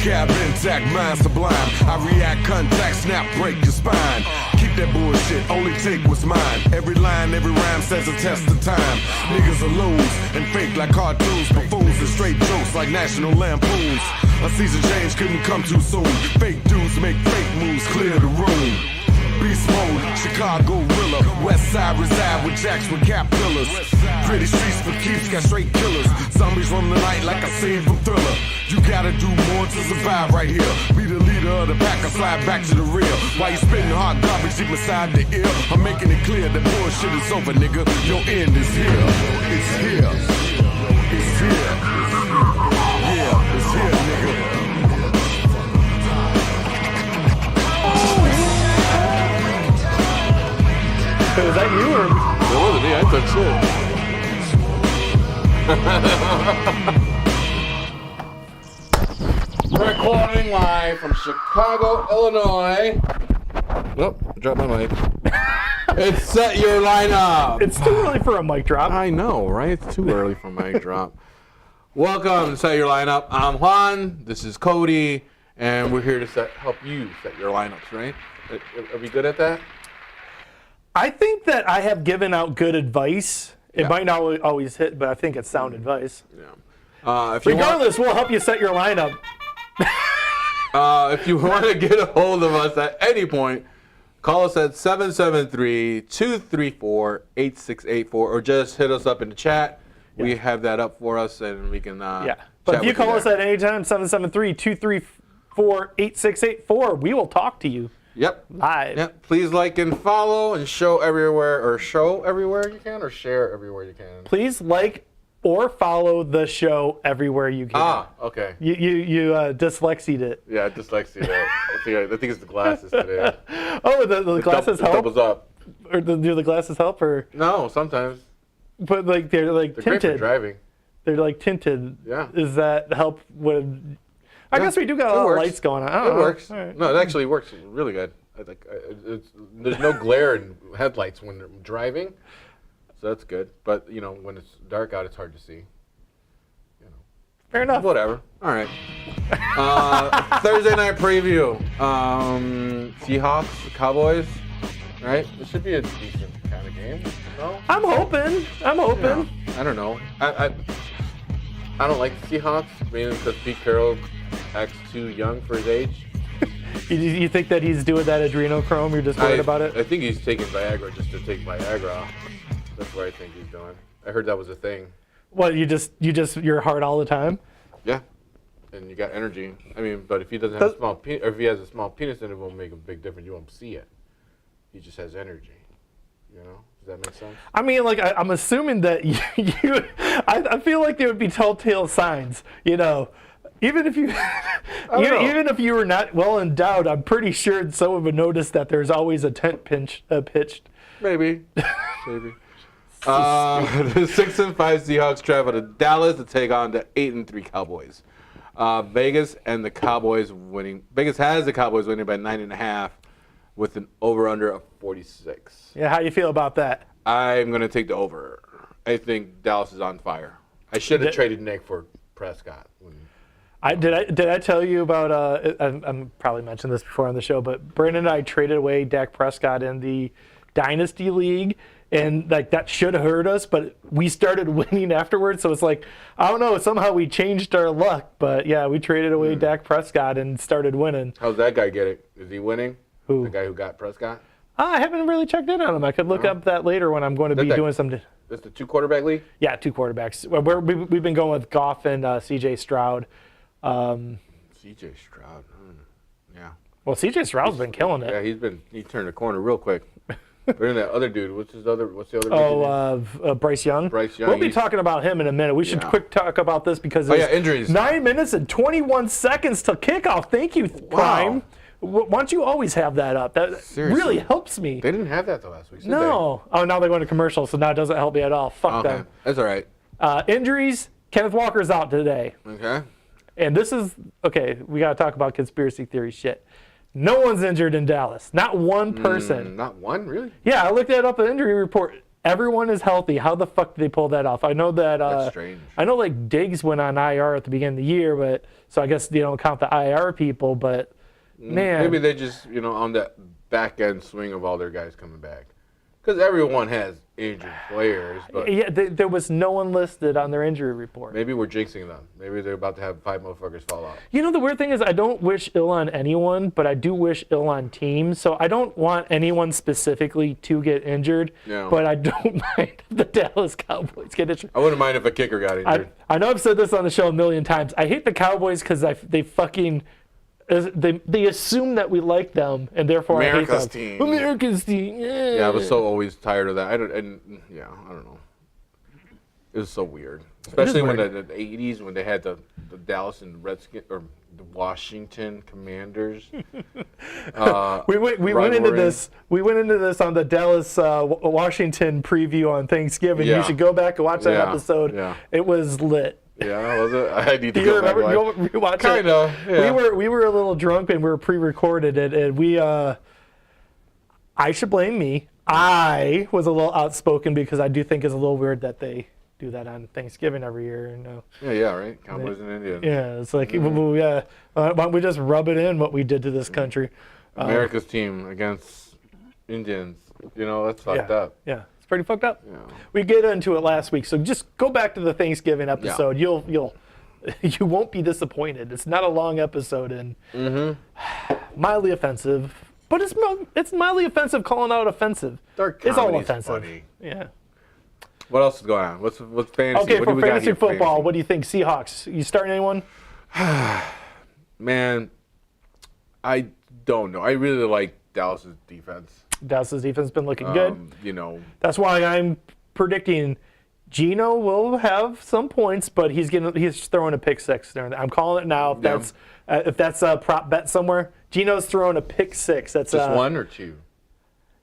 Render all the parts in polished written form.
Vocab intact, mind sublime. I react, contact, snap, break your spine. Keep that bullshit, only take what's mine. Every line, every rhyme says a test of time. Niggas are lose and fake like cartoons. Buffoons and straight jokes like National Lampoons. A season change couldn't come too soon. Fake dudes make fake moves, clear the room. Beast mode, Chicago Rilla. West side reside with jacks with cap pillars. Pretty streets for keeps, got straight killers. Zombies roam the night like a scene from Thriller. You gotta do more to survive right here. Be the leader of the pack or slide back to the rear. While you spitting hard garbage deep inside the ear, I'm making it clear that bullshit is over, nigga. Your end is here. It's here. It's here. Yeah, it's here, nigga. Was that you or? That wasn't me. I took shit. Recording live from Chicago, Illinois. Nope, I dropped my mic. It's Set Your Lineup. It's too early for a mic drop. I know, right? It's too early for a mic drop. Welcome to Set Your Lineup. I'm Juan. This is Cody, and we're here to help you set your lineups. Right? Are we good at that? I think that I have given out good advice. It might not always hit, but I think it's sound advice. Yeah. Regardless, we'll help you set your lineup. If you want to get a hold of us at any point, call us at 773-234-8684 or just hit us up in the chat. Yeah. We have that up for us, and we can But if you call us at any time, 773-234-8684, we will talk to you. Yep. Live. Yep. Please like and follow and show everywhere you can, or share everywhere you can. Please like or follow the show everywhere you can. Ah, okay. You dyslexied it. Yeah, I dyslexied it. I think it's the glasses today. Oh, the glasses help? Doubles up. Or do the glasses help? Or no, sometimes. But like they're tinted. Great for driving. They're like tinted. Yeah. Does that help with? I guess we do got a lot of lights going on. It works. Right. No, it actually works really good. There's no glare in headlights when they're driving, so that's good. But when it's dark out, it's hard to see. Fair enough. Whatever. All right. Thursday night preview. Seahawks, Cowboys. Right. This should be a decent kind of game. No. I'm hoping. Yeah. I don't know. I don't like the Seahawks, mainly because Pete Carroll acts too young for his age. You think that he's doing that adrenochrome? You're just worried about it? I think he's taking Viagra just to take Viagra. That's what I think he's doing. I heard that was a thing. What, you're hard all the time? Yeah. And you got energy. I mean, but if he doesn't have a small penis, or if he has a small penis, then it won't make a big difference. You won't see it. He just has energy. Does that make sense? I mean, like, I'm assuming that I feel like there would be telltale signs, Even if you were not well endowed, I'm pretty sure someone would notice that there's always a tent pitched. Maybe. The 6-5 Seahawks travel to Dallas to take on the 8-3 Cowboys. Vegas has the Cowboys winning by 9.5 with an over/under of 46. Yeah, how do you feel about that? I'm going to take the over. I think Dallas is on fire. I should have traded Nick for Prescott. Did I tell you about? I'm probably mentioned this before on the show, but Brandon and I traded away Dak Prescott in the Dynasty League, and like that should have hurt us, but we started winning afterwards. So it's like, I don't know, somehow we changed our luck, but yeah, we traded away Dak Prescott and started winning. How's that guy get it? Is he winning? Who? The guy who got Prescott? I haven't really checked in on him. I could look up that later when I'm going to be doing some. That's the 2-quarterback league? Yeah, 2 quarterbacks. We've been going with Goff and C.J. Stroud. C.J. Stroud. Yeah. Well, C.J. Stroud's been killing it. Yeah, he turned the corner real quick. But then that other dude, what's the other dude? Bryce Young. Bryce Young. We'll be talking about him in a minute. We should quick talk about this because injuries. 9 minutes and 21 seconds till kickoff. Thank you, Prime. Why don't you always have that up? That really helps me. They didn't have that the last week. No. Oh, now they're going to commercial, so now it doesn't help me at all. Fuck them. That's all right. Injuries. Kenneth Walker's out today. Okay. And this is, we got to talk about conspiracy theory shit. No one's injured in Dallas. Not one person. Not one, really? Yeah, I looked that up, the injury report. Everyone is healthy. How the fuck did they pull that off? I know that. That's strange. I know like Diggs went on IR at the beginning of the year, but so I guess they don't count the IR people. But man, Maybe they just, on that back end swing of all their guys coming back. Because everyone has injured players, but yeah, there was no one listed on their injury report. maybe we're jinxing them. Maybe they're about to have 5 motherfuckers fall out. You know, the weird thing is I don't wish ill on anyone, but I do wish ill on teams. So I don't want anyone specifically to get injured, Yeah. but I don't mind if the Dallas Cowboys get injured. I wouldn't mind if a kicker got injured. I know I've said this on the show a million times. I hate the Cowboys because they fucking they assume that we like them, and therefore America's I hate them. team. America's team. Yeah, I was so always tired of that. I don't know. It was so weird, especially when the 80s when they had the Dallas and Redskins or the Washington Commanders. We went into this. We went into this on the Dallas Washington preview on Thanksgiving. Yeah. You should go back and watch that Yeah, episode. yeah. It was lit. Yeah, was it? I need to Do you go back. remember? and watch. Go rewatch it. Kinda. Yeah. We were a little drunk and we were pre-recorded it, and we. I should blame me. I was a little outspoken because I do think it's a little weird that they do that on Thanksgiving every year. Yeah, right. Cowboys and Indians. Yeah, it's like, why don't we just rub it in what we did to this country? America's team against Indians. That's fucked up. Yeah, it's pretty fucked up. Yeah. We get into it last week, so just go back to the Thanksgiving episode. You won't be disappointed. It's not a long episode and mildly offensive, but it's mildly offensive calling out offensive. Dark It's all comedy's offensive. funny. Yeah. What else is going on? What's fantasy? Okay, What do for we got fantasy here for football, fantasy? what do you think? Seahawks, you starting anyone? Man, I don't know. I really like Dallas's defense. Dallas' defense has been looking good. That's why I'm predicting Geno will have some points, but he's throwing a pick six there. I'm calling it now. If that's a prop bet somewhere, Geno's throwing a pick six. That's just one or two.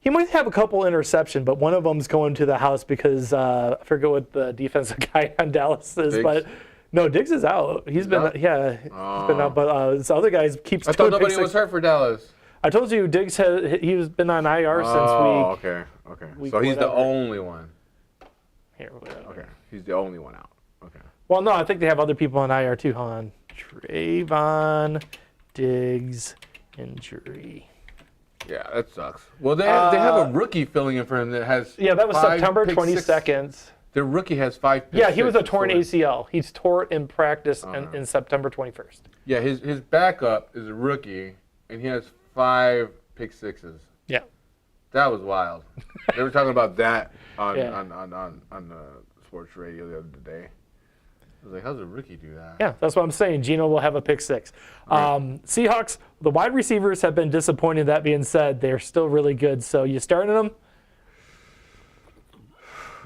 He might have a couple interceptions, but one of them's going to the house because I forget what the defensive guy on Dallas is, Diggs? but no, Diggs is out. He's been out? He's been out, but this other guy keeps. I thought nobody was hurt for Dallas. I told you Diggs he's been on IR since week. Okay. week So he's the whatever. only one. Here, whatever. Okay, he's the only one out. Okay. Well, no, I think they have other people on IR too. Hold on. Trayvon Diggs injury. Yeah, that sucks. Well, they have a rookie filling in for him that has. Yeah, that was 5 September pick 22nd. six. Their rookie has 5 pick Yeah, he was a sixes torn for him. ACL. He's tore it in practice in September 21st. Yeah, his backup is a rookie, and he has 5 pick sixes. Yeah. That was wild. They were talking about that on Yeah. on sports radio the other day. I was like, how's a rookie do that? Yeah, that's what I'm saying. Geno will have a pick six. Seahawks, the wide receivers have been disappointed. That being said, they're still really good. So you starting them?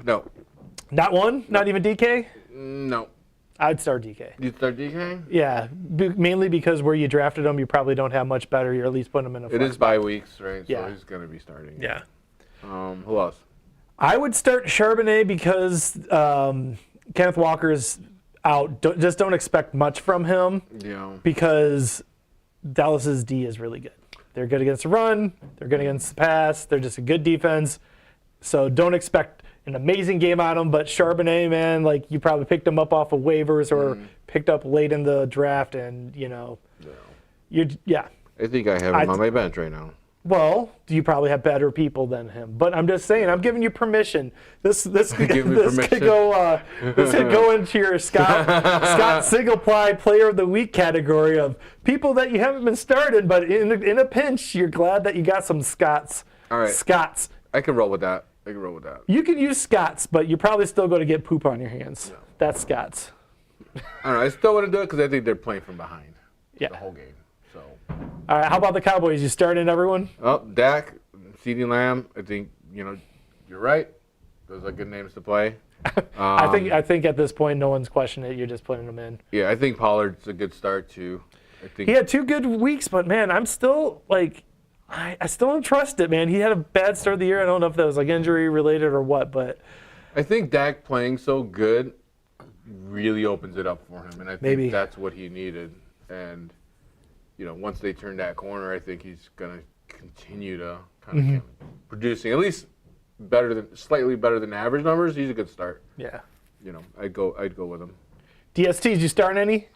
No. Not one? Not even DK? No. I'd start DK. You start DK? Yeah, mainly because where you drafted him, you probably don't have much better. You're at least putting him in a It flex is bye weeks, right? Yeah. So he's going to be starting. Yeah. Who else? I would start Charbonnet because Kenneth Walker's out. Just don't expect much from him Yeah. because Dallas's D is really good. They're good against the run. They're good against the pass. They're just a good defense. So don't expect an amazing game out of him. But Charbonnet, man, like you probably picked him up off of waivers or picked up late in the draft, and yeah. I think I have him on my bench right now. Well, you probably have better people than him, but I'm just saying. I'm giving you permission. This could permission? go. This could go into your Scott Sigelply Player of the Week category of people that you haven't been started, but in a pinch, you're glad that you got some Scots. All right. Scots. I can roll with that. You can use Scots, but you're probably still going to get poop on your hands. Yeah. That's Scots. I don't know. I still want to do it because I think they're playing from behind Yeah. the whole game. So. All right. How about the Cowboys? You starting everyone? Oh, Dak, CeeDee Lamb. I think you're right. Those are good names to play. I think at this point, no one's questioning it. You're just putting them in. Yeah, I think Pollard's a good start too. I think He had 2 good weeks, but man, I'm still like, I still don't trust it, man. He had a bad start of the year. I don't know if that was like injury related or what, but I think Dak playing so good really opens it up for him, and I think Maybe. that's what he needed. And once they turn that corner, I think he's gonna continue to kind of producing at least slightly better than average numbers, he's a good start. Yeah. You know, I'd go with him. DSTs, you starting any?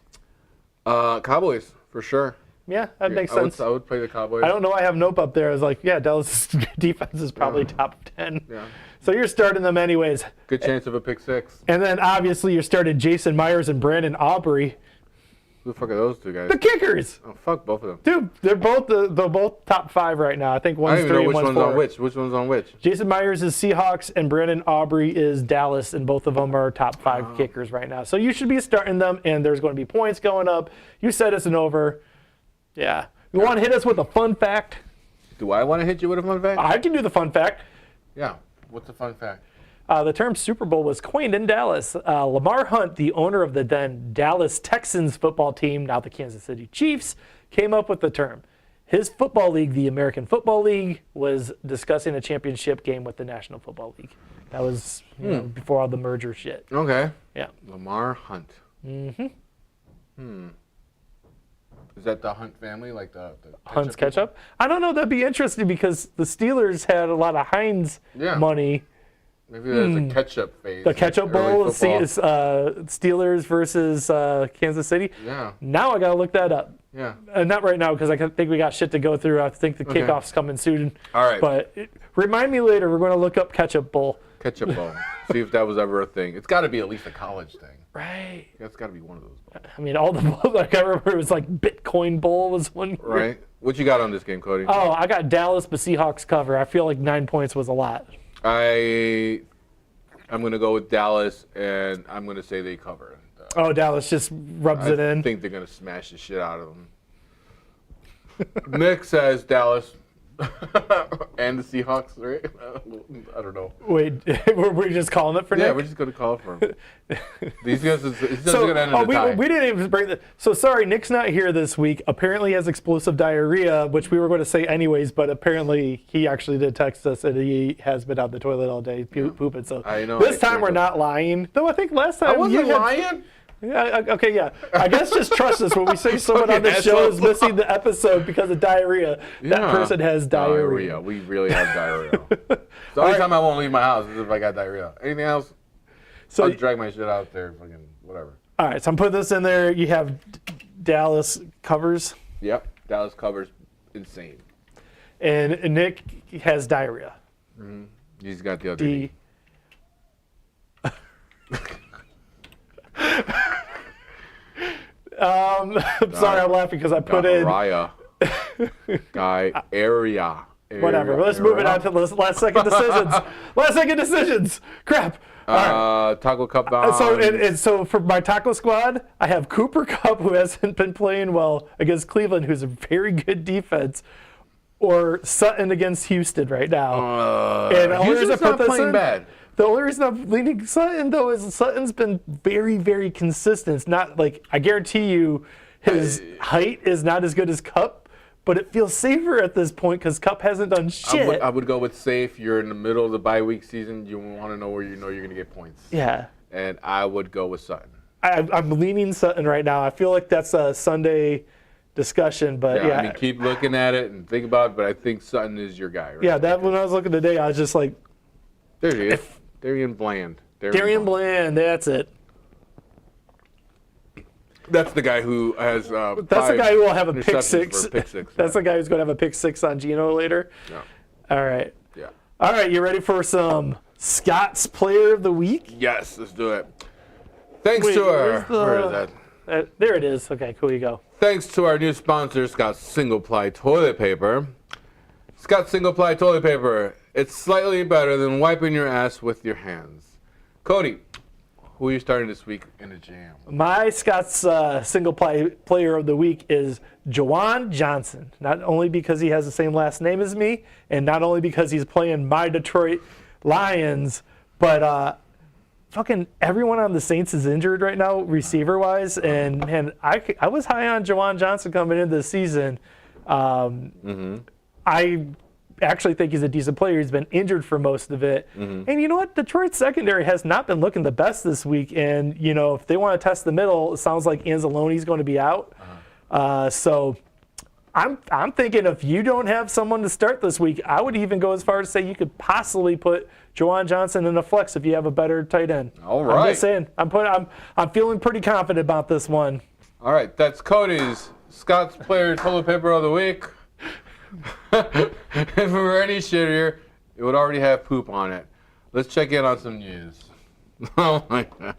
Cowboys for sure. Yeah, that makes sense. I would play the Cowboys. I don't know. I have Nope up there. I was like, yeah, Dallas' defense is probably top 10. Yeah. So you're starting them anyways. Good chance of a pick six. And then obviously you're starting Jason Myers and Brandon Aubrey. Who the fuck are those two guys? The kickers. Oh, fuck both of them. Dude, they're both top 5 right now. I think I one's don't even 3 know and which one's one's 4. on which. Which one's on which? Jason Myers is Seahawks and Brandon Aubrey is Dallas, and both of them are top 5 kickers right now. So you should be starting them, and there's going to be points going up. You said it's an over. Yeah. You want to hit us with a fun fact? Do I want to hit you with a fun fact? I can do the fun fact. Yeah. What's the fun fact? The term Super Bowl was coined in Dallas. Lamar Hunt, the owner of the then Dallas Texans football team, now the Kansas City Chiefs, came up with the term. His football league, the American Football League, was discussing a championship game with the National Football League. That was before all the merger shit. Okay. Yeah. Lamar Hunt. Is that the Hunt family, like the Hunt's ketchup? I don't know. That'd be interesting because the Steelers had a lot of Heinz money. Maybe that's a ketchup phase. The ketchup bowl, football. Steelers versus Kansas City. Yeah. Now I gotta look that up. Yeah. Not right now because I think we got shit to go through. I think the kickoff's coming soon. All right. But remind me later. We're gonna look up ketchup bowl. Ketchup bowl. See if that was ever a thing. It's got to be at least a college thing. Right. That's got to be one of those bowls. I mean, all the bowls. Like I remember it was like Bitcoin Bowl was one year. Right. What you got on this game, Cody? Oh, I got Dallas, but Seahawks cover. I feel like 9 points was a lot. I'm gonna go with Dallas, and I'm gonna say they cover. Oh, Dallas just rubs it in. I think they're gonna smash the shit out of them. Nick says Dallas and the Seahawks, right? I don't know. Wait, were we just calling it for Nick? Yeah, we're just gonna call for him. These guys, it's gonna end in a tie. we didn't even bring the. So sorry, Nick's not here this week. Apparently, he has explosive diarrhea, which we were going to say anyways. But apparently, he actually did text us, and he has been on the toilet all day pooping. So I know, this time we're not lying. Though I think last time I wasn't you had, lying. Yeah, okay, yeah. I guess just trust us when we say someone on the show is missing the episode because of diarrhea. That person has diarrhea. We really have diarrhea. The only time I won't leave my house is if I got diarrhea. Anything else? So I'll drag my shit out there, fucking whatever. All right, so I'm putting this in there. You have Dallas covers. Yep, Dallas covers insane. And Nick has diarrhea. He's got the other knee. I'm sorry, I'm laughing because I put in. Area. Whatever. Let's move it on to the last second decisions. Last second decisions. Crap. All right. Taco Cup on. So for my taco squad, I have Cooper Kupp, who hasn't been playing well against Cleveland, who's a very good defense, or Sutton against Houston right now. And Houston's not playing bad. The only reason I'm leaning Sutton, though, is Sutton's been very, very consistent. It's not like, I guarantee you, his height is not as good as Kupp, but it feels safer at this point because Kupp hasn't done shit. I would go with safe. You're in the middle of the bye week season. You want to know where you know you're going to get points. Yeah. And I would go with Sutton. I'm leaning Sutton right now. I feel like that's a Sunday discussion, but yeah. I mean, keep looking at it and think about it, but I think Sutton is your guy. Right? Yeah, that when I was looking today, I was just like. There he is. Darian Bland. Darian Bland, that's it. That's the guy who has. That's the guy who will have a pick six. That's the guy who's going to have a pick six on Geno later. Yeah. All right. Yeah. All right, you ready for some Scott's Player of the Week? Yes, let's do it. Thanks to our. Where is that? There it is. Okay, cool. You go. Thanks to our new sponsor, Scott's Single Ply Toilet Paper. Scott's Single Ply Toilet Paper. It's slightly better than wiping your ass with your hands. Cody, who are you starting this week in the jam? My Scott's Single Player of the Week is Juwan Johnson. Not only because he has the same last name as me, and not only because he's playing my Detroit Lions, but fucking everyone on the Saints is injured right now, receiver-wise. And, man, I was high on Juwan Johnson coming into the season. I actually think he's a decent player. He's been injured for most of it. And you know what? Detroit's secondary has not been looking the best this week. And, you know, if they want to test the middle, it sounds like Anzalone's going to be out. So I'm thinking if you don't have someone to start this week, I would even go as far as say you could possibly put Juwan Johnson in a flex if you have a better tight end. All right. I'm just saying. I'm feeling pretty confident about this one. All right, that's Cody's Scott's Player Toilet Paper of the Week. If it were any shittier, it would already have poop on it. Let's check in on some news. Oh my God.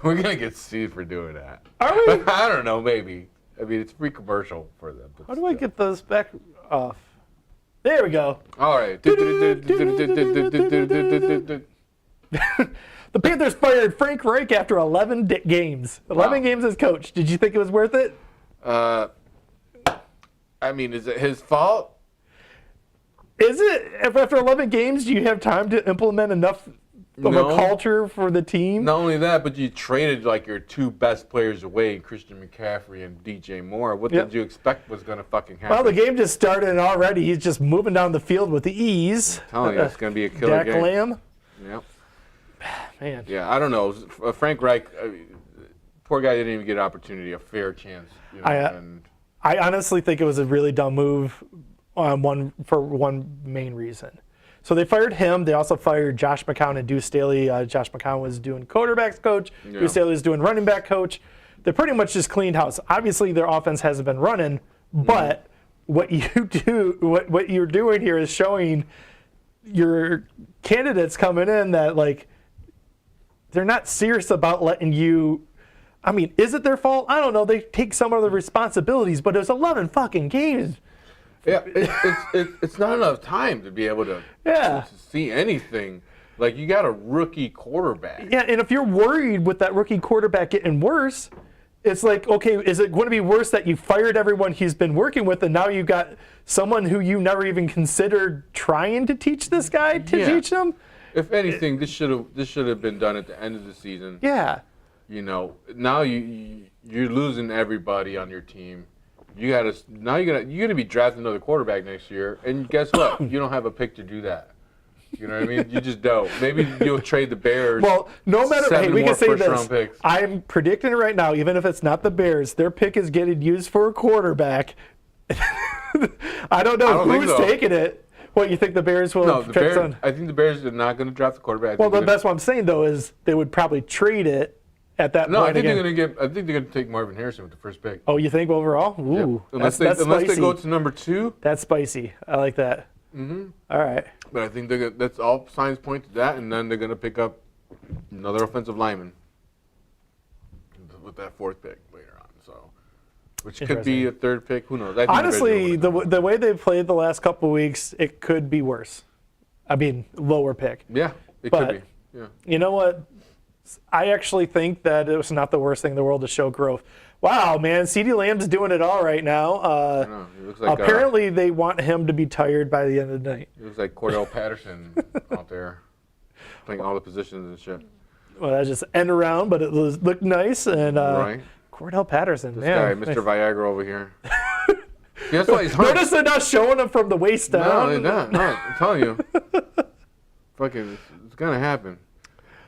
We're going to get sued for doing that. Are we? I don't know, maybe. I mean, it's free commercial for them. How do I get those back off? There we go. All right. The Panthers fired Frank Reich after 11 games. 11 games as coach. Did you think it was worth it? I mean, is it his fault? Is it? If after 11 games, do you have time to implement enough of a culture for the team? Not only that, but you traded like your two best players away, Christian McCaffrey and DJ Moore. What did you expect was going to fucking happen? Well, the game just started and already he's just moving down the field with the ease. I'm telling you, it's going to be a killer game. Dak Lamb. Yep. Man. Yeah, I don't know. Frank Reich, poor guy didn't even get an opportunity, a fair chance. You know, I honestly think it was a really dumb move for one main reason. So they fired him. They also fired Josh McCown and Deuce Staley. Josh McCown was doing quarterbacks coach. Yeah. Deuce Staley was doing running back coach. They pretty much just cleaned house. Obviously, their offense hasn't been running, but what what you're doing here is showing your candidates coming in that like they're not serious about letting you. I mean, is it their fault? I don't know. They take some of the responsibilities, but there's 11 fucking games. Yeah, it's not enough time to be able to see anything. Like, you got a rookie quarterback. Yeah, and if you're worried with that rookie quarterback getting worse, it's like, okay, is it going to be worse that you fired everyone he's been working with and now you got someone who you never even considered trying to teach this guy to teach them? If anything, this should have been done at the end of the season. Yeah. You know, now you're losing everybody on your team. You're gonna be drafting another quarterback next year, and guess what? You don't have a pick to do that. You know what I mean? You just don't. Maybe you'll trade the Bears. Well, no matter. Hey, we can say this. Picks. I'm predicting it right now. Even if it's not the Bears, their pick is getting used for a quarterback. I don't know who's taking it. What, you think the Bears will? No, I think the Bears are not going to draft the quarterback. Well, that's what I'm saying though is they would probably trade it. At that point, I think they're going to take Marvin Harrison with the first pick. Oh, you think overall? Ooh, yep. Unless they go to number 2. That's spicy. I like that. Mm-hmm. All right. But I think that's all signs point to that, and then they're going to pick up another offensive lineman with that 4th pick later on. So, which could be a 3rd pick. Who knows? Honestly, the way they've played the last couple of weeks, it could be worse. I mean, lower pick. Yeah, it could be. Yeah. You know what? I actually think that it was not the worst thing in the world to show growth. Wow, man, CeeDee Lamb's doing it all right now. He looks like, apparently, they want him to be tired by the end of the night. He looks like Cordell Patterson out there, playing all the positions and shit. Well, that just end around, but it looked nice. And Cordell Patterson, this man. guy, Mr. Viagra over here. That's why he's hurt. Notice they're not showing him from the waist down. No, they're not. No, I'm telling you. Fucking, it's going to happen.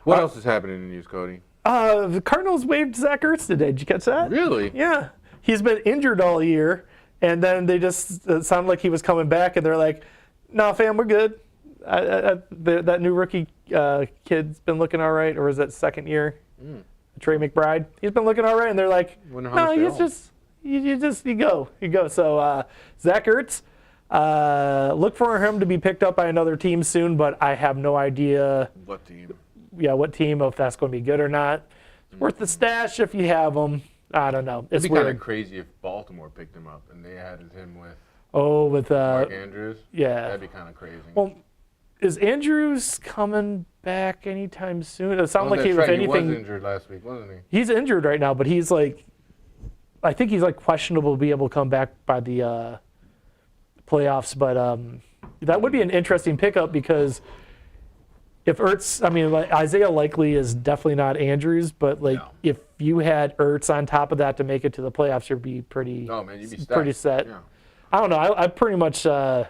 What else is happening in the news, Cody? The Cardinals waived Zach Ertz today. Did you catch that? Really? Yeah. He's been injured all year, and then they just it sounded like he was coming back, and they're like, "No, fam, we're good." That new rookie kid's been looking all right, or is that second year? Trey McBride. He's been looking all right, and they're like, "No, you go." So Zach Ertz, look for him to be picked up by another team soon, but I have no idea what team. Yeah, what team, if that's going to be good or not. It's worth the stash if you have them. I don't know. It's It'd be weird. kind of crazy if Baltimore picked him up and they added him with Mark Andrews. Yeah. That'd be kind of crazy. Well, is Andrews coming back anytime soon? It sounded like he was anything. Injured last week, wasn't he? He's injured right now, but he's like, I think he's like questionable to be able to come back by the playoffs. But that would be an interesting pickup because if Ertz, I mean, like Isaiah Likely is definitely not Andrews, but like if you had Ertz on top of that to make it to the playoffs, you'd be pretty. Oh man, you'd be pretty set. Yeah. I don't know. I pretty much. I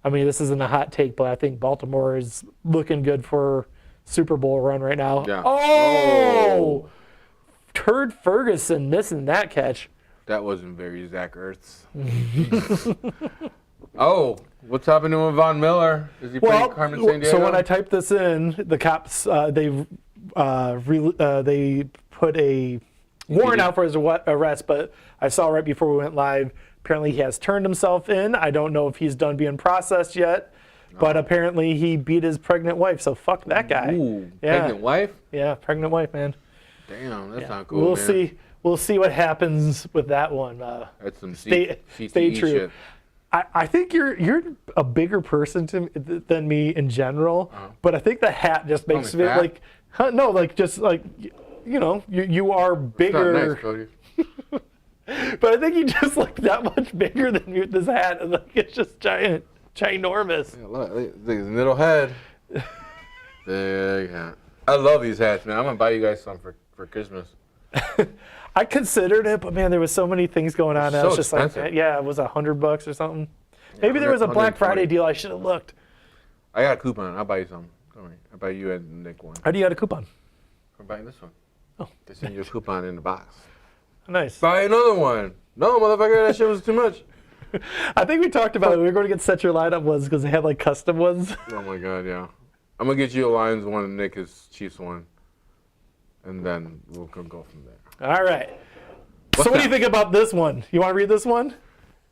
mean, this isn't a hot take, but I think Baltimore is looking good for Super Bowl run right now. Yeah. Oh, Turd Ferguson missing that catch. That wasn't very Zach Ertz. Oh, what's happening with Von Miller? Is he playing Carmen Sandiego? So when I typed this in, the cops they put a warrant out for his arrest, but I saw right before we went live, apparently he has turned himself in. I don't know if he's done being processed yet, but apparently he beat his pregnant wife, so fuck that guy. Ooh, Yeah. pregnant wife? Yeah, pregnant wife, man. Damn, that's not cool, We'll man. see. We'll see what happens with that one. That's some Stay CTE true. shit. I think you're a bigger person than me in general, but I think the hat just makes me it fat? like, no, like just like, you know, you are Not bigger. nice, Cody. But I think you just look that much bigger than you, this hat, and like it's just ginormous. Yeah, look, his little head. There you go. I love these hats, man. I'm gonna buy you guys some for Christmas. I considered it, but man, there was so many things going on. I So was just expensive. like, yeah, it was $100 or something. Maybe there was a Black 120. Friday deal. I should have looked. I got a coupon. I'll buy you some. Don't worry. I'll buy you and Nick one. How do you got a coupon? I'm buying this one. Oh, They send you a coupon in the box. nice. Buy another one. No, motherfucker, that shit was too much. I think we talked about it. We were going to get Set Your Lineup ones because they had like custom ones. Oh my god, yeah. I'm gonna get you a Lions one and Nick his Chiefs one, and then we'll go from there. All right. So what do you think about this one? You want to read this one?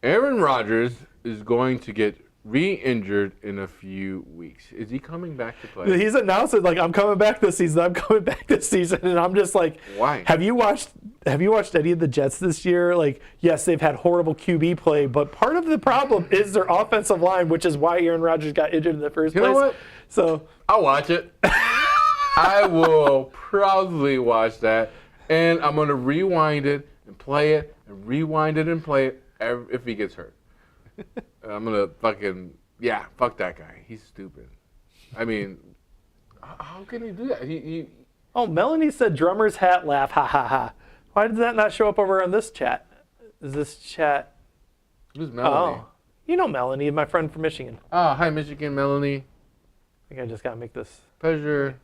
Aaron Rodgers is going to get re-injured in a few weeks. Is he coming back to play? He's announced it like, I'm coming back this season. I'm coming back this season, and I'm just like, Why? Have you watched any of the Jets this year? Like, yes, they've had horrible QB play, but part of the problem is their offensive line, which is why Aaron Rodgers got injured in the first place. You know what? So I'll watch it. I will proudly watch that, and I'm gonna rewind it and play it, and rewind it and play it if he gets hurt. I'm gonna fuck that guy. He's stupid. I mean, how can he do that? He Oh, Melanie said drummer's hat laugh, ha ha ha. Why did that not show up over on this chat? Is this chat? who's Melanie? Oh, you know Melanie, my friend from Michigan. Oh, hi Michigan, Melanie. I think I just gotta make this. Pleasure.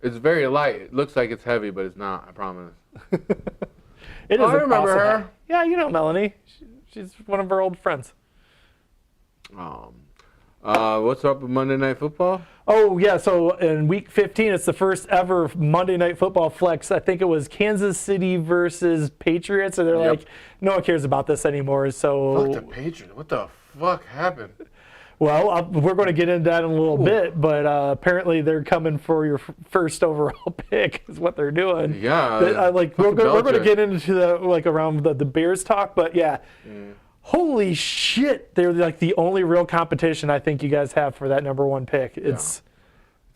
It's very light. It looks like it's heavy, but it's not. I promise. It is. I an remember awesome her. hat. Yeah, you know Melanie. She's one of our old friends. What's up with Monday Night Football? Oh yeah, so in week 15, it's the first ever Monday Night Football flex. I think it was Kansas City versus Patriots, and they're Yep. like, no one cares about this anymore. So Fuck the Patriots. What the fuck happened? well, we're going to get into that in a little bit, but apparently they're coming for your first overall pick is what they're doing. Yeah. We're going to Belichick. get into the around the Bears talk, but yeah. Holy shit, they're like the only real competition I think you guys have for that number one pick. It's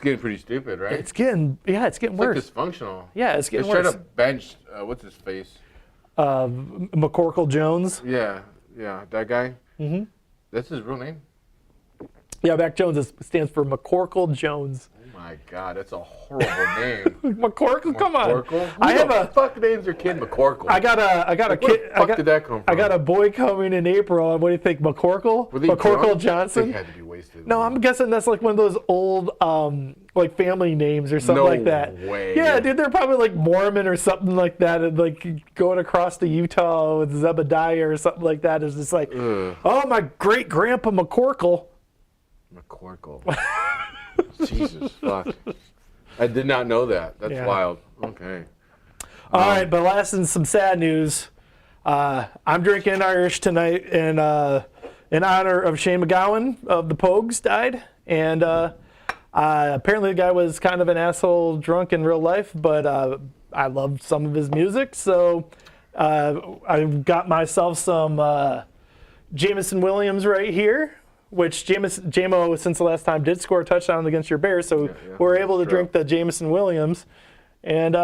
getting pretty stupid, right? it's getting It's worse. like dysfunctional. Yeah, it's They getting straight worse. up benched, what's his face? McCorkle Jones. Yeah, that guy. Mm-hmm. That's his real name? Yeah, Mac Jones stands for McCorkle Jones. Oh my god, that's a horrible name. McCorkle, come on. McCorkle? I Who have the a fuck names their kid McCorkle? I got a Where kid. the fuck did that come from? I got a boy coming in April. What do you think, McCorkle? Were they McCorkle drunk? Johnson? They had to be wasted. No, I'm guessing that's like one of those old like family names or something No like that. way. Yeah, dude, they're probably like Mormon or something like that, and like going across to Utah with Zebediah or something like that. Is just like, oh, my great grandpa McCorkle. McCorkle. Jesus fuck. I did not know that. That's Yeah. wild. Okay. All right, but last in some sad news, I'm drinking Irish tonight in honor of Shane McGowan of the Pogues died, and apparently the guy was kind of an asshole drunk in real life, but I loved some of his music, so I got myself some Jameson Williams right here. Which JMO, since the last time, did score a touchdown against your Bears, so we're able to True. drink the Jameson Williams. And,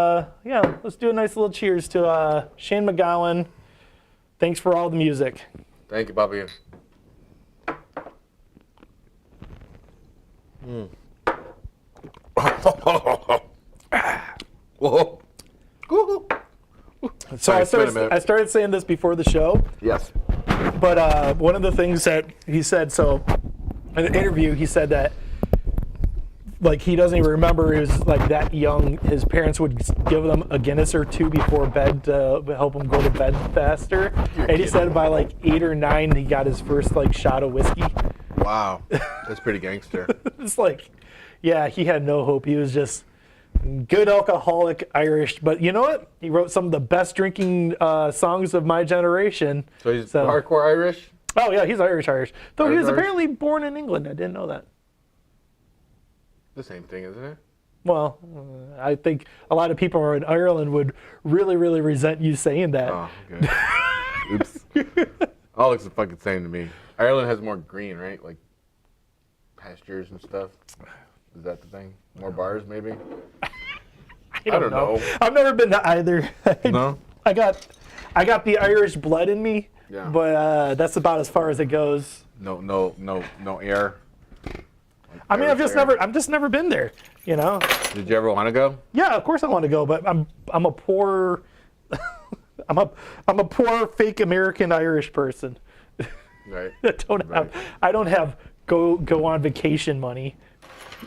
let's do a nice little cheers to Shane McGowan. Thanks for all the music. Thank you, Bobby. Whoa. So Sorry, I it's been a started, minute. I started saying this before the show, Yes. but one of the things that he said, so in an interview, he said that like he doesn't even remember he was like that young. His parents would give them a Guinness or two before bed to help him go to bed faster. And he said by like 8 or 9 he got his first like shot of whiskey. Wow, that's pretty gangster. It's like, yeah, he had no hope. He was just good alcoholic Irish. But you know what? He wrote some of the best drinking songs of my generation. So he's hardcore Irish? Oh yeah, he's Irish. Though he was Irish? apparently born in England. I didn't know that. The same thing, isn't it? Well, I think a lot of people who are in Ireland would really, really resent you saying that. Oh, okay. Oops. All looks the fucking same to me. Ireland has more green, right? Like pastures and stuff. Is that the thing? More bars, maybe? I don't know. I've never been to either. No? I got the Irish blood in me, Yeah. but that's about as far as it goes. No air. I mean, I've just never been there. You know. Did you ever want to go? Yeah, of course I want to go, but I'm a poor, I'm a poor fake American Irish person. Right. I don't have go on vacation money.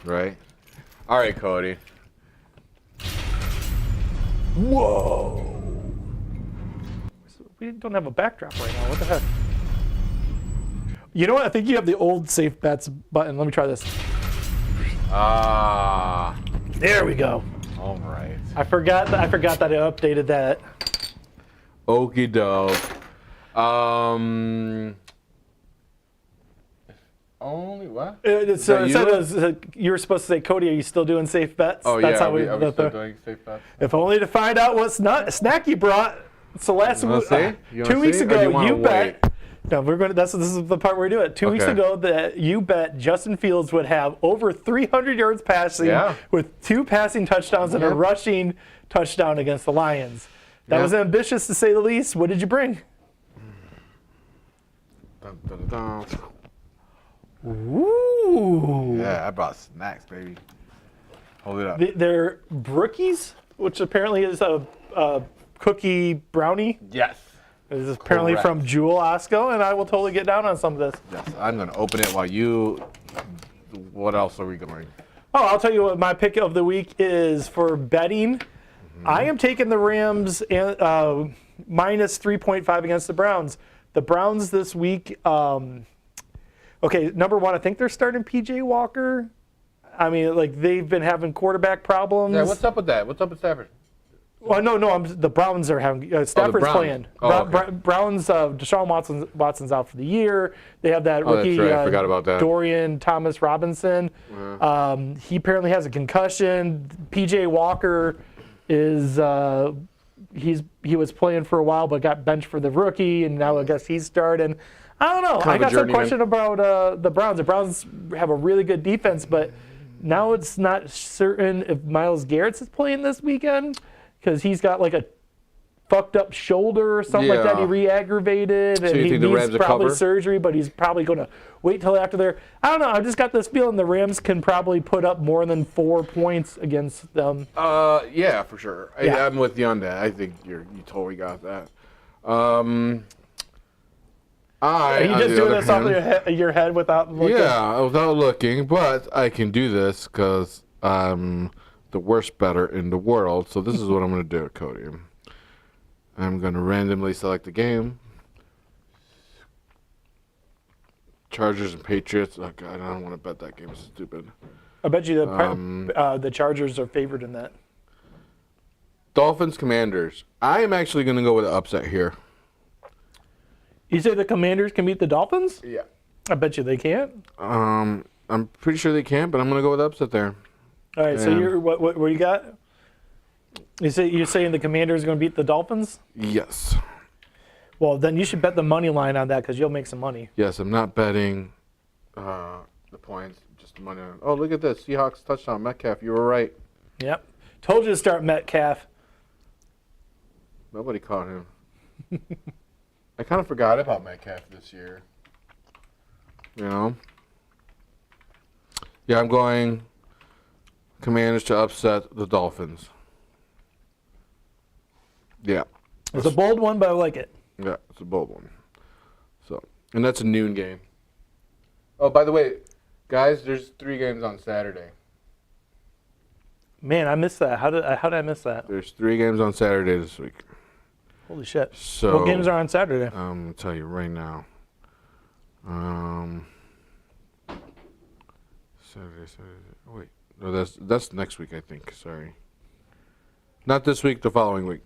Right. All right, Cody. Whoa. We don't have a backdrop right now. What the heck? You know what? I think you have the old safe bets button. Let me try this. Ah. There we go. All right. I forgot that I updated that. Okie doke. Only what? So it said you were supposed to say, Cody, are you still doing safe bets? Oh, That's yeah. how Are we still doing safe bets? If only to find out what snack you brought. So last You wanna 2 weeks see? Or do ago, you wanna you bet. wait? No, this is the part where we do it. 2 weeks Okay. ago, that you bet Justin Fields would have over 300 yards passing with 2 passing touchdowns and a rushing touchdown against the Lions. That was ambitious to say the least. What did you bring? Dun, dun, dun, dun. Ooh. Yeah, I brought snacks, baby. Hold it up. They're brookies, which apparently is a cookie brownie. Yes. This is apparently Correct. from Jewel Osco, and I will totally get down on some of this. Yes. I'm going to open it while you. What else are we going? Oh, I'll tell you what my pick of the week is for betting. I am taking the Rams minus 3.5 against the Browns. The Browns this week, okay, number one, I think they're starting P.J. Walker. I mean, like, they've been having quarterback problems. Yeah, what's up with that? What's up with Stafford? Well, no, the Browns are having Stafford's Browns. playing. Oh, okay. Browns, Deshaun Watson's out for the year. They have that rookie, that's right. I forgot about that. Dorian Thomas Robinson. He apparently has a concussion. P.J. Walker is he was playing for a while but got benched for the rookie, and now I guess he's starting. I don't know. I got some question about the Browns. The Browns have a really good defense, but now it's not certain if Myles Garrett's is playing this weekend because he's got like a fucked up shoulder or something like that. He re-aggravated, and you he think the needs Rams will probably cover? surgery, but he's probably going to wait till after there. I don't know. I just got this feeling the Rams can probably put up more than 4 points against them. Yeah, for sure. Yeah. I'm with you on that. I think you totally got that. Are you just doing this off your head without looking? Yeah, without looking, but I can do this because I'm the worst bettor in the world. So this is what I'm going to do, Cody. I'm going to randomly select the game. Chargers and Patriots. Oh, God, I don't want to bet that game. It's stupid. I bet you the Chargers are favored in that. Dolphins, Commanders. I am actually going to go with an upset here. You say the Commanders can beat the Dolphins? Yeah. I bet you they can't. I'm pretty sure they can, but I'm going to go with upset there. All right, so you're what you got? You're saying the Commanders are going to beat the Dolphins? Yes. Well, then you should bet the money line on that because you'll make some money. Yes, I'm not betting the points, just the money on. Oh, look at this. Seahawks touchdown. Metcalf, you were right. Yep. Told you to start Metcalf. Nobody caught him. I kind of forgot about Metcalf this year. You know? Yeah, I'm going Commanders to upset the Dolphins. Yeah. It's a bold one, but I like it. Yeah, it's a bold one. So, and that's a noon game. Oh, by the way, guys, there's 3 games on Saturday. Man, I missed that. How did I miss that? There's 3 games on Saturday this week. Holy shit. So What games are on Saturday? I'll tell you right now. Saturday. Oh, wait, no, that's next week, I think. Sorry, not this week. The following week.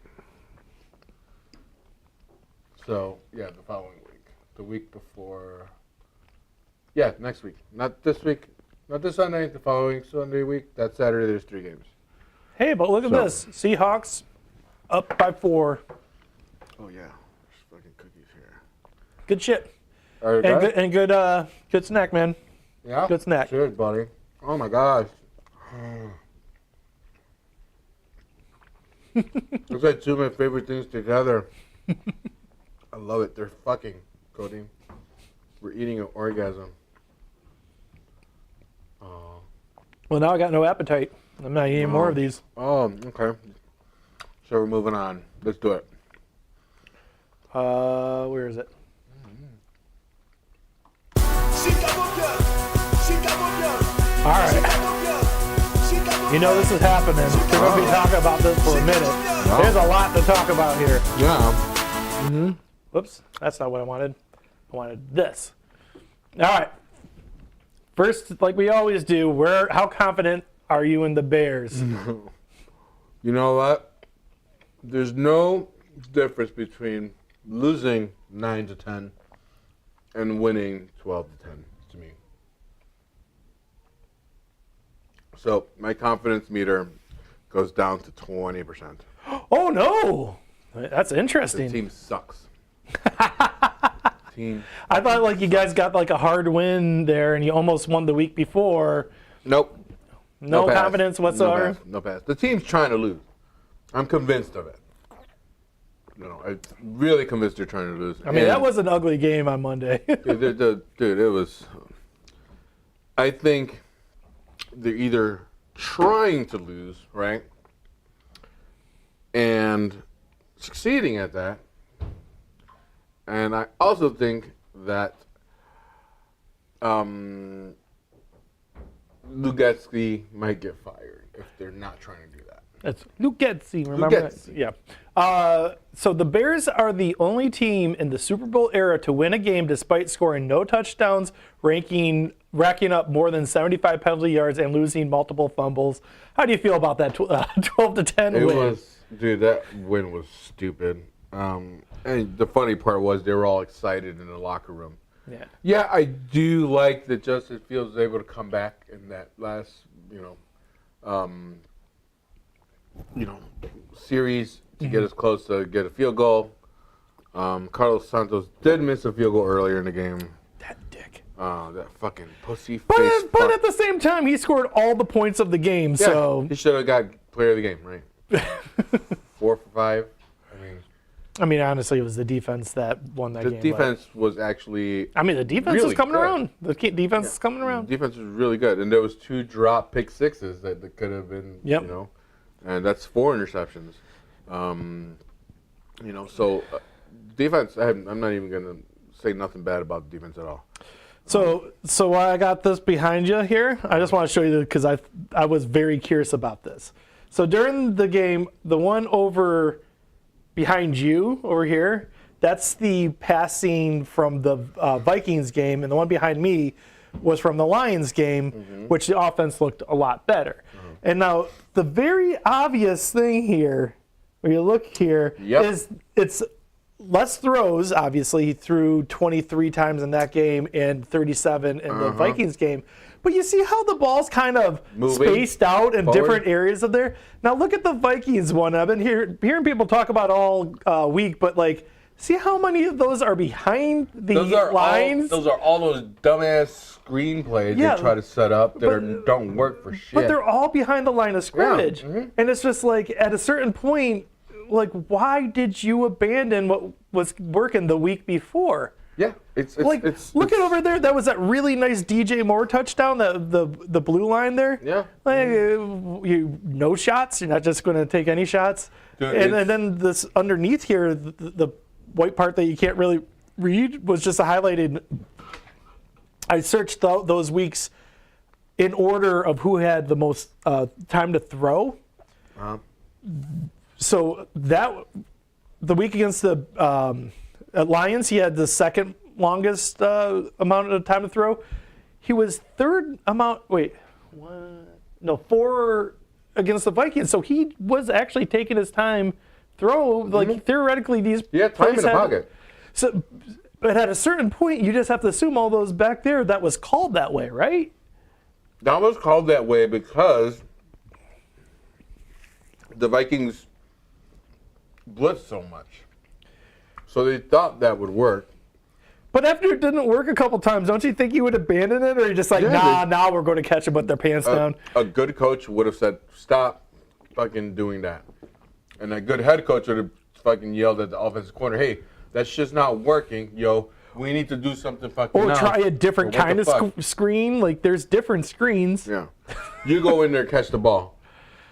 So yeah, the following week. The week before. Yeah, next week. Not this week. Not this Sunday. The following Sunday week. That Saturday. There's 3 games. Hey, but look at this. Seahawks up by 4. Oh yeah, there's fucking cookies here. Good shit. Are you And good snack, man. Yeah. Good snack. Cheers, buddy. Oh my gosh. Those are 2 of my favorite things together. I love it. They're fucking, Cody. We're eating an orgasm. Oh. Well, now I got no appetite. I'm not eating more of these. Oh, okay. So we're moving on. Let's do it. Where is it? All right. You know this is happening. We're going to be talking about this for a minute. There's a lot to talk about here. Yeah. Whoops, that's not what I wanted. I wanted this. All right. First, like we always do, how confident are you in the Bears? You know what? There's no difference between losing 9-10 and winning 12-10 to me. So my confidence meter goes down to 20%. Oh no, that's The interesting. team sucks. Team. I thought like you guys got like a hard win there, and you almost won the week before. Nope. No pass. confidence whatsoever. No pass. The team's trying to lose. I'm convinced of it. No, I'm really convinced they're trying to lose. I mean, that was an ugly game on Monday. Dude, it was. I think they're either trying to lose, right, and succeeding at that, and I also think that Lugetzky might get fired if they're not trying to do that. That's Lugetzky, remember that? Lugetzky. Yeah. So the Bears are the only team in the Super Bowl era to win a game despite scoring no touchdowns, racking up more than 75 penalty yards, and losing multiple fumbles. How do you feel about that 12-10 It win? was, dude, that win was stupid. And the funny part was they were all excited in the locker room. Yeah. Yeah, I do like that Justin Fields was able to come back in that last, series to get us close to get a field goal. Carlos Santos did miss a field goal earlier in the game. That dick. That fucking pussy face. But at the same time, he scored all the points of the game. Yeah, So he should have got player of the game, right? 4 for 5. I mean, honestly, it was the defense that won that The game. defense was actually. I mean, the defense really is coming good. around. The defense is coming around. The defense was really good, and there was 2 drop pick sixes that could have been, Yep. and that's 4 interceptions. So defense. I'm not even gonna say nothing bad about the defense at all. So why I got this behind you here, I just want to show you because I was very curious about this. So during the game, the one over behind you over here, that's the passing from the Vikings game, and the one behind me was from the Lions game, which the offense looked a lot better. And now the very obvious thing here, when you look here, is it's less throws. Obviously, he threw 23 times in that game and 37 in the Vikings game. But you see how the ball's kind of spaced out in different areas of there? Now look at the Vikings one. I've been hearing people talk about all week, but like, see how many of those are behind the lines? Those are all those dumbass screenplays they try to set up that don't work for shit. But they're all behind the line of scrimmage. Yeah. And it's just like, at a certain point, like, why did you abandon what was working the week before? Yeah, it's look at over there. That was that really nice DJ Moore touchdown. The blue line there. Yeah. Like, no shots. You're not just going to take any shots. Dude, and then this underneath here, the white part that you can't really read was just a highlighted. I searched those weeks in order of who had the most time to throw. So the week against the Lions, he had the second longest amount of time to throw. He was third amount. Four against the Vikings. So he was actually taking his time throw. Like theoretically, these had time in the pocket. So, but at a certain point, you just have to assume all those back there that was called that way, right? That was called that way because the Vikings blitzed so much. So they thought that would work. But after it didn't work a couple times, don't you think you would abandon it? Or you're just like, nah, we're going to catch them with their pants down? A good coach would have said, stop fucking doing that. And a good head coach would have fucking yelled at the offensive corner, hey, that's just not working, yo. We need to do something fucking Or try a different kind of screen. Like, there's different screens. Yeah. You go in there, catch the ball.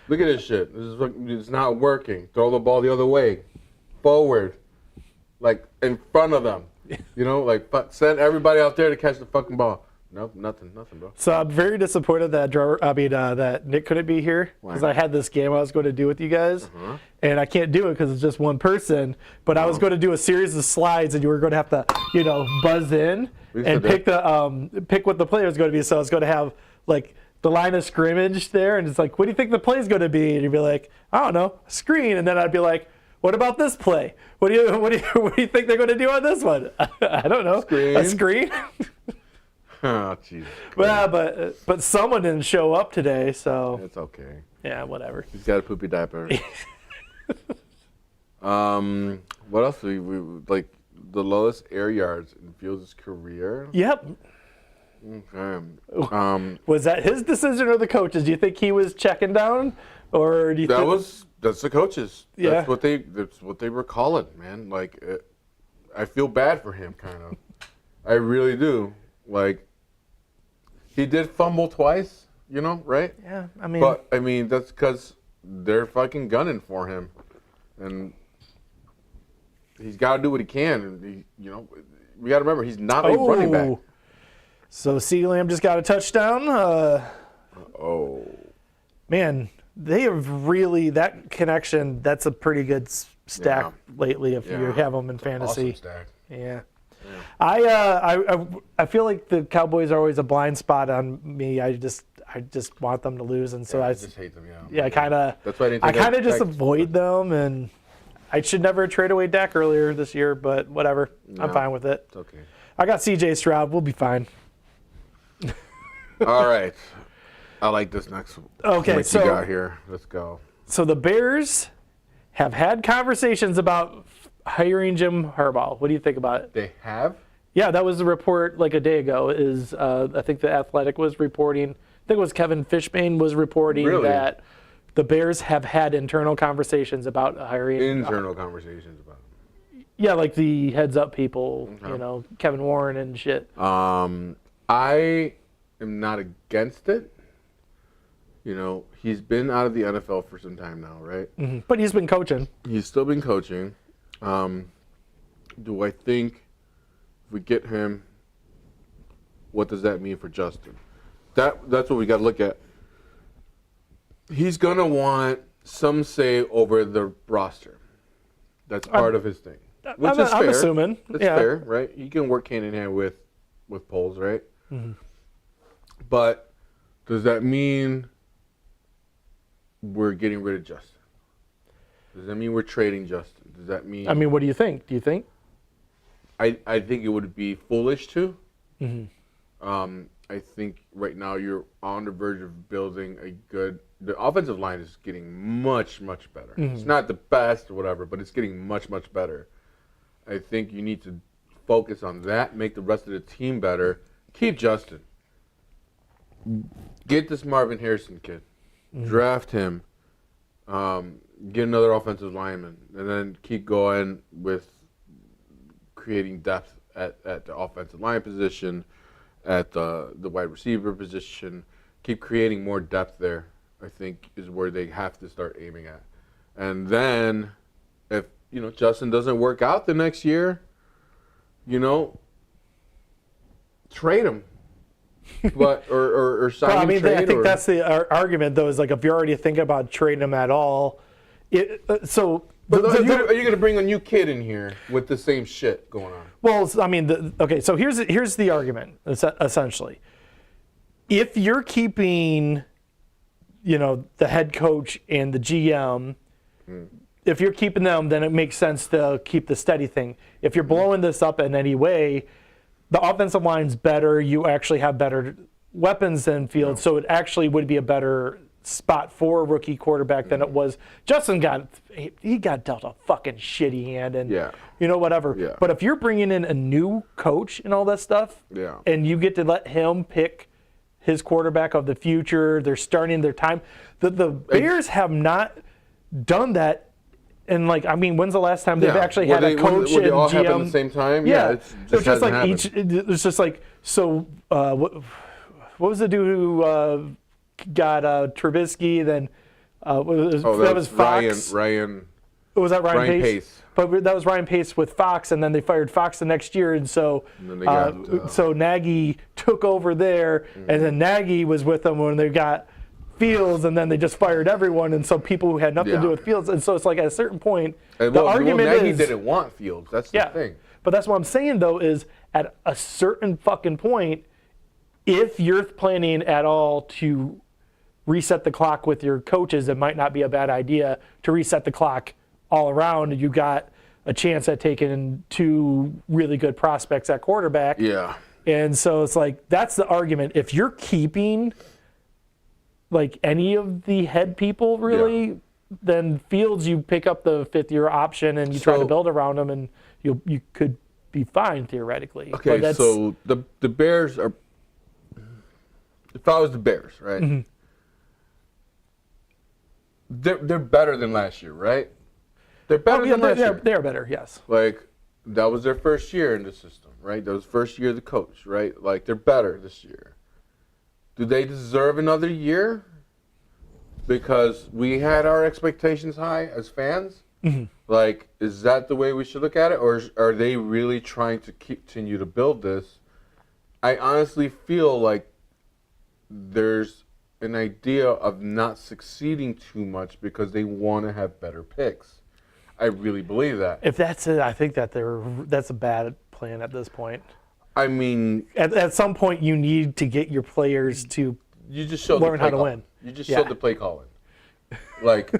Look at this shit. It's not working. Throw the ball the other way. Forward. Like, in front of them. You know, like, send everybody out there to catch the fucking ball. Nope, nothing, bro. So I'm very disappointed that that Nick couldn't be here because I had this game I was going to do with you guys, and I can't do it because it's just one person. But I was going to do a series of slides, and you were going to have to, buzz in and pick what the play was going to be. So I was going to have like the line of scrimmage there, and it's like, what do you think the play is going to be? And you'd be like, I don't know, a screen, and then I'd be like, what about this play? What do you think they're going to do on this one? I don't know. A screen. Oh, jeez. Well, but someone didn't show up today, so it's okay. Yeah, whatever. He's got a poopy diaper. What else do we like? The lowest air yards in Fields' career. Yep. Okay. Was that his decision or the coaches? Do you think he was checking down, or do you that's the coaches. Yeah. That's what they were calling, man. Like, I feel bad for him, kind of. I really do. Like, he did fumble twice, right? Yeah, I mean, that's because they're fucking gunning for him, and he's got to do what he can. And we got to remember he's not a running back. So CeeDee Lamb just got a touchdown. Man, they have really that connection. That's a pretty good stack lately. If you have them in fantasy, awesome stack. Yeah. I feel like the Cowboys are always a blind spot on me. I just want them to lose, and so I just hate them. Yeah, I kind of. That's why I kind of just avoid them, and I should never trade away Dak earlier this year, but whatever. No, I'm fine with it. It's okay. I got C.J. Stroud. We'll be fine. All right. I like this next one. Okay, so you got here. Let's go. So the Bears have had conversations about hiring Jim Harbaugh. What do you think about it? They have? Yeah, that was the report like a day ago. I think the Athletic was reporting. I think it was Kevin Fishbain was reporting that the Bears have had internal conversations about hiring. Internal conversations about it. Yeah, like the heads-up people, Kevin Warren and shit. I am not against it. He's been out of the NFL for some time now, right? Mm-hmm. But he's been coaching. He's still been coaching. Do I think if we get him, what does that mean for Justin? That's what we got to look at. He's going to want some say over the roster. That's part of his thing. Which is fair. I'm assuming. It's fair, right? You can work hand in hand with polls, right? Mm-hmm. But does that mean we're getting rid of Justin? Does that mean we're trading Justin? Does that mean... I mean, what do you think? Do you think? I think it would be foolish to. Mm-hmm. I think right now you're on the verge of building a good... The offensive line is getting much, much better. Mm-hmm. It's not the best or whatever, but it's getting much, much better. I think you need to focus on that, make the rest of the team better. Keep Justin. Get this Marvin Harrison kid. Mm-hmm. Draft him. Get another offensive lineman. And then keep going with creating depth at the offensive line position, at the wide receiver position. Keep creating more depth there, I think, is where they have to start aiming at. And then if, Justin doesn't work out the next year, trade him. but or sign Well, I and mean, trade. I think or, that's the argument, though, is like if you're already thinking about trading him at all, so. But are you going to bring a new kid in here with the same shit going on? Well, I mean, okay. So here's the argument essentially. If you're keeping, the head coach and the GM, if you're keeping them, then it makes sense to keep the steady thing. If you're blowing this up in any way, the offensive line's better. You actually have better weapons than Fields, so it actually would be a better spot for a rookie quarterback than it was. Justin got dealt a fucking shitty hand, and whatever. Yeah. But if you're bringing in a new coach and all that stuff, and you get to let him pick his quarterback of the future, they're starting their time. The Bears have not done that. And when's the last time they've actually had a coach and they all GM? happen at the same time? Yeah, it just like happened. It's just like so. What was the dude who got Trubisky? Then that was Fox. Ryan. Was that Ryan Pace? Pace? But that was Ryan Pace with Fox, and then they fired Fox the next year, and so so Nagy took over there, and then Nagy was with them when they got Fields, and then they just fired everyone, and so people who had nothing to do with Fields, and so it's like at a certain point, the argument Nagy is didn't want Fields. That's the thing. But that's what I'm saying though is at a certain fucking point, if you're planning at all to reset the clock with your coaches, it might not be a bad idea to reset the clock all around. You got a chance at taking two really good prospects at quarterback. Yeah. And so it's like that's the argument. If you're keeping like any of the head people really, then Fields you pick up the 5th-year option and you try to build around them, and you could be fine theoretically. Okay, so the Bears are. If I was the Bears, right? Mm-hmm. They're better than last year, right? They're better than last year. They're better, yes. Like that was their first year in the system, right? That was first year of the coach, right? Like they're better this year. Do they deserve another year? Because we had our expectations high as fans. Mm-hmm. Like, is that the way we should look at it, or are they really trying to continue to build this? I honestly feel like there's an idea of not succeeding too much because they want to have better picks. I really believe that. If that's it, I think that's a bad plan at this point. I mean, at some point you need to get your players to learn how to win. You just showed the play calling. Like,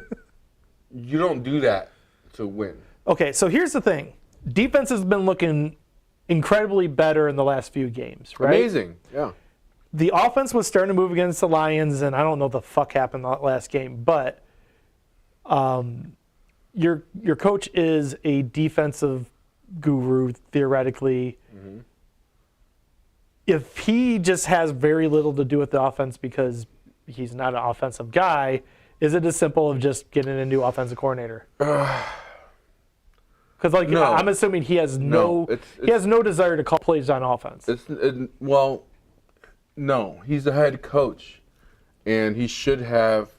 you don't do that to win. Okay, so here's the thing. Defense has been looking incredibly better in the last few games, right? Amazing, yeah. The offense was starting to move against the Lions, and I don't know what the fuck happened that last game, but your coach is a defensive guru, theoretically. Mm-hmm. If he just has very little to do with the offense because he's not an offensive guy, is it as simple as just getting a new offensive coordinator? Because No. I'm assuming he has no desire to call plays on offense. No, he's the head coach, and he should have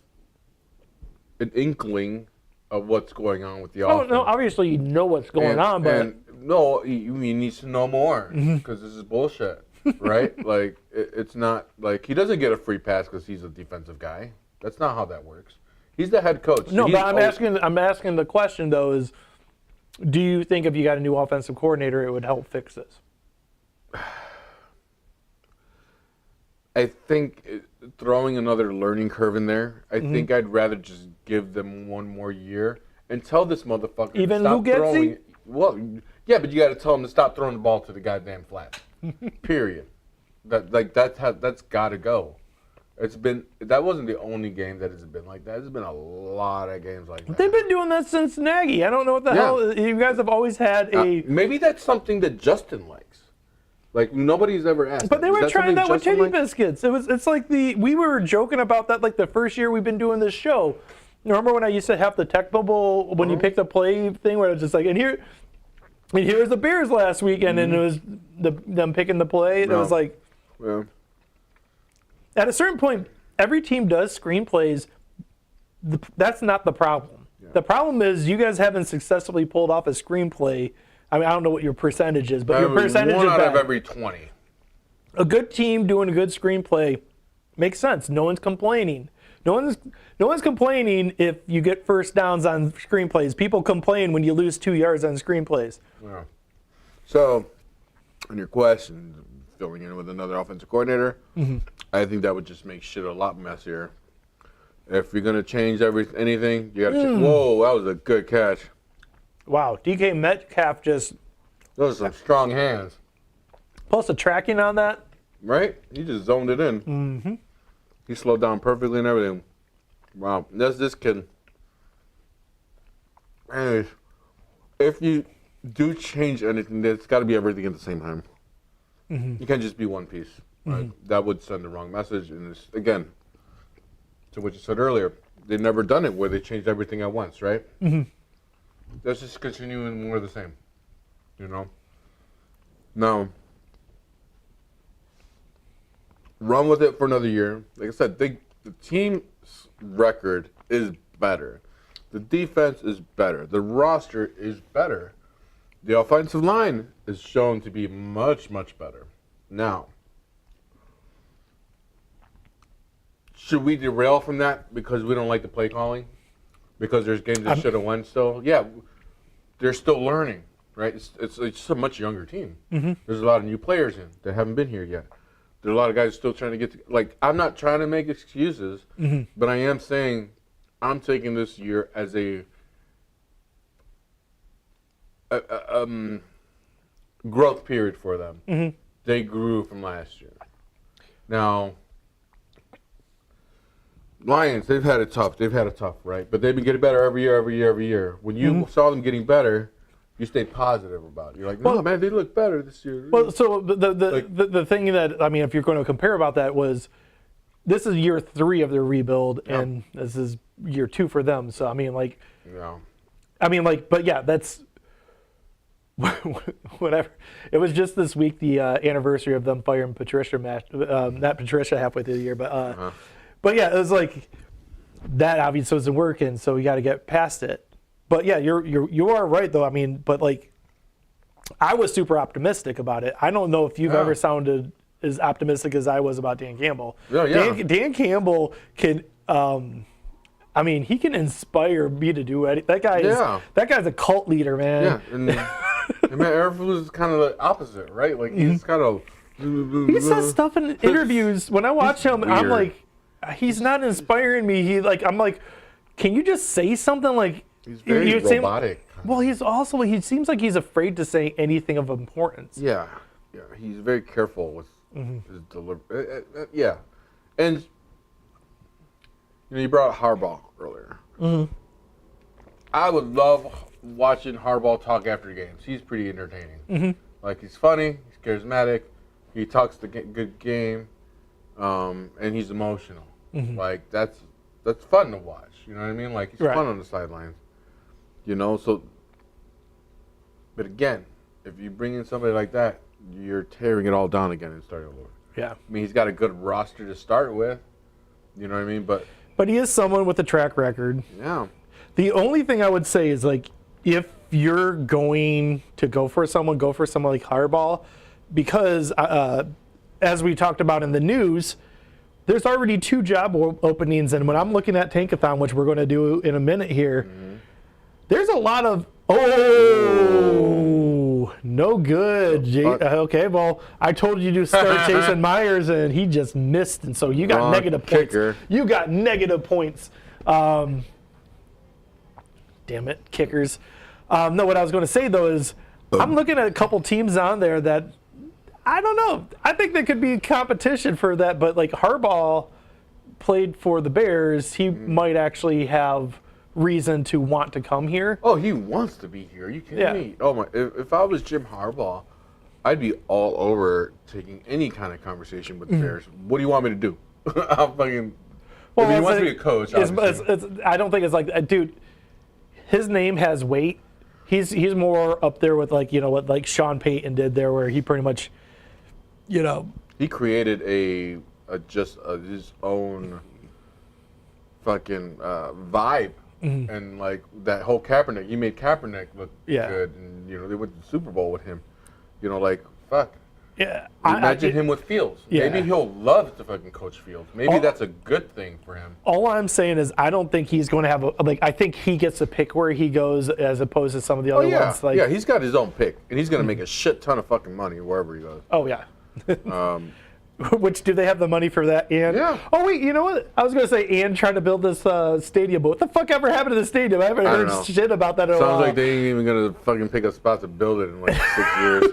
an inkling of what's going on with the offense. No, obviously you know what's going on, but no, he needs to know more because this is bullshit, right? Like it's not like he doesn't get a free pass because he's a defensive guy. That's not how that works. He's the head coach. No, but I'm asking the question though is, do you think if you got a new offensive coordinator, it would help fix this? I think throwing another learning curve in there, I think I'd rather just give them one more year and tell this motherfucker Even to stop throwing. Lugetzi? Well, yeah, but you got to tell him to stop throwing the ball to the goddamn flat. Period. That's got to go. That wasn't the only game that has been like that. There's been a lot of games like that. They've been doing that since Nagy. I don't know what the hell. You guys have always had a. Maybe that's something that Justin likes. Like nobody's ever asked. But they were trying that with Justin Teddy Biscuits. It's like we were joking about that like the first year we've been doing this show. Remember when I used to have the tech bubble when you picked the play thing where it was just like, and here's the Bears last weekend, and it was them picking the play. It was like, at a certain point, every team does screenplays. That's not the problem. Yeah. The problem is you guys haven't successfully pulled off a screenplay. I mean, I don't know what your percentage is, but your percentage is one out bad. of every 20. a good team doing a good screenplay makes sense. No one's complaining. No one's complaining if you get first downs on screenplays. People complain when you lose 2 yards on screenplays. Yeah. So, on your question, filling in with another offensive coordinator, I think that would just make shit a lot messier. If you're gonna change anything, you gotta. Whoa, that was a good catch. Wow, DK Metcalf just. Those are some strong hands. Plus the tracking on that. Right? He just zoned it in. Mm-hmm. He slowed down perfectly and everything. Wow. That's this kid. Anyways, if you do change anything, it's got to be everything at the same time. You can't just be one piece. Right? That would send the wrong message. And it's, again, to what you said earlier, they've never done it where they changed everything at once, right? That's just continuing more of the same. You know? Now, run with it for another year. Like I said, the team's record is better. The defense is better. The roster is better. The offensive line is shown to be much, much better. Now, should we derail from that because we don't like the play calling? Because there's games that should have won still? Yeah, they're still learning, right? It's just a much younger team. There's a lot of new players in that haven't been here yet. There's a lot of guys still trying to get to, like, I'm not trying to make excuses, but I am saying I'm taking this year as a growth period for them. They grew from last year. Now, Lions, they've had it tough, right? But they've been getting better every year. When you saw them getting better, you stayed positive about it. You're like, no, man, they look better this year. Well, so the thing that, I mean, if you're going to compare about that was, this is year 3 of their rebuild, and this is year 2 for them. So, I mean, like, but yeah, that's, whatever. It was just this week, the anniversary of them firing Patricia, not Patricia halfway through the year, but yeah, it was like, that obviously wasn't working, so we got to get past it. But yeah, you are right though. I mean, but like, I was super optimistic about it. I don't know if you've ever sounded as optimistic as I was about Dan Campbell. Dan Campbell can, I mean, he can inspire me to do anything. That guy's a cult leader, man. Yeah, and man, Earnhardt is kind of the opposite, right? Like he's kind of. He says stuff in interviews. When I watch him, weird. I'm like, he's not inspiring me. I'm like, can you just say something like? He's very robotic. Well, he seems like he's afraid to say anything of importance. Yeah. He's very careful with his delivery. Yeah, and you brought up Harbaugh earlier. I would love watching Harbaugh talk after games. He's pretty entertaining. Like, he's funny, he's charismatic, he talks the good game, and he's emotional. Like, that's fun to watch. You know what I mean? Like, he's fun on the sidelines. You know, so, but again, if you bring in somebody like that, you're tearing it all down again and starting over. Yeah. I mean, he's got a good roster to start with. You know what I mean? But he is someone with a track record. Yeah. The only thing I would say is, like, if you're going to go for someone like Harbaugh, because as we talked about in the news, there's already 2 job openings, and when I'm looking at Tankathon, which we're going to do in a minute here, there's a lot of no good. Okay, well, I told you to start Jason Myers, and he just missed, and so you got negative points. You got negative points. Damn it, kickers. No, what I was going to say, though, is I'm looking at a couple teams on there that, I don't know. I think there could be competition for that, but like Harbaugh played for the Bears, he might actually have reason to want to come here. Oh, he wants to be here. Are you kidding me? Oh my! If I was Jim Harbaugh, I'd be all over taking any kind of conversation with the Bears. What do you want me to do? I'm fucking. Well, I mean, he wants to be a coach. I don't think it's like, dude. His name has weight. He's more up there with, like, you know, what like Sean Payton did there, where he pretty much, you know, he created his own fucking vibe. And like that whole Kaepernick, he made Kaepernick look good, and you know they went to the Super Bowl with him. You know, like fuck. Yeah, Imagine him with Fields. Yeah. Maybe he'll love to fucking coach Fields. Maybe that's a good thing for him. All I'm saying is I don't think he's going to have I think he gets to pick where he goes as opposed to some of the other ones. Yeah, he's got his own pick, and he's going to make a shit ton of fucking money wherever he goes. Oh yeah. Which, do they have the money for that? And Yeah. Oh wait, you know what? I was going to say, and trying to build this stadium, but what the fuck ever happened to the stadium? I haven't don't heard know. shit about that in a while. Sounds like they ain't even going to fucking pick a spot to build it in like 6 years.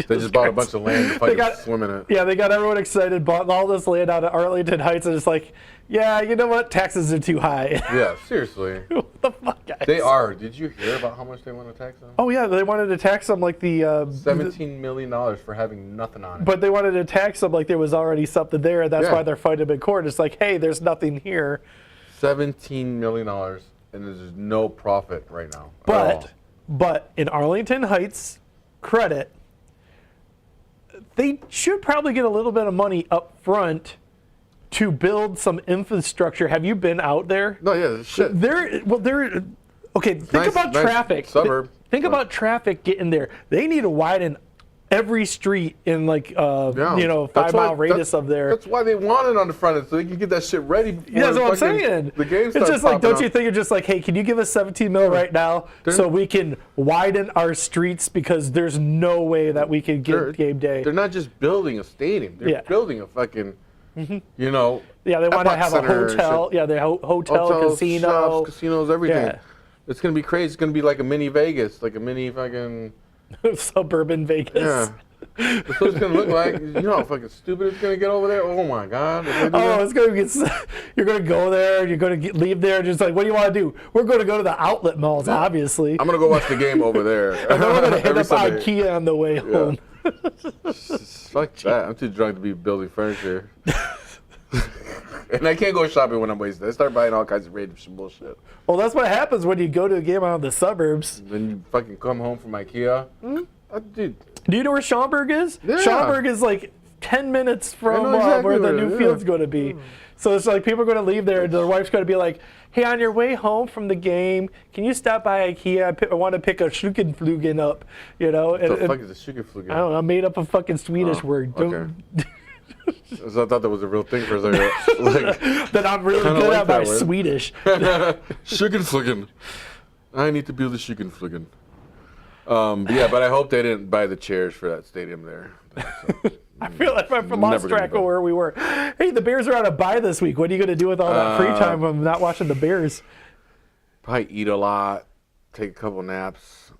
They just bought a bunch of land to fucking swim in it. Yeah, they got everyone excited, bought all this land out of Arlington Heights, and it's like, yeah, you know what? Taxes are too high. Yeah, seriously. What the fuck, guys? They are. Did you hear about how much they want to tax them? Oh yeah, they wanted to tax them like the $17 million for having nothing on it. but they wanted to tax them like there was already something there, and that's Yeah. why they're fighting in court. It's like, hey, there's nothing here. $17 million, and there's no profit right now. at all. But in Arlington Heights, credit, they should probably get a little bit of money up front to build some infrastructure. Have you been out there? No, yeah, shit. Okay, think Nice- about nice traffic. suburb. Think about traffic getting there. They need to widen every street in like Yeah. 5-mile radius of there. That's why they want it on the front end, so they can get that shit ready before Yeah, that's what I'm fucking saying. the game It's starts just like, popping don't you up. think it's just like, hey, can you give us 17 mil right now so They're- we can widen our streets, because there's no way that we can They're- get game day. They're not just building a stadium. They're Yeah. building a fucking, Yeah, they want to Epoch have a Center and hotel. shit. Yeah, the hotel, hotels, casino. shops, casinos, everything. Yeah. It's gonna be crazy. It's gonna be like a mini Vegas, like a mini fucking. Suburban Vegas. Yeah. That's what it's gonna look like. You know how fucking stupid it's gonna get over there. Oh my god. If they do Oh, that- it's gonna get. You're gonna go there. You're gonna leave there. Just like, what do you want to do? We're going to go to the outlet malls, obviously. I'm gonna go watch the game over there. And then we're gonna hit Every up Sunday. IKEA on the way home. Fuck that. I'm too drunk to be building furniture. And I can't go shopping when I'm wasted. I start buying all kinds of random bullshit. Well, that's what happens when you go to a game out in the suburbs. Then you fucking come home from IKEA. Dude, Do you know where Schaumburg is? Yeah. Schaumburg is like 10 minutes from know exactly where the where it new is, field's yeah. going to be. So it's like people are going to leave there, and their wife's going to be like, hey, on your way home from the game, can you stop by IKEA? I want to pick a Schukenflugen up, you know? what the fuck is a Sugarflugen? I don't know. I made up a fucking Swedish word. okay. So I thought that was a real thing for a second. Like, That I'm really Kinda good like at my that word. Swedish. Sugarflugen. I need to build a Sugarflugen. But I hope they didn't buy the chairs for that stadium there. I feel like I've Never lost gonna track go. of where we were. Hey, the Bears are on a bye this week. What are you going to do with all that free time when I'm not watching the Bears? Probably eat a lot, take a couple naps.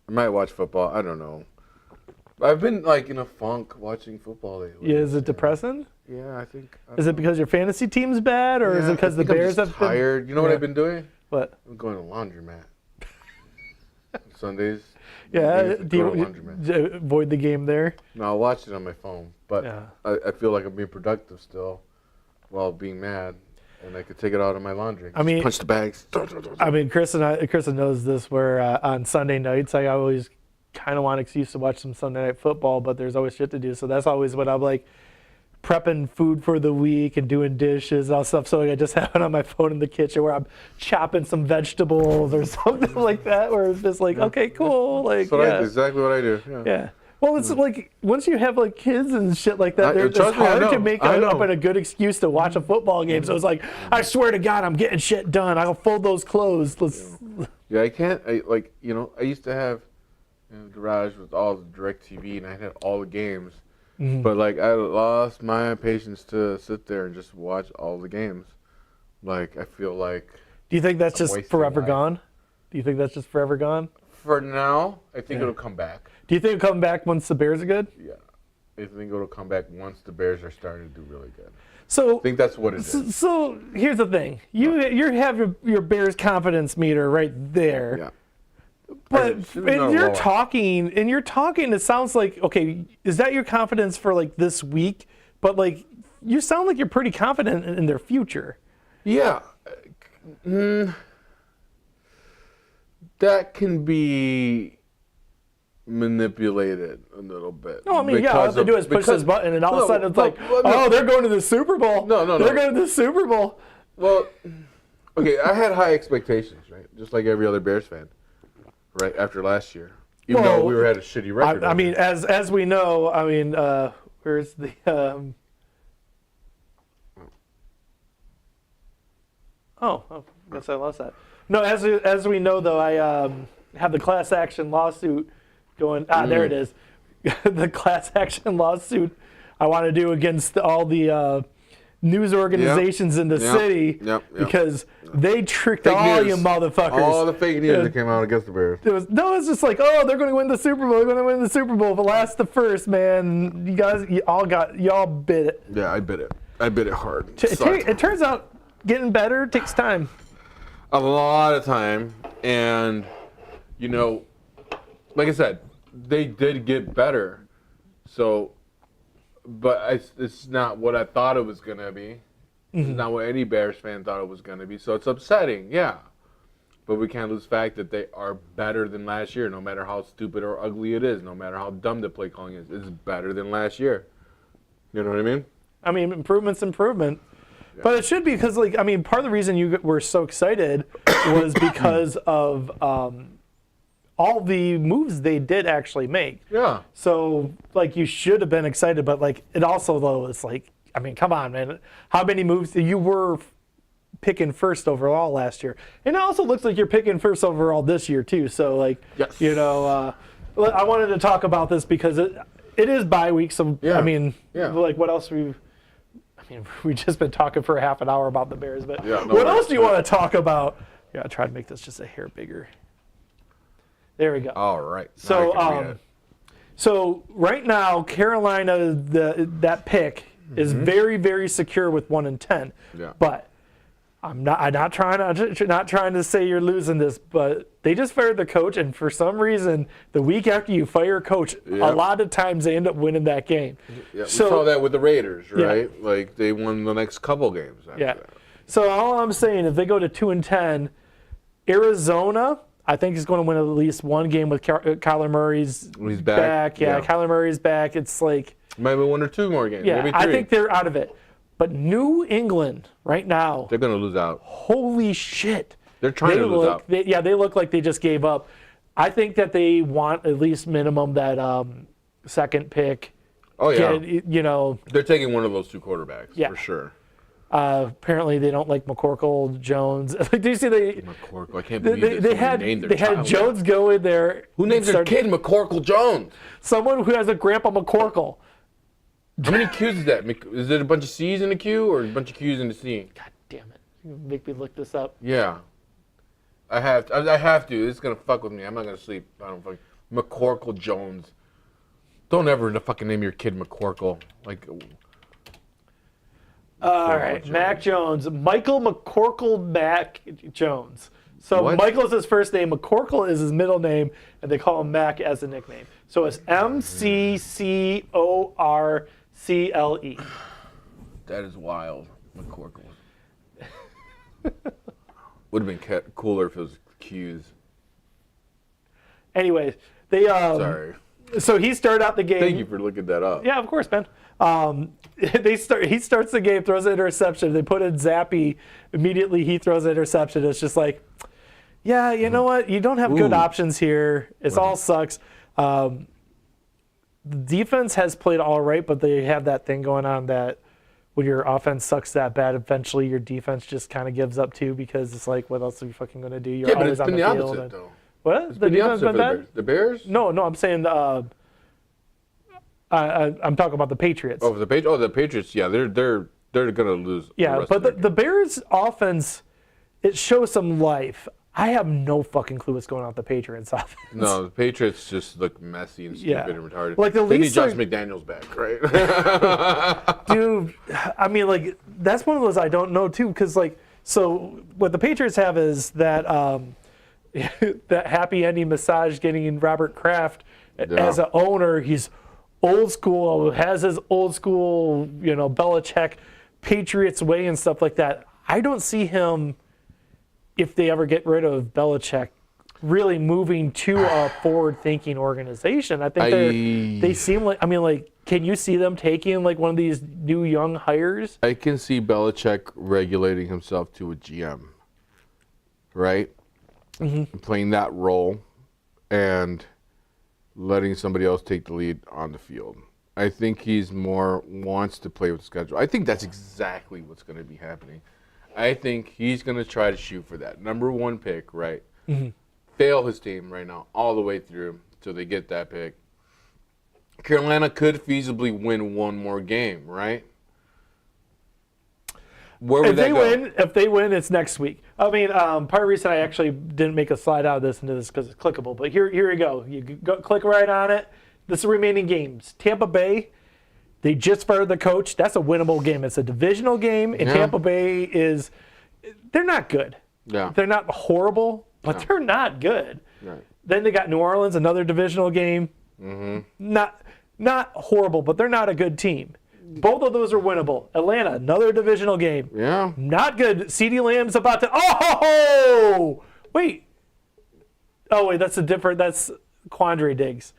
I might watch football. I don't know. I've been like in a funk watching football lately. Yeah, is it depressing? Yeah, I think. Is it because your fantasy team's bad, or is it because the Bears I'm have just tired? You know what Yeah. I've been doing? What? I'm going to laundromat. Sundays. Yeah, Mondays, do go to you laundromat. avoid the game there? No, I'll watch it on my phone, but Yeah. I feel like I'm being productive still while being mad, and I could take it out on my laundry. I mean- punch the bags. I mean, Kristen knows this. Where on Sunday nights, I always kind of want an excuse to watch some Sunday night football, but there's always shit to do. So that's always when I'm like prepping food for the week and doing dishes and all stuff. So I just have it on my phone in the kitchen where I'm chopping some vegetables or something like that. Where it's just like, okay, cool, like That's exactly what I do. yeah. Well, it's like once you have like kids and shit like that, it's trust me, I hard to know. make I up know. a good excuse to watch a football game. So it's like, I swear to God, I'm getting shit done. I'll fold those clothes. Yeah, I can't. I used to have in the garage with all the DirecTV, and I had all the games. But like, I lost my patience to sit there and just watch all the games. Like, I feel like Do you think that's I'm just wasting forever life. gone? Do you think that's just forever gone? for now, I think Yeah. it'll come back. Do you think it'll come back once the Bears are good? Yeah, I think it'll come back once the Bears are starting to do really good. So I think that's what it is. So here's the thing: you have your Bears confidence meter right there. Yeah. But Should have and gone you're lower. talking. It sounds like, okay, is that your confidence for like this week? But like, you sound like you're pretty confident in their future. Yeah. That can be manipulated a little bit. No, I mean, all they do is push this button, and all of a sudden it's like, oh, they're going to the Super Bowl. No. They're going to the Super Bowl. Well, okay, I had high expectations, right? Just like every other Bears fan, right? After last year. Even though Well, we had a shitty record. I mean, as we know, I mean, where's the? I guess I lost that. No, as we know though, I have the class action lawsuit going. There it is. The class action lawsuit I want to do against all the news organizations in the city because they tricked Fake all news. you motherfuckers. All the fake news that came out against the Bears. It's just like, oh, they're going to win the Super Bowl. They're going to win the Super Bowl. But last to first, man, y'all bit it. Yeah, I bit it. I bit it hard. It turns out getting better takes time. A lot of time, and you know, like I said, they did get better. So, but it's not what I thought it was gonna be. It's not what any Bears fan thought it was gonna be. So it's upsetting, yeah. But we can't lose the fact that they are better than last year, no matter how stupid or ugly it is, no matter how dumb the play calling is. It's better than last year. You know what I mean? I mean, improvement's improvement. Yeah. But it should be because, like, I mean, part of the reason you were so excited was because of all the moves they did actually make. Yeah. So, like, you should have been excited, but, like, it also, though, it's like, I mean, come on, man. How many moves you were picking first overall last year? And it also looks like you're picking first overall this year, too. So, like, yes. you know, I wanted to talk about this because it is bye week. So, I mean, like, what else we've just been talking for a half an hour about the Bears. But what else do you want to talk about? Yeah, I'll try to make this just a hair bigger. There we go. All right. So, so right now, Carolina, that pick is very, very secure with 1-10. Yeah. But I'm not trying to say you're losing this, but they just fired the coach, and for some reason, the week after you fire a coach, a lot of times they end up winning that game. Yeah, we saw that with the Raiders, right? Yeah. Like they won the next couple games after that. So all I'm saying, if they go to 2-10, Arizona, I think is going to win at least one game with Kyler Murray's He's back. Yeah, Kyler Murray's back. It's like maybe 1 or 2 more games. Yeah, maybe 3. I think they're out of it. But New England right now, they're going to lose out. Holy shit! They're trying to lose out. They look like they just gave up. I think that they want at least minimum that second pick. Oh yeah. You know, they're taking one of those 2 quarterbacks for sure. Apparently they don't like McCorkle Jones. Like, do you see McCorkle? I can't believe they had Jones go in there. Who names their kid McCorkle Jones? Someone who has a Grandpa McCorkle. How many Q's is that? Is it a bunch of C's in the Q or a bunch of Q's in the C? God damn it! You make me look this up. Yeah, I have to. It's gonna fuck with me. I'm not gonna sleep. I don't fucking McCorkle Jones. Don't ever fucking name your kid McCorkle. Like. All right, Jones. Mac Jones, Michael McCorkle Mac Jones. So what? Michael is his first name, McCorkle is his middle name, and they call him Mac as a nickname. So it's McCorkle. That is wild, McCorkle. Would have been cooler if it was Q's. Anyways, they Sorry. So he started out the game. Thank you for looking that up. Yeah, of course, Ben. He starts the game, throws an interception. They put in Zappy. Immediately, he throws an interception. It's just like, yeah, you know what? You don't have good options here. It all sucks. The defense has played all right, but they have that thing going on that when your offense sucks that bad, eventually your defense just kind of gives up too because it's like, what else are you fucking going to do? You're always on the field. Opposite, though. What? It's been the opposite for the Bears. The Bears? No, I'm saying I'm talking about the Patriots. Oh, the Patriots. Yeah, they're gonna lose. Yeah, but the Bears' offense, it shows some life. I have no fucking clue what's going on with the Patriots' offense. No, the Patriots just look messy and stupid and retarded. Like they need Josh McDaniels back, right? Dude, I mean, like that's one of those I don't know too, because like, so what the Patriots have is that that happy ending massage getting Robert Kraft as an owner. He's old school, has his old school, Belichick Patriots way and stuff like that. I don't see him, if they ever get rid of Belichick, really moving to a forward-thinking organization. I think they seem like, can you see them taking like one of these new young hires? I can see Belichick regulating himself to a GM, right? Mm-hmm. Playing that role, and letting somebody else take the lead on the field. I think he's more wants to play with the schedule. I think that's exactly what's going to be happening. I think he's going to try to shoot for that number 1 pick, right? Mm-hmm. Fail his team right now all the way through till they get that pick. Carolina could feasibly win one more game, right? Where would that go? If they win, it's next week. I mean, part of the reason I actually didn't make a slide out of this into this because it's clickable. But here you go. You go click right on it. This is the remaining games. Tampa Bay, they just fired the coach. That's a winnable game. It's a divisional game, and Tampa Bay they're not good. Yeah. They're not horrible, but they're not good. Right. Then they got New Orleans, another divisional game. Not horrible, but they're not a good team. Both of those are winnable. Atlanta, another divisional game. Yeah. Not good. CeeDee Lamb's about to. Oh, wait. Oh, wait. That's Quandre Diggs.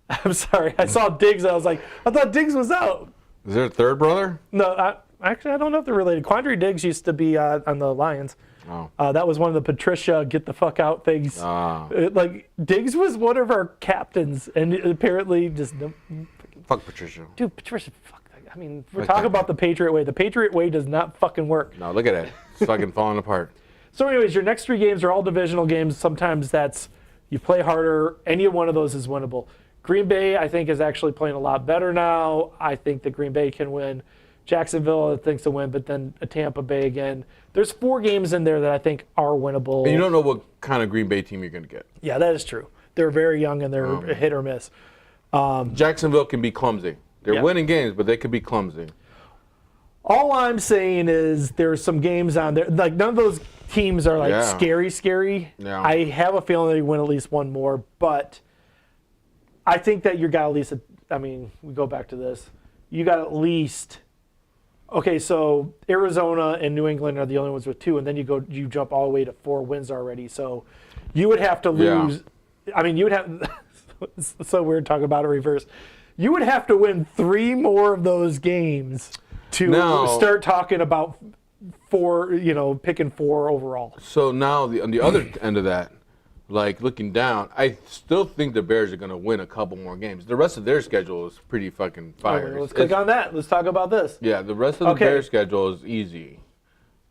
I'm sorry. I saw Diggs. And I was like, I thought Diggs was out. Is there a third brother? No, actually, I don't know if they're related. Quandre Diggs used to be on the Lions. Oh. That was one of the Patricia get the fuck out things. Like Diggs was one of our captains, and apparently just Fuck Patricia. dude, Patricia, fuck that. I mean, we're talking about the Patriot way. The Patriot way does not fucking work. No, look at it. It's fucking falling apart. So, anyways, your next 3 games are all divisional games. Sometimes that's you play harder. Any one of those is winnable. Green Bay, I think, is actually playing a lot better now. I think that Green Bay can win. Jacksonville thinks to win, but then Tampa Bay again. There's 4 games in there that I think are winnable. And you don't know what kind of Green Bay team you're going to get. Yeah, that is true. They're very young and they're hit or miss. Jacksonville can be clumsy. They're winning games, but they could be clumsy. All I'm saying is there's some games on there. Like, none of those teams are, like, scary. Yeah. I have a feeling they win at least one more, but I think that you got at least, we go back to this. You got at least, okay, so Arizona and New England are the only ones with 2, and then you jump all the way to 4 wins already. So you would have to lose. I mean, you would have, it's so weird talking about a reverse. You would have to win 3 more of those games to start talking about 4, picking 4 overall. So now on the other end of that, like looking down, I still think the Bears are going to win a couple more games. The rest of their schedule is pretty fucking fire. Let's click on that. Let's talk about this. Yeah, the rest of the Bears schedule is easy.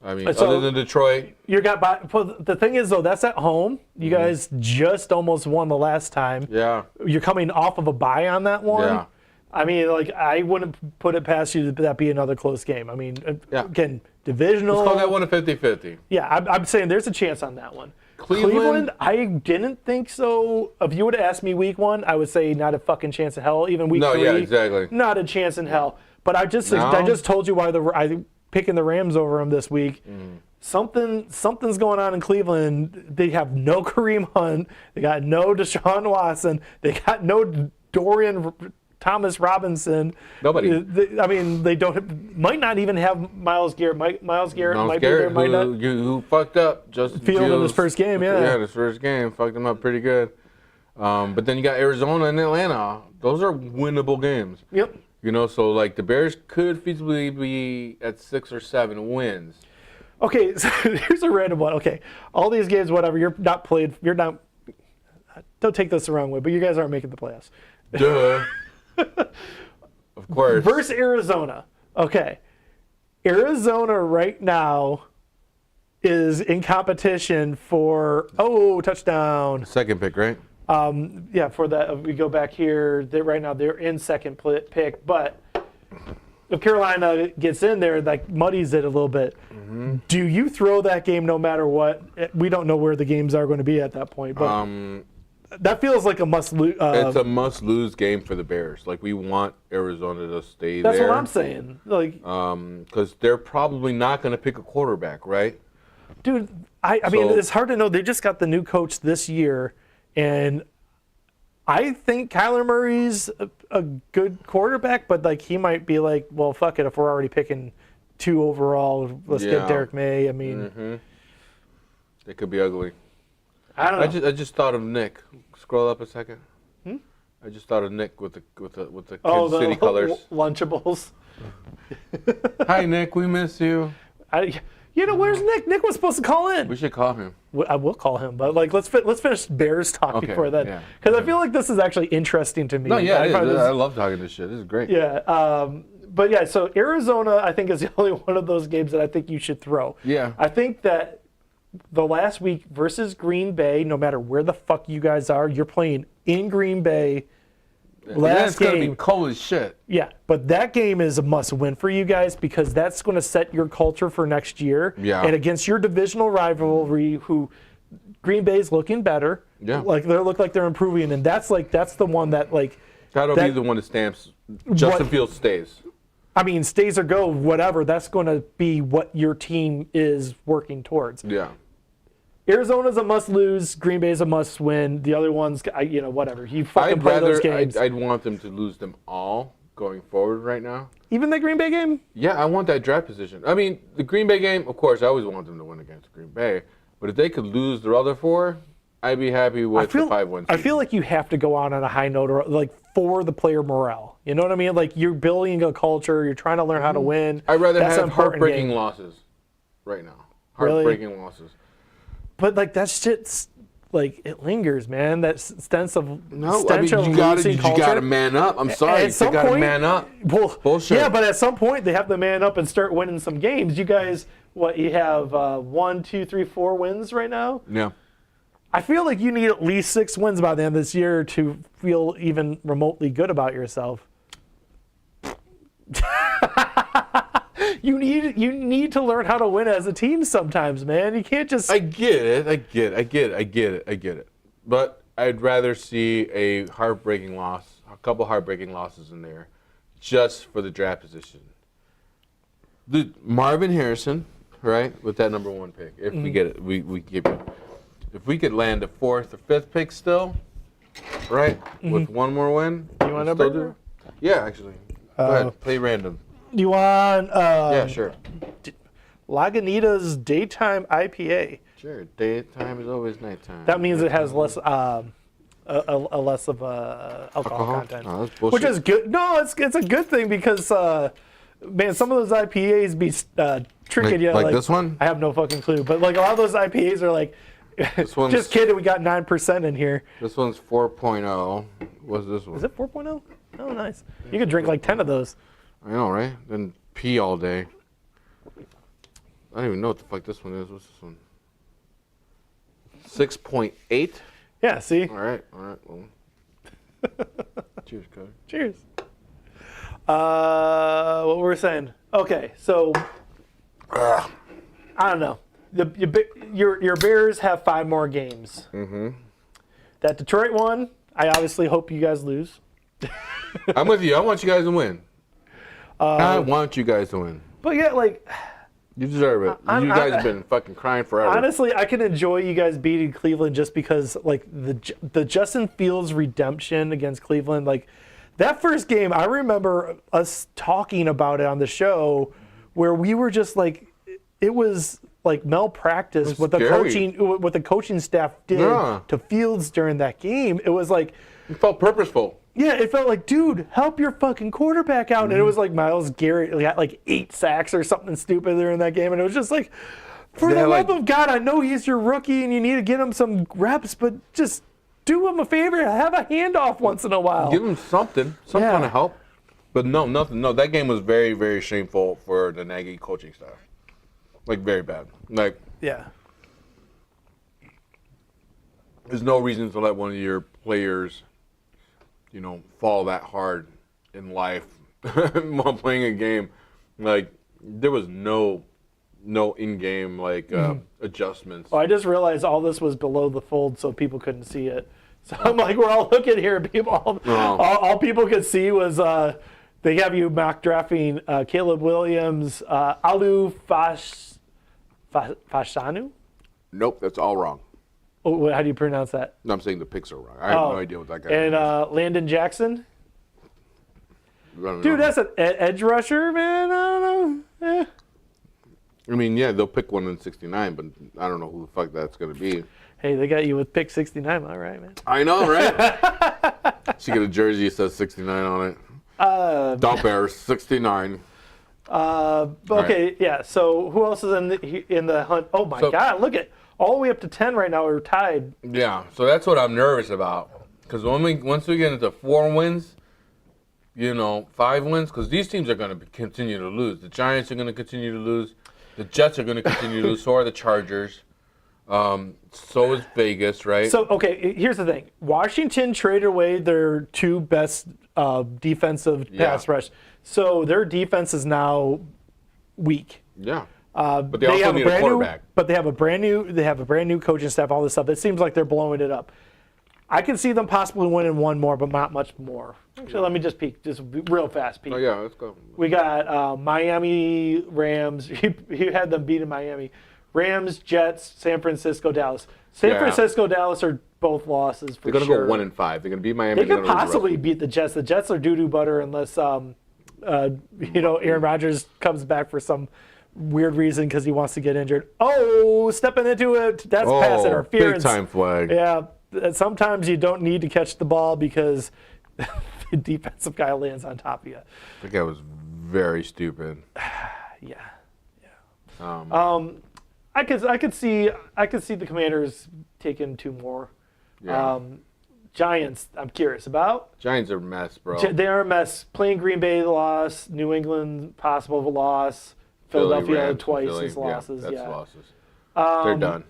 I mean, So, other than Detroit. The thing is, though, that's at home. You guys just almost won the last time. Yeah. You're coming off of a bye on that one. Yeah. I mean, like, I wouldn't put it past you that be another close game. I mean, again, divisional. Let's call that one a 50-50. Yeah, I'm saying there's a chance on that one. Cleveland, I didn't think so. If you would have asked me week 1, I would say not a fucking chance in hell. Even week 3, yeah, exactly. Not a chance in hell. But I just told you why I'm picking the Rams over them this week. Something's going on in Cleveland. They have no Kareem Hunt. They got no Deshaun Watson. They got no Dorian Thomas Robinson. Nobody. They might not even have Myles Garrett. Myles Garrett might be there, might not. Who fucked up Justin Field in his first game, Yeah, his first game. Fucked him up pretty good. But then you got Arizona and Atlanta. Those are winnable games. Yep. So like the Bears could feasibly be at 6 or 7 wins. Okay, so here's a random one. Okay, all these games, whatever, don't take this the wrong way, but you guys aren't making the playoffs. Duh. Of course. Versus Arizona. Okay. Arizona right now is in competition for, touchdown. Second pick, right? For that, we go back here. Right now they're in second pick, but if Carolina gets in there, like muddies it a little bit. Do you throw that game no matter what? We don't know where the games are going to be at that point, but that feels like a must-lose. It's a must-lose game for the Bears. Like we want Arizona to stay That's there. what I'm saying. Like, because they're probably not going to pick a quarterback, right? Dude, I mean, it's hard to know. They just got the new coach this year, and I think Kyler Murray's a good quarterback, but like he might be like, well, fuck it. If we're already picking 2 overall, let's get Derek May. I mean, It could be ugly. I don't know. I just thought of Nick. Scroll up a second. I just thought of Nick with the Kansas City the colors. Lunchables. Hi Nick, we miss you. You know, where's Nick? Nick was supposed to call in. We should call him. I will call him, but like let's finish Bears talk Okay, before then, yeah. because I feel like this is actually interesting to me. No, yeah, I it find is. this- I love talking this shit. This is great. Yeah, but yeah, so Arizona, I think, is the only one of those games that I think you should throw. Yeah. I think that the last week versus Green Bay, no matter where the fuck you guys are, you're playing in Green Bay. Last It's gonna game, be cold as shit. yeah, but that game is a must-win for you guys because that's going to set your culture for next year. Yeah. And against your divisional rivalry, who Green Bay's looking better. Yeah. Like they look like they're improving, and that's the one that like. That'll that- be the one that stamps. Justin Fields stays. I mean, stays or go, whatever. That's going to be what your team is working towards. Yeah. Arizona's a must-lose. Green Bay's a must-win. The other ones, whatever. You fucking play those games. I'd want them to lose them all going forward right now. Even the Green Bay game. Yeah, I want that draft position. I mean, the Green Bay game, of course, I always want them to win against Green Bay. But if they could lose their other 4, I'd be happy with the 5-1 I feel like you have to go out on a high note, or like for the player morale. You know what I mean? Like you're building a culture. You're trying to learn how to win. I'd rather That's an have important heartbreaking game. losses right now. Really? Heartbreaking losses. But like that shit's like it lingers, man. That sense of No, I mean, stench of you losing gotta culture. man up. I'm sorry, At you some gotta point- man up. Well, Bullshit. yeah, but at some point they have to man up and start winning some games. You guys, you have 1, 2, 3, 4 wins right now. Yeah. I feel like you need at least 6 wins by the end of this year to feel even remotely good about yourself. You need to learn how to win as a team sometimes, man. You can't just. I get it. But I'd rather see a heartbreaking loss, a couple heartbreaking losses in there, just for the draft position. The Marvin Harrison, right, with that number 1 pick. If we get it, we give it. If we could land a 4th or 5th pick still, right, with one more win. You want we a still burger? do- Yeah, actually. Go ahead, play random. You want Yeah, sure. Lagunitas Daytime IPA. Sure. Daytime is always nighttime. That means it has less a less of alcohol content, Oh, that's bullshit. which is good. No, it's a good thing because man, some of those IPAs be tricking you. Like this one? I have no fucking clue, but like a lot of those IPAs are like, This one's- just kidding. We got 9% in here. This one's 4.0. What's this one? Is it 4.0? Oh, nice. You could drink like 10 of those. I know, right? Then pee all day. I don't even know what the fuck this one is. What's this one? 6.8? Yeah. See. All right. Well. Cheers, Cody. Cheers. What were we saying? Okay, so I don't know. Your Bears have 5 more games. Mm-hmm. That Detroit one, I obviously hope you guys lose. I'm with you. I want you guys to win. I want you guys to win. But yeah, like You deserve it. You guys have been fucking crying forever. honestly, I can enjoy you guys beating Cleveland just because like the Justin Fields redemption against Cleveland, like that first game, I remember us talking about it on the show where we were just like, it was like malpractice what the scary. coaching staff did Yeah. to Fields during that game. It was like, It felt purposeful. yeah, it felt like, dude, help your fucking quarterback out. And it was like Myles Garrett got like 8 sacks or something stupid there in that game. And it was just like, for They the had, love like- of God, I know he's your rookie and you need to get him some reps, but just do him a favor. Have a handoff once in a while. Give them something, some Yeah. kind of help. But no, nothing. No, that game was very, very shameful for the Nagy coaching staff. Like, very bad. Like, Yeah. there's no reason to let one of your players, fall that hard in life while playing a game. Like, there was no in-game, adjustments. Well, I just realized all this was below the fold so people couldn't see it. So I'm like, we're all looking here. People, all people could see was they have you mock drafting Caleb Williams, Alu Fashanu. Nope, that's all wrong. Oh, how do you pronounce that? No, I'm saying the picks are wrong. I have no idea what that guy And is. Landon Jackson. I don't Dude, know. that's an edge rusher, man. I don't know. Eh. I mean, yeah, they'll pick one in 69, but I don't know who the fuck that's going to be. Hey, they got you with pick 69. All right, man. I know, right? She get a jersey that says 69 on it. Dump Bears, 69. Okay, yeah. So who else is in the hunt? Oh my God! Look at all the way up to 10 right now. We're tied. Yeah, so that's what I'm nervous about. Because once we get into 4 wins, 5 wins, because these teams are going to continue to lose. The Giants are going to continue to lose. The Jets are going to continue to lose. So are the Chargers. So is Vegas, right? So, okay, here's the thing. Washington traded away their 2 best defensive pass rush. So their defense is now weak. Yeah. But they also need a quarterback. But they have a brand new coaching staff, all this stuff. It seems like they're blowing it up. I can see them possibly winning 1 more, but not much more. Actually, let me just peek, just real fast peek. Oh, yeah, let's go. We got Miami, Rams. He had them beating Miami. Rams, Jets, San Francisco, Dallas. San Francisco, Dallas are both losses for sure. They're going to go 1-5. They're going to beat Miami. They could possibly beat the Jets. The Jets are doo-doo butter unless, Aaron Rodgers comes back for some weird reason because he wants to get injured. Oh, stepping into it. That's pass interference. Big time flag. Yeah. Sometimes you don't need to catch the ball because the defensive guy lands on top of you. I think that was very stupid. Yeah. I could see the Commanders taking 2 more. Yeah. Giants, I'm curious about. Giants are a mess, bro. They are a mess. Playing Green Bay, the loss. New England, possible of a loss. Philadelphia, twice as losses. That's losses. They're done.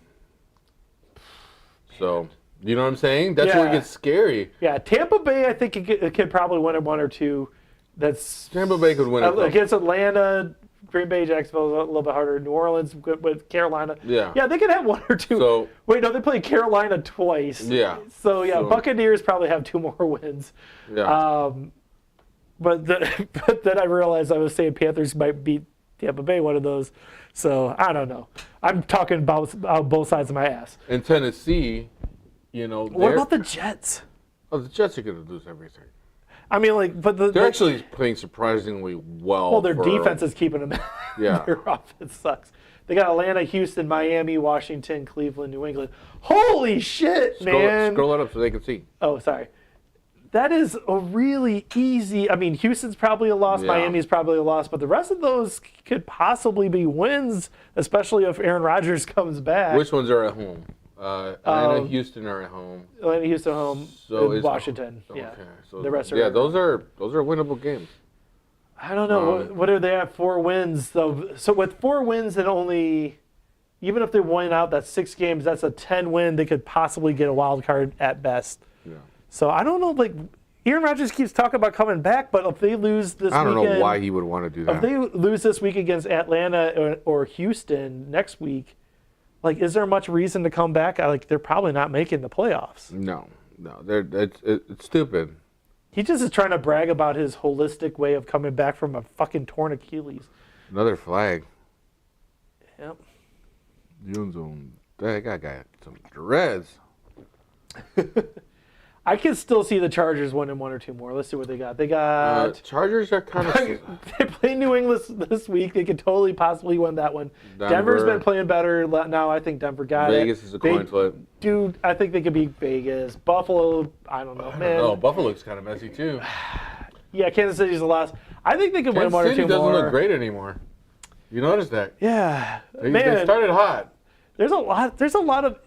So, you know what I'm saying? That's where it gets scary. Yeah, Tampa Bay, I think it could probably win 1 or 2. Tampa Bay could win it against Atlanta. Green Bay, Jacksonville, a little bit harder. New Orleans with Carolina. Yeah, they could have 1 or 2. So, wait, no, they played Carolina twice. Yeah. So Buccaneers probably have 2 more wins. Yeah. But then I realized I was saying Panthers might beat Tampa Bay, one of those. So I don't know. I'm talking about both sides of my ass. In Tennessee, What about the Jets? Oh, the Jets are going to lose everything. I mean, they're actually playing surprisingly well. Well, their defense is keeping them. Yeah. Their offense sucks. They got Atlanta, Houston, Miami, Washington, Cleveland, New England. Holy shit, man! Scroll it up so they can see. Oh, sorry. That is a really easy. I mean, Houston's probably a loss. Yeah. Miami's probably a loss, but the rest of those could possibly be wins, especially if Aaron Rodgers comes back. Which ones are at home? Atlanta, Houston are at home. Atlanta, Houston, home. So is Washington. Okay. Yeah. So the rest are. Those are winnable games. I don't know. What are they at? 4 wins. So with 4 wins and only, even if they win out, that's 6 games. That's a 10 win. They could possibly get a wild card at best. Yeah. So I don't know. Like Aaron Rodgers keeps talking about coming back, but if they lose this, I don't know why he would want to do that. If they lose this week against Atlanta or Houston next week, like, is there much reason to come back? They're probably not making the playoffs. No. It's stupid. He just is trying to brag about his holistic way of coming back from a fucking torn Achilles. Another flag. Yep. That guy got some dreads. I can still see the Chargers winning 1 or 2 more. Let's see what they got. They got Chargers are kind of. They play New England this week. They could totally possibly win that one. Denver's been playing better now. I think Denver got Vegas is a coin flip. Dude, I think they could beat Vegas. Buffalo, I don't know, man. Oh, Buffalo's kind of messy too. Yeah, Kansas City's the last. I think they could win 1 or 2 more. doesn't look great anymore. You noticed that? Yeah, They started hot. There's a lot of.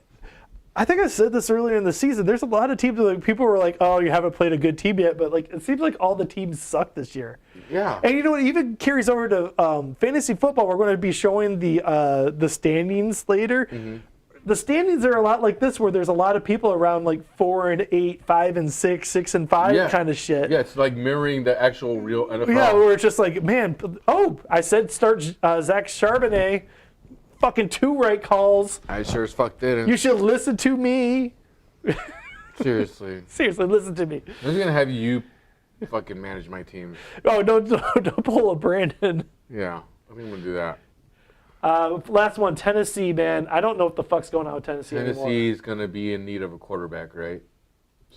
I think I said this earlier in the season. There's a lot of teams that people were like, "Oh, you haven't played a good team yet," but it seems like all the teams suck this year. Yeah. And you know what? It even carries over to fantasy football. We're going to be showing the standings later. Mm-hmm. The standings are a lot like this, where there's a lot of people around 4 and 8, 5 and 6, 6 and 5 kind of shit. Yeah, it's like mirroring the actual real NFL. Yeah, where it's just like, man, I said start Zach Charbonnet. Fucking 2 right calls. I sure as fuck didn't. You should listen to me. Seriously. Seriously, listen to me. I'm just gonna have you fucking manage my team. Oh, don't pull a Brandon. Yeah, I think I'm gonna do that. Last one, Tennessee, man. I don't know what the fuck's going on with Tennessee anymore. Tennessee's gonna be in need of a quarterback, right?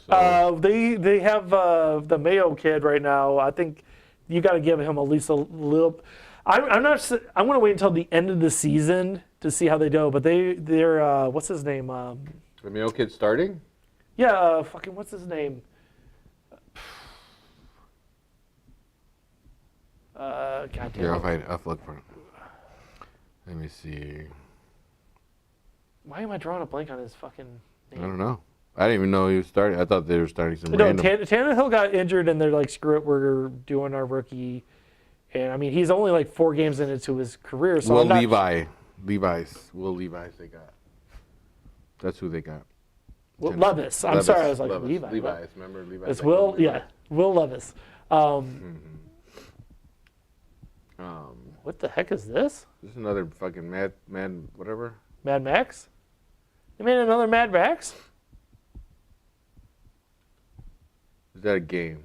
So. They have the Mayo kid right now. I think you got to give him at least a little. I'm not. I'm going to wait until the end of the season to see how they do. But they're what's his name? The Mayo kid starting? Yeah, fucking what's his name? God God damn Yeah, it. I'll look for it. Let me see. Why am I drawing a blank on his fucking I name? don't know. I didn't even know he was starting. I thought they were starting some No, random. Tannehill got injured, and they're like, screw it, we're doing our rookie. And I mean, he's only like 4 games into his career, so Will I'm not. Will Levi's they got. That's who they got. Well, Levis. I'm sorry, I was like Levi. Levi's, remember Levi's? It's Will. Yeah, Will Levis. What the heck is this? This is another fucking mad whatever. Mad Max? You made another Mad Max? Is that a game?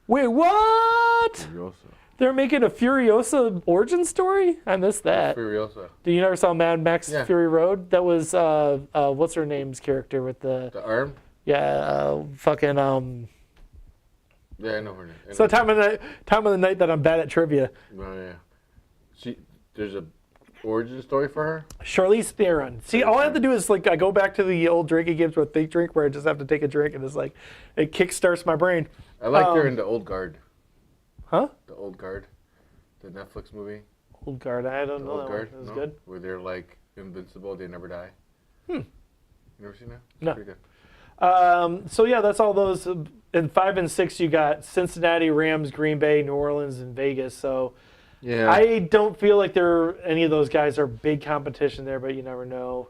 Wait, what? Furiosa. They're making a Furiosa origin story? I missed that. Furiosa. You never saw Mad Max Yeah. Fury Road? That was what's her name's character with the The arm? fucking Yeah, I know her name. So time of the night that I'm bad at trivia. Oh yeah. There's a origin story for her. Charlize Theron. See, all I have to do is like I go back to the old drinking games with Think Drink, where I just have to take a drink and it's like it kickstarts my brain. I liked her in The Old Guard. Huh? The Old Guard, the Netflix movie. Old Guard. I don't The know. Old That Guard. one. It was No? good. Where they're like invincible, they never die. You never seen that? It's No. Pretty good. So yeah, that's all those. In 5 and 6, you got Cincinnati, Rams, Green Bay, New Orleans, and Vegas. So Yeah. I don't feel like any of those guys are big competition there, but you never know.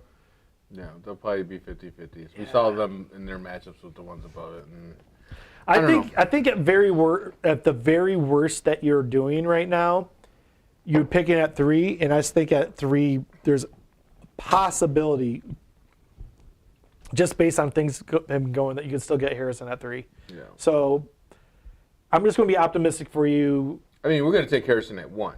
Yeah, they'll probably be 50-50. We saw them in their matchups with the ones above it. And I don't think at the very worst that you're doing right now, you're picking at 3, and I just think at 3 there's a possibility, just based on things going, that you can still get Harrison at 3. yeah. So I'm just going to be optimistic for you. I mean, we're gonna take Harrison at 1.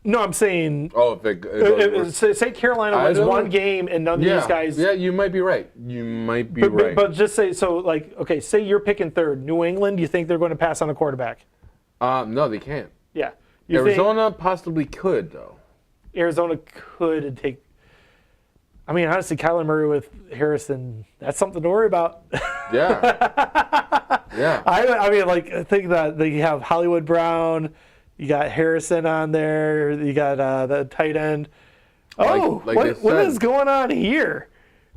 No, I'm saying, Oh, if it goes say Carolina I wins don't- one game and none of these guys. Yeah, you might be right. You might be But, right. but just say, so like, okay, say you're picking 3rd. New England, you think they're going to pass on a quarterback? No, they can't. Yeah. You think Arizona possibly could though. Arizona could take. I mean, honestly, Kyler Murray with Harrison, that's something to worry about. Yeah. Yeah. I mean, like, I think that they have Hollywood Brown, you got Harrison on there, you got the tight end. Oh, like what I said. is going on here?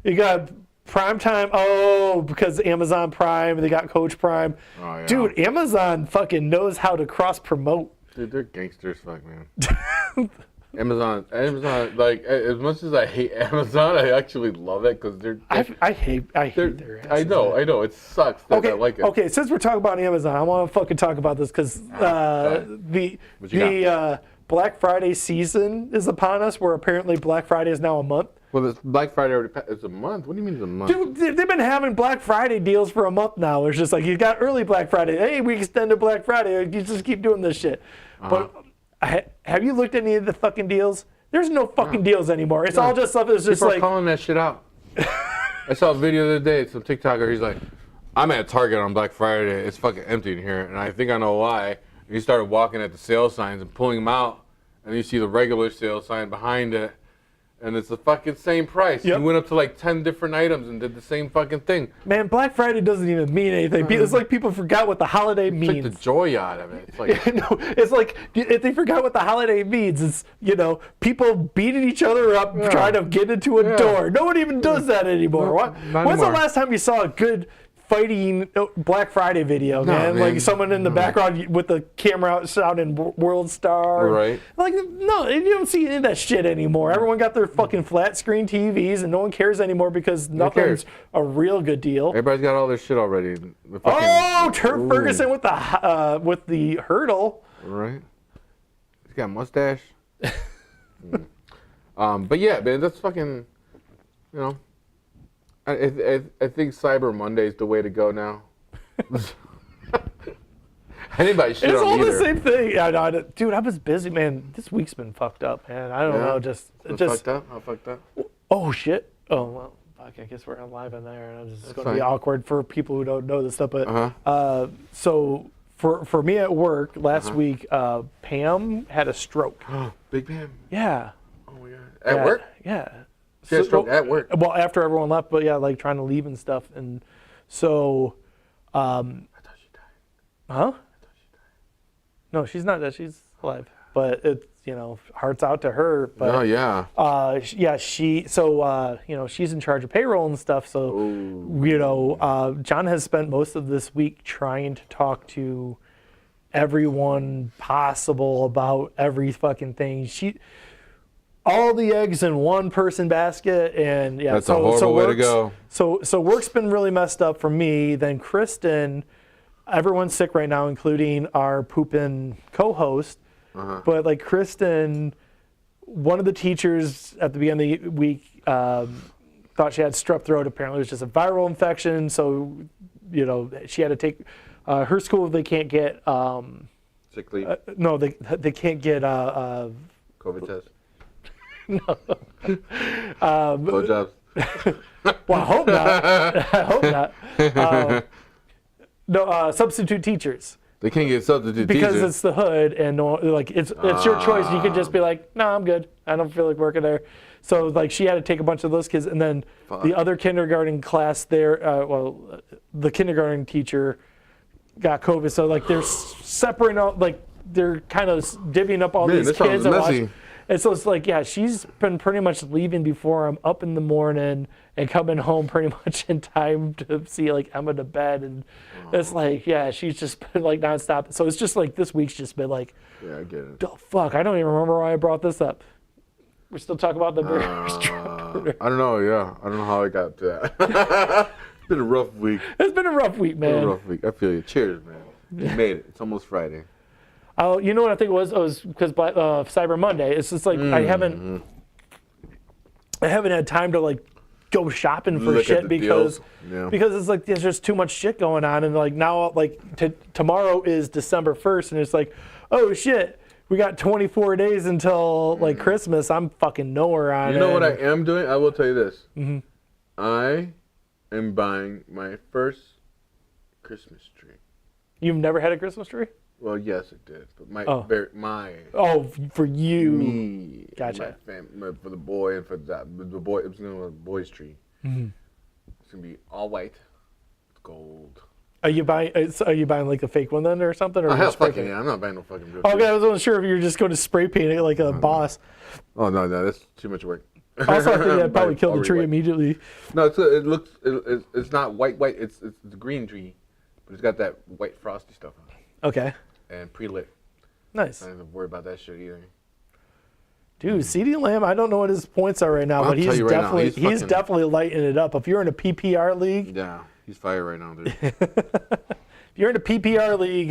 You got Primetime. Oh, because Amazon Prime, they got Coach Prime. Oh, yeah. Dude, Amazon fucking knows how to cross promote. Dude, they're gangsters, fuck man. Amazon, like as much as I hate Amazon, I actually love it because I hate their I asses. know, it sucks that Okay, I like it. okay. Since we're talking about Amazon, I want to fucking talk about this because the What you Black Friday season is upon us. Where apparently Black Friday is now a month. Well, this Black Friday already passed. It's a month. What do you mean it's a month? Dude, they've been having Black Friday deals for a month now. It's just like you got early Black Friday. Hey, we extended Black Friday. You just keep doing this shit. But have you looked at any of the fucking deals? There's no fucking deals anymore. It's all just stuff that's just People are like. calling that shit out. I saw a video the other day. Some TikToker. He's like, "I'm at Target on Black Friday. It's fucking empty in here, and I think I know why." And he started walking at the sale signs and pulling them out, and you see the regular sale sign behind it, and it's the fucking same price. Yep. He went up to like 10 different items and did the same fucking thing. Man, Black Friday doesn't even mean anything. It's like people forgot what the holiday It's means. like the joy out of it. It's like, No, it's like if they forgot what the holiday means. It's, people beating each other up trying to get into a door. No one even does that anymore. Not When's the anymore. last time you saw a good fighting Black Friday video, man? Like man. someone in the background with the camera out shouting World Star. Right. Like, no, you don't see any of that shit anymore. Everyone got their fucking flat screen TVs and no one cares anymore because nothing's cares? a real good deal. everybody's got all their shit already. The fucking- Oh, Turf Ooh. Ferguson with the hurdle. Right. He's got a mustache. But yeah, man, that's fucking, I think Cyber Monday is the way to go now. Anybody shit It's on all me the either. same thing. Yeah, no, dude, I was busy, man. This week's been fucked up, man. I don't know, just Fucked up? How fucked up? oh shit. Oh well, fuck. I guess we're on live on there, and it's going to be fine. awkward for people who don't know this stuff. But Uh-huh. so for me at work last week, Pam had a stroke. Big Pam. Yeah. Oh my god. At Yeah, work? Yeah. She had a stroke at work. Well, after everyone left, but yeah, like trying to leave and stuff, and so. I thought she died. Huh? No, she's not dead. She's alive. But it's, hearts out to her. But Oh yeah. she's in charge of payroll and stuff. So, John has spent most of this week trying to talk to everyone possible about every fucking thing. All the eggs in one person basket, and yeah, That's a horrible way to go. So work's been really messed up for me. Then Kristen, everyone's sick right now, including our poopin' co-host. But like Kristen, one of the teachers at the beginning of the week thought she had strep throat. Apparently, it was just a viral infection. So, she had to take her school. They can't get Sick leave. no, they can't get COVID test. no. Blowjobs. Well, I hope not. I hope not. Substitute teachers. They can't get substitute Because teachers. it's the hood, and it's your choice. You could just be like, no, I'm good. I don't feel like working there. So like she had to take a bunch of those kids, and then the other kindergarten class there, the kindergarten teacher got COVID. So like they're separating out, like they're kind of divvying up all these that sounds kids. And messy. and so it's like, yeah, she's been pretty much leaving before I'm up in the morning and coming home pretty much in time to see like Emma to bed. And it's like, yeah, she's just been like nonstop. So it's just like this week's just been like, Yeah, I get it. oh, fuck, I don't even remember why I brought this up. We're still talking about the Bears. I don't know. Yeah, I don't know how I got to that. It's been a rough week. It's been a rough week, Been a man. rough week. I feel you. Cheers, man. You made it. It's almost Friday. Oh, you know what I think it was? It was because Cyber Monday. It's just like I haven't had time to like go shopping for Look at shit the because deals. Yeah. it's like there's just too much shit going on, and like now like tomorrow is December 1st, and it's like, oh shit, we got 24 days until like Christmas. I'm fucking nowhere on it. You know what I am doing? I will tell you this. Mm-hmm. I am buying my first Christmas tree. You've never had a Christmas tree? Well, yes, it did, but my Oh, for you. me, Gotcha. for the boy and for the boy. It's gonna be a boy's tree. Mm-hmm. It's gonna be all white, gold. Are you buying like a fake one then or something? Or Oh, hell, spray fucking paint? yeah! I'm not buying no fucking real Okay, tree. I wasn't sure if you were just going to spray paint it like a boss. Oh no, that's too much work. Also, I think that'd probably kill the tree white. immediately. No, it looks. It's not white. It's the green tree, but it's got that white frosty stuff on it Okay, and pre-lit. nice. I don't have to worry about that shit either. Dude, CeeDee Lamb, I don't know what his points are right now, I'll but tell he's you right now, definitely he's fucking- definitely lighting it up. If you're in a PPR league, Yeah, he's fire right now, dude. if you're in a PPR league,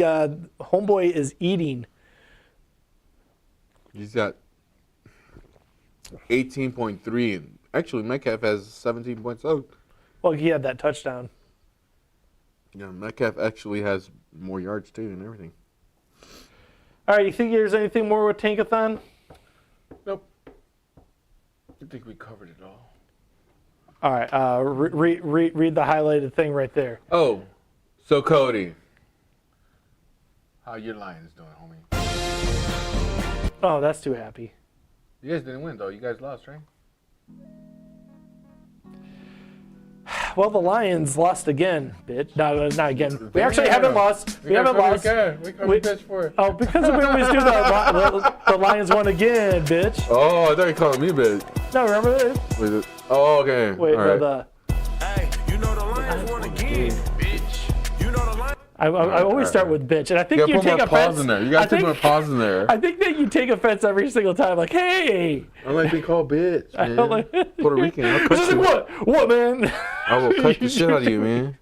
homeboy is eating. He's got 18.3. Actually, Metcalf has 17.7. Well, he had that touchdown. Yeah, Metcalf actually has more yards too and everything. All right, you think there's anything more with Tankathon? Nope. I think we covered it all. All right, read the highlighted thing right there. Oh, so Cody, how your Lions doing, homie? Oh, that's too happy. You guys didn't win though. You guys lost, right? Well, the Lions lost again, bitch. No, not again. We actually haven't lost. We haven't lost. We bitch for it. Oh, because we always do that. The Lions won again, bitch. Oh, I thought you called me bitch. No, remember that? Was it? Oh, okay. Wait, all right. no, Hey, you know the Lions won again, bitch. You know the Lions. I always start with bitch, and I think You you gotta take put more offense. pause in there. You gotta take more pause in there. I think that you take offense every single time. Like, hey, I like being called bitch, man. don't like- Puerto Rican. I'll cut this is you. what, man? I will cut the shit out of you, man.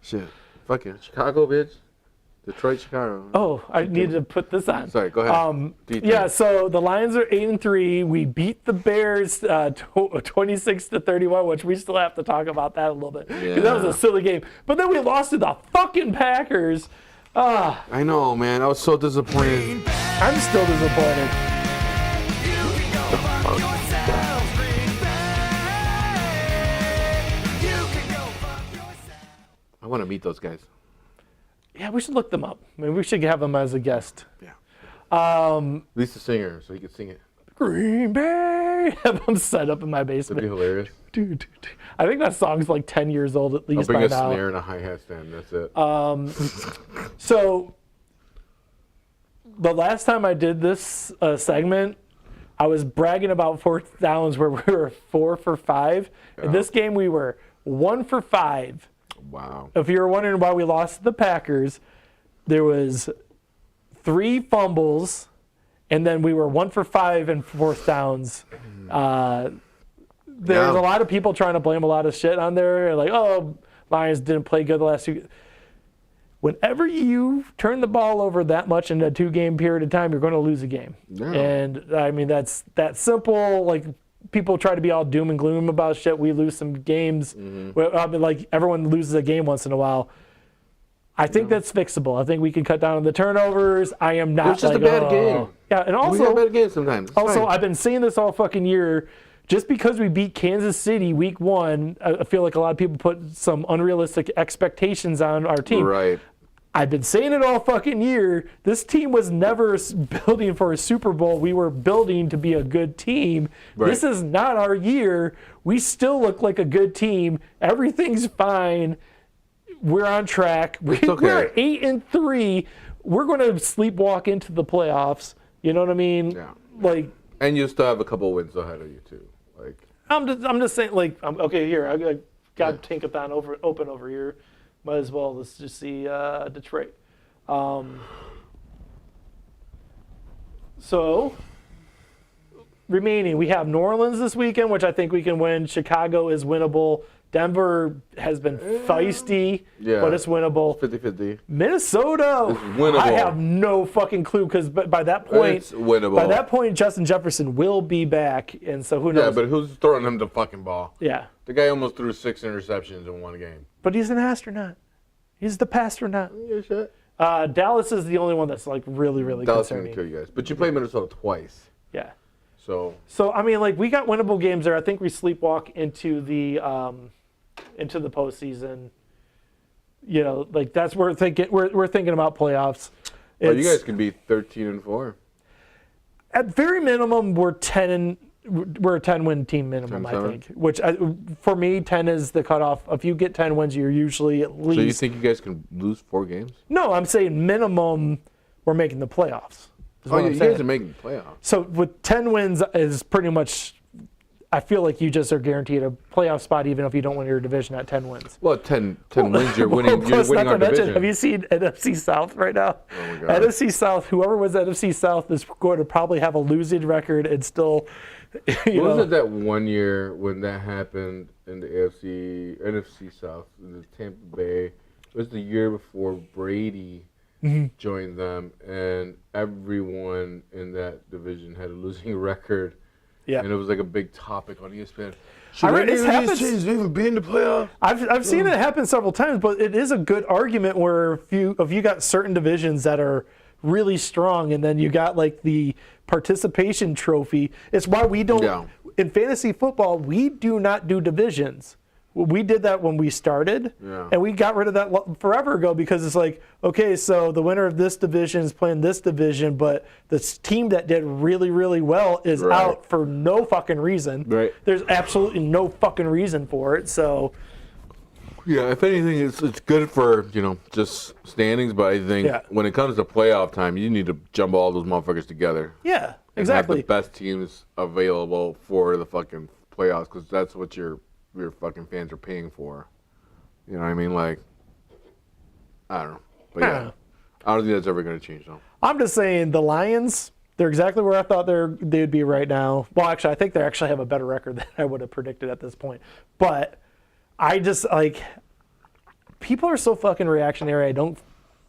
Shit. Fucking Chicago, bitch. Detroit, Chicago. Oh, I needed to put this on. Sorry, go ahead. Yeah, so the Lions are 8-3. We beat the Bears 26-31, which we still have to talk about that a little bit. 'Cause that was a silly game. But then we lost to the fucking Packers. I know, man. I was so disappointed. I'm still disappointed. I want to meet those guys. Yeah, we should look them up. I mean, we should have them as a guest. Yeah. At least the singer, so he could sing it. Green Bay. Have them set up in my That'd be basement. hilarious. Dude. I think that song's like 10 years old at I'll least bring by a now. snare and a hi-hat stand. That's it. So the last time I did this segment, I was bragging about fourth downs where we were 4 for 5. In this game, we were 1 for 5. Wow. If you were wondering why we lost to the Packers, there was 3 fumbles, and then we were 1 for 5 in fourth downs. There's a lot of people trying to blame a lot of shit on there, like, oh, Lions didn't play good the last 2. Whenever you turn the ball over that much in a 2-game period of time, you're going to lose a game. Yeah. And, I mean, that's that simple. Like, people try to be all doom and gloom about shit. We lose some games. I mean, like, everyone loses a game once in a while. I think that's fixable. I think we can cut down on the turnovers. I am not It's just a bad game. Yeah, and We got bad games sometimes. It's also, fine. I've been saying this all fucking year. Just because we beat Kansas City week 1, I feel like a lot of people put some unrealistic expectations on our team. Right. I've been saying it all fucking year. This team was never building for a Super Bowl. We were building to be a good team. Right. This is not our year. We still look like a good team. Everything's fine. We're on track. okay. We're 8-3. We're going to sleepwalk into the playoffs. You know what I mean? Yeah. Like, And you still have a couple wins ahead of you, too. Like, I'm just saying, like, okay, here, I got Tankathon open over here. Might as well, let's just see Detroit. So, remaining, we have New Orleans this weekend, which I think we can win. Chicago is winnable. Denver has been feisty, but it's winnable. 50-50. Minnesota, It's winnable. I have no fucking clue because by that point, It's winnable. by that point, Justin Jefferson will be back, and so who knows? Yeah, but who's throwing him the fucking ball? Yeah. The guy almost threw 6 interceptions in one game. But he's an astronaut. He's the pastronaut. Yeah, shit. Dallas is the only one that's like really, really Dallas can concerning. kill you guys. But you played Minnesota twice. Yeah. So, I mean, like we got winnable games there. I think we sleepwalk into the postseason. You know, like that's where we're thinking about playoffs. you guys can be 13-4. At very minimum, we're a 10-win team minimum, I 10-7? think. Which for me, 10 is the cutoff. If you get 10 wins, you're usually at least. So you think you guys can lose 4 games? No, I'm saying minimum. We're making the playoffs. is Oh, what yeah, I'm you saying. guys are making the playoffs. So with 10 wins is pretty much. I feel like you just are guaranteed a playoff spot even if you don't win your division at 10 wins. Well, 10 wins, you're winning. You're Plus, winning not our to mention, division. have you seen NFC South right now? Oh my God. NFC South, whoever was NFC South is going to probably have a losing record and still. Wasn't that one year when that happened in the NFC South, in the Tampa Bay? It was the year before Brady joined them, and everyone in that division had a losing record. Yeah. And it was like a big topic on ESPN. It's happened. even be in the playoffs? I've seen it happen several times, but it is a good argument where if you got certain divisions that are really strong, and then you got like the participation trophy. It's why we don't in fantasy football. We do not do divisions. We did that when we started, and we got rid of that forever ago because it's like, okay, so the winner of this division is playing this division, but the team that did really, really well is out for no fucking reason. Right. There's absolutely no fucking reason for it. So, yeah, if anything, it's good for just standings, but I think when it comes to playoff time, you need to jumble all those motherfuckers together. Yeah, and exactly. have the best teams available for the fucking playoffs because that's what your fucking fans are paying for. You know what I mean? Like, I don't know. But yeah, I don't think that's ever going to change, though. I'm just saying the Lions, they're exactly where I thought they'd be right now. Well, actually, I think they actually have a better record than I would have predicted at this point. But I just, like, people are so fucking reactionary. I don't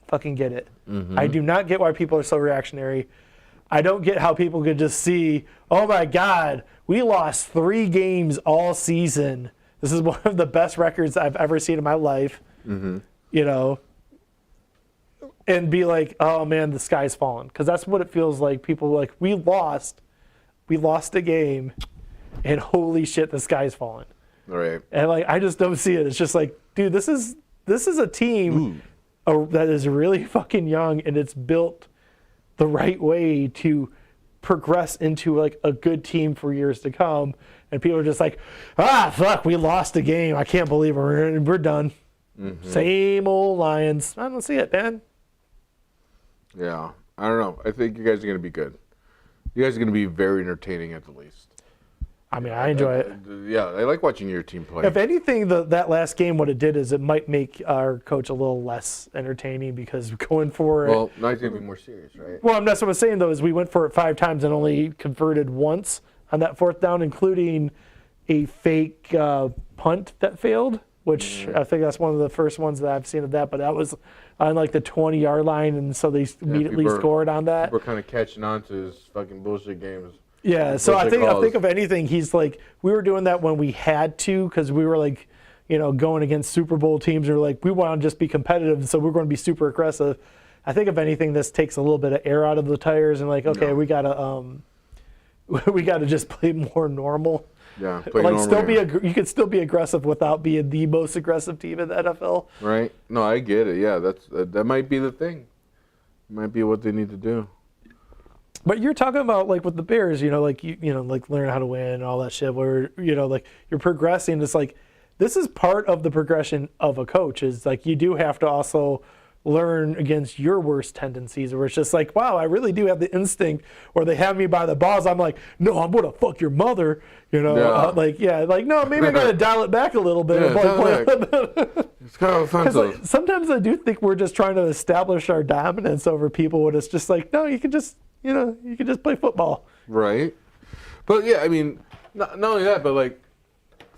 fucking get it. I do not get why people are so reactionary. I don't get how people could just see, oh my God, we lost 3 games all season. This is one of the best records I've ever seen in my life. You know, and be like, oh man, the sky's falling. Because that's what it feels like. People are like, we lost a game, and holy shit, the sky's falling. All right. And like, I just don't see it. It's just like, dude, this is a team that is really fucking young, and it's built the right way to progress into like a good team for years to come. And people are just like, fuck, we lost a game. I can't believe we're done. Same old Lions. I don't see it, man. Yeah. I don't know. I think you guys are going to be good. You guys are going to be very entertaining at the least. I mean, I enjoy it. Yeah, I like watching your team play. If anything, that last game, what it did is it might make our coach a little less entertaining because going for it. Well, now he's going to be more serious, right? Well, that's what I'm saying, though, is we went for it 5 times and only converted once on that 4th down, including a fake punt that failed, which I think that's one of the first ones that I've seen of that. But that was on like the 20-yard line, and so they immediately scored on that. We're kind of catching on to his fucking bullshit games. Yeah, so I think if anything, he's like, we were doing that when we had to because we were like, going against Super Bowl teams, or like we want to just be competitive, so we're going to be super aggressive. I think if anything, this takes a little bit of air out of the tires, and like, okay, we gotta just play more normal. Yeah, play like normal. you could still be aggressive without being the most aggressive team in the NFL. Right? No, I get it. Yeah, that might be the thing. Might be what they need to do. But you're talking about like with the Bears, like like learn how to win and all that shit. Where like you're progressing. It's like this is part of the progression of a coach. Is like you do have to also learn against your worst tendencies. Where it's just like, wow, I really do have the instinct. Or they have me by the balls. I'm like, no, I'm gonna fuck your mother. No, maybe I gotta dial it back a little bit. It's kind of offensive. Sometimes I do think we're just trying to establish our dominance over people. When it's just like, no, you can just. You can just play football. Right. But, yeah, I mean, not only that, but, like,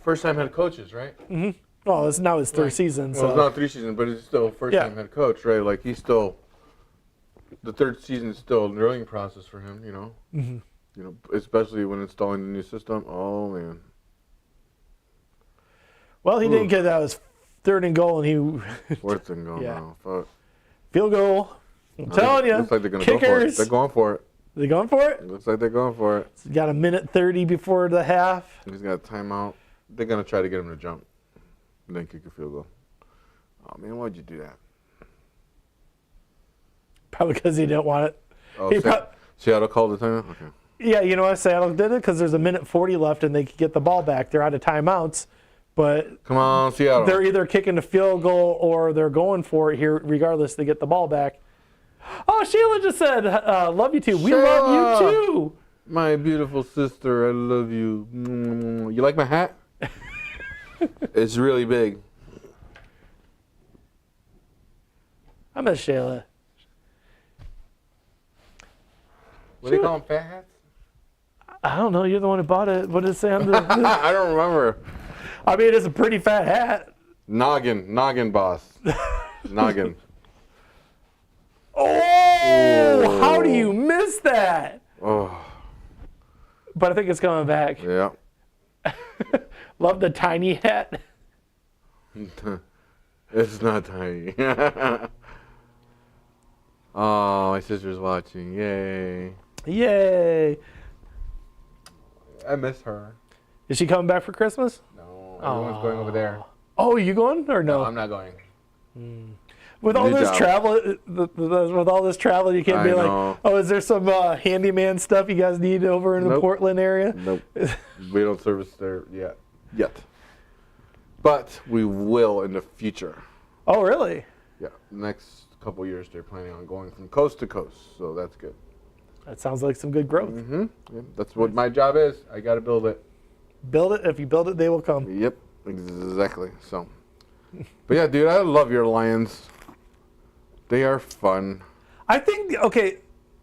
first-time head coaches, right? Mm-hmm. Well, it's now his 3rd season. Well, it's not 3 seasons, but it's still first-time head coach, right? Like, he's still – the 3rd season is still a learning process for him, Mm-hmm. Especially when installing the new system. Oh, man. Well, he didn't get that. It was 3rd and goal, and he – 4th and goal now. Fuck. Field goal. I'm telling you. Looks like they're going to go for it. They're going for it. They going for it? Looks like they're going for it. He's got a minute 30 before the half. He's got a timeout. They're going to try to get him to jump and then kick a field goal. Oh, man, why'd you do that? Probably because he didn't want it. Oh, Seattle called the timeout? Okay. Yeah, you know why Seattle did it? Because there's a minute 40 left and they could get the ball back. They're out of timeouts. But come on, Seattle. They're either kicking the field goal or they're going for it here, regardless, to get the ball back. Oh, Sheila just said, love you too. We love you too. My beautiful sister, I love you. You like my hat? It's really big. I miss Shayla. What do they call them, fat hats? I don't know. You're the one who bought it. What did it say on the... I don't remember. I mean, it's a pretty fat hat. Noggin boss. Noggin. Oh, how do you miss that? Oh. But I think it's coming back. Yeah. Love the tiny hat. It's not tiny. Oh, my sister's watching. Yay. Yay. I miss her. Is she coming back for Christmas? No, everyone's going over there. Oh, you going or no? No, I'm not going. With all this travel, with all this travel, you can't be like, oh, is there some handyman stuff you guys need over in the Portland area? Nope. We don't service there yet. But we will in the future. Oh, really? Yeah. Next couple years, they're planning on going from coast to coast, so that's good. That sounds like some good growth. Mm-hmm. Yeah, that's what my job is. I got to build it. Build it. If you build it, they will come. Yep. Exactly. So, but yeah, dude, I love your Lions. They are fun. I think, okay,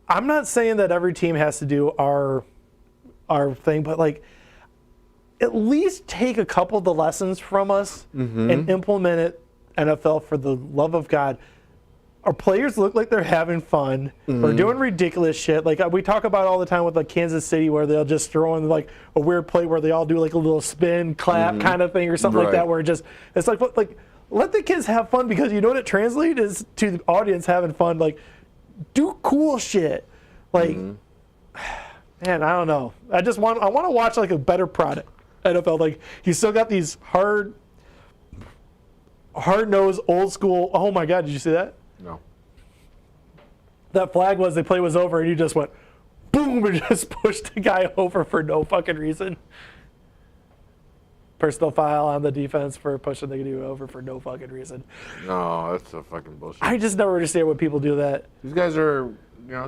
I'm not saying that every team has to do our thing, but like at least take a couple of the lessons from us and implement it, NFL, for the love of God. Our players look like they're having fun. We're doing ridiculous shit. Like we talk about all the time with like Kansas City, where they'll just throw in like a weird play where they all do like a little spin, clap kind of thing or something like that, where it's like let the kids have fun, because you know what it translates is to the audience having fun. Like, do cool shit. Like, man, I don't know. I want to watch like a better product. NFL, like you still got these hard-nosed, old school. Oh my God, did you see that? No. That flag the play was over, and you just went boom and just pushed the guy over for no fucking reason. Personal foul on the defense for pushing the dude over for no fucking reason. No, that's a fucking bullshit. I just never understand when people do that. These guys are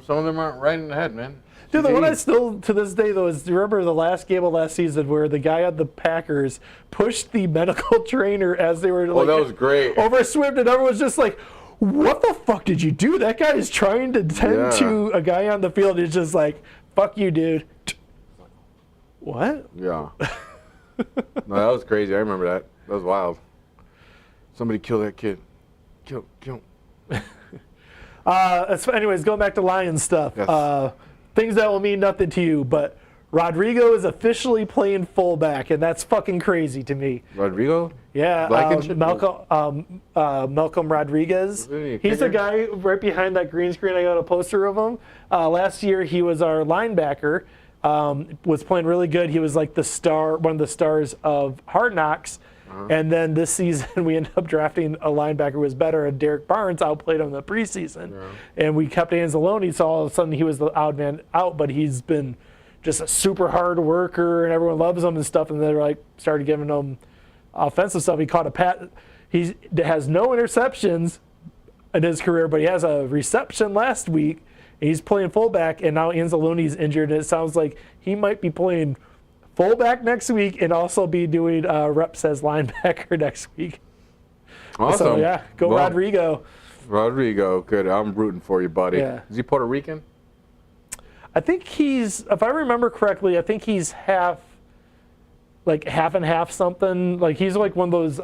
some of them aren't right in the head, man. Dude, the He's one I 80. still, to this day, though, is do you remember the last game of last season where the guy on the Packers pushed the medical trainer as they were Oh, that was great. overswimmed, and everyone's just like, what the fuck did you do? That guy is trying to tend to a guy on the field. He's just like, fuck you, dude. What? Yeah. No, that was crazy. I remember that. That was wild. Somebody kill that kid. Kill him. Anyways, going back to Lions stuff. Yes. Things that will mean nothing to you, but Rodrigo is officially playing fullback, and that's fucking crazy to me. Rodrigo? Yeah, Blankenship? Malcolm Rodriguez. Isn't he a He's the kicker? guy right behind that green screen. I got a poster of him. Last year, he was our linebacker. Was playing really good. He was like the star, one of the stars of Hard Knocks. And then this season, we ended up drafting a linebacker who was better, and Derek Barnes outplayed him in the preseason. Yeah. And we kept Anzalone, so all of a sudden he was the odd man out, but he's been just a super hard worker, and everyone loves him and stuff. And they're like, started giving him offensive stuff. He caught a pat. He has no interceptions in his career, but he has a reception last week. And he's playing fullback, and now Anzalone's injured, and it sounds like he might be playing fullback next week and also be doing reps as linebacker next week. Awesome. So, yeah, go Well, Rodrigo. Rodrigo, good. I'm rooting for you, buddy. Yeah. Is he Puerto Rican? I think he's, if I remember correctly, I think he's half and half something. Like he's like one of those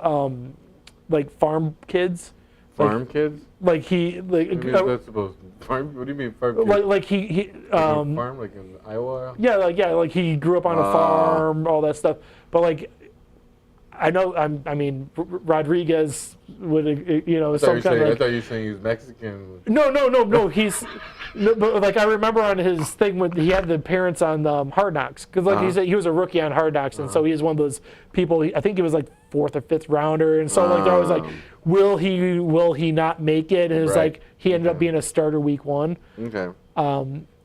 like farm kids. Farm kids? Like he like What do you mean that's supposed to farm? What do you mean farm kids? like he farm like in Iowa? yeah, like he grew up on a farm, all that stuff. But like I know I mean Rodriguez would some kind of I thought you were saying he was Mexican. No. He's, no, but like I remember on his thing when he had the parents on Hard Knocks, because like he said he was a rookie on Hard Knocks, and so he's one of those people. I think he was like 4th or 5th rounder, and so like they're always like, will he not make it? And it's Right. like he ended up being a starter week 1. Okay.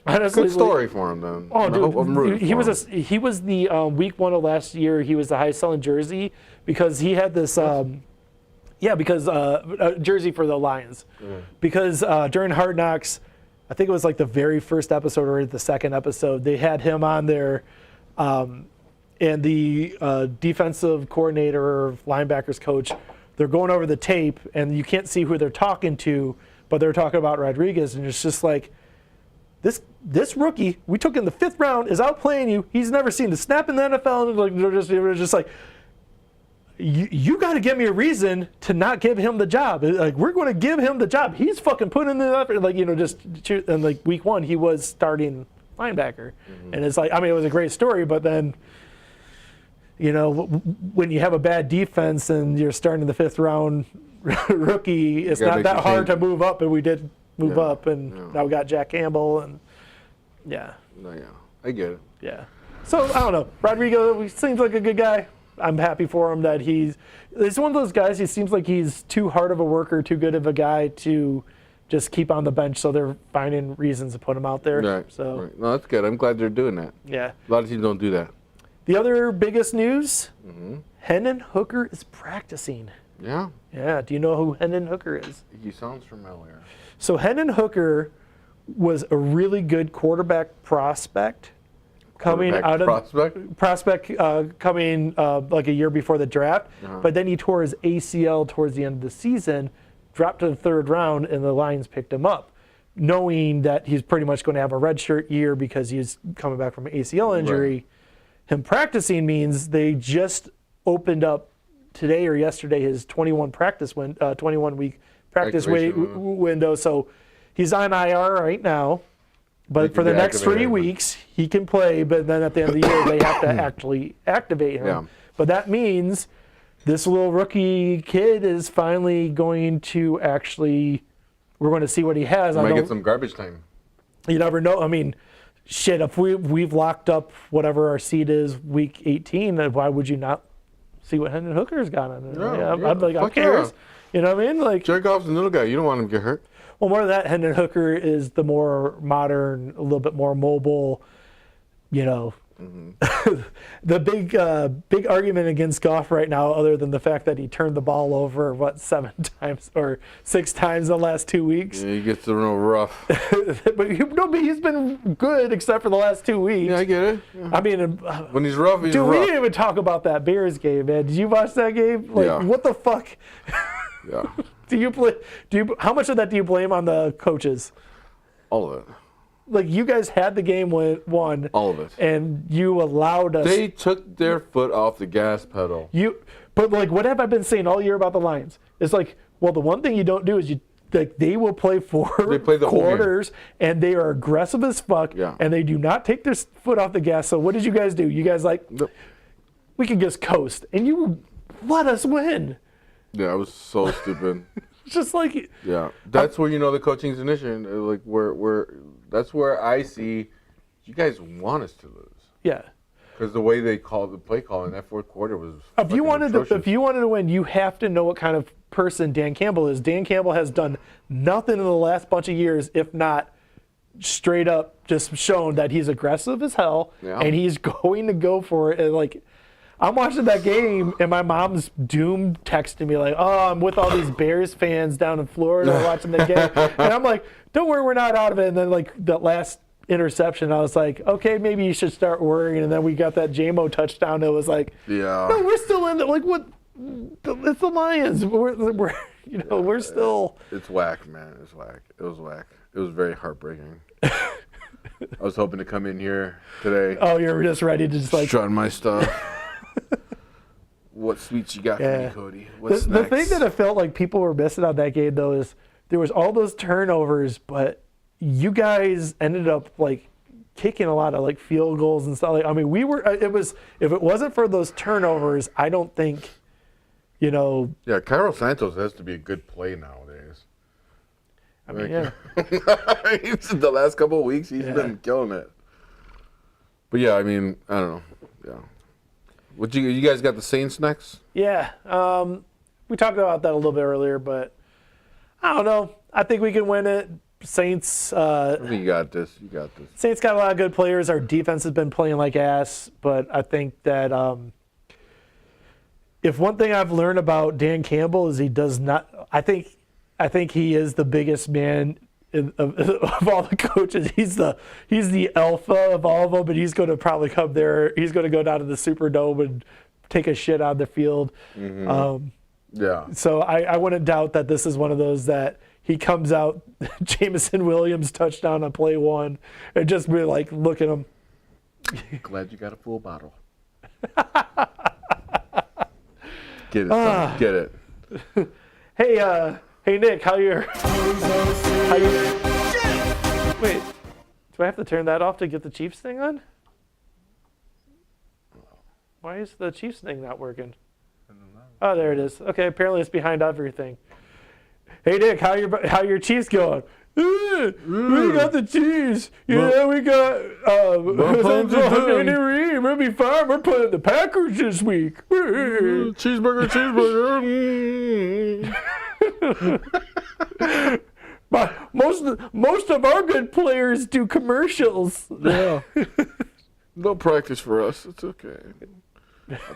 Honestly, Good story for him, then. Oh, dude, I'm rooting he for was him. he was the week 1 of last year. He was the highest selling jersey because he had this jersey for the Lions because during Hard Knocks, I think it was like the very first episode or the second episode, they had him on there, and the defensive coordinator or linebackers coach, they're going over the tape and you can't see who they're talking to, but they're talking about Rodriguez, and it's just like, this rookie we took in the 5th round is outplaying you. He's never seen the snap in the NFL, and like they're just like, you got to give me a reason to not give him the job. Like we're going to give him the job. He's fucking putting in the effort. Like and like week 1 he was starting linebacker, and it's like, I mean, it was a great story, but then when you have a bad defense and you're starting the 5th round rookie, it's not that hard to move up, and we did move up, and now we got Jack Campbell, and yeah. No, yeah, I get it. Yeah. So, I don't know. Rodrigo seems like a good guy. I'm happy for him that he's one of those guys, he seems like he's too hard of a worker, too good of a guy to just keep on the bench, so they're finding reasons to put him out there. Right. So, Right. No, that's good. I'm glad they're doing that. yeah. A lot of teams don't do that. The other biggest news, Hendon Hooker is practicing. Yeah. Yeah. Do you know who Hendon Hooker is? He sounds familiar. So Hendon Hooker was a really good quarterback prospect coming out of coming like a year before the draft, but then he tore his ACL towards the end of the season, dropped to the 3rd round, and the Lions picked him up, knowing that he's pretty much going to have a redshirt year because he's coming back from an ACL injury. Right. Him practicing means they just opened up today or yesterday his 21 week practice window. So he's on IR right now, but for the next 3 weeks he can play. But then at the end of the year they have to actually activate him. Yeah. But that means this little rookie kid is finally going to actually. We're going to see what he has. Might get some garbage time. You never know. I mean, shit. If we've locked up whatever our seed is week 18, then why would you not see what Hendon Hooker's got on it? I'm like, who cares? You know what I mean? Like, Jerkoff's a little guy. You don't want him to get hurt. well, more of that. Hendon Hooker is the more modern, a little bit more mobile, The big argument against Goff right now, other than the fact that he turned the ball over 7 times or 6 times in the last 2 weeks. Yeah, he gets a little rough. but he's been good except for the last 2 weeks. Yeah, I get it. Yeah. I mean, When he's rough, he's dude, rough. we didn't even talk about that Bears game, man. Did you watch that game? Like, Yeah. what the fuck? Yeah, How much of that do you blame on the coaches? all of it. Like, you guys had the game won. All of it. And you allowed us. They took their foot off the gas pedal. But like, what have I been saying all year about the Lions? It's like, well, the one thing you don't do is they will play 4 They play the whole game. quarters, and they are aggressive as fuck, Yeah. and they do not take their foot off the gas. So what did you guys do? You guys we can just coast, and you let us win. Yeah, it was so stupid. It's just like, Yeah, that's where you know the coaching's an issue. Like that's where I see you guys want us to lose yeah. because the way they called the play calling that fourth quarter was. If you wanted atrocious. to win, you have to know what kind of person Dan Campbell is. Dan Campbell has done nothing in the last bunch of years, if not straight up just shown that he's aggressive as hell, Yeah. and he's going to go for it. And like, I'm watching that game, and my mom's doom texting me like, "Oh, I'm with all these Bears fans down in Florida watching the game," and I'm like, "Don't worry, we're not out of it." And then like that last interception, I was like, "Okay, maybe you should start worrying." And then we got that JMO touchdown. It was like, Yeah. no, we're still in there. Like, what? It's the Lions. We're still. It's whack, man. It's whack. It was whack. It was very heartbreaking. I was hoping to come in here today, Oh, you're just ready to just like. strut my stuff. What sweets you got for Yeah. me, Cody? The, What the snacks? thing that I felt like people were missing on that game though is there was all those turnovers, but you guys ended up like kicking a lot of like field goals and stuff. Like, I mean, we were. It was if it wasn't for those turnovers, I don't think. Yeah, Cairo Santos has to be a good play nowadays. I mean, yeah. The last couple of weeks, he's been killing it. But yeah, I mean, I don't know. Yeah. What you guys got the Saints next? Yeah, we talked about that a little bit earlier, but I don't know. I think we can win it. Saints. I think you got this. You got this. Saints got a lot of good players. Our defense has been playing like ass, but I think that if one thing I've learned about Dan Campbell is he does not. I think he is the biggest man of all the coaches. He's the alpha of all of them, but he's going to probably come there. He's going to go down to the Superdome and take a shit on the field. Yeah. So I wouldn't doubt that this is one of those that he comes out, Jameson Williams touchdown on play 1, and just be like, look at him. Glad you got a full bottle. Get it, son. Get it. Hey Nick, how you? Wait, do I have to turn that off to get the Chiefs thing on? Why is the Chiefs thing not working? Oh, there it is. Okay, apparently it's behind everything. Hey Nick, how your Chiefs going? We got the Chiefs. Yeah, we got Andy Reid. We'll be fine. We're playing the Packers this week. Cheeseburger. But most of our good players do commercials. Yeah. No practice for us. It's okay.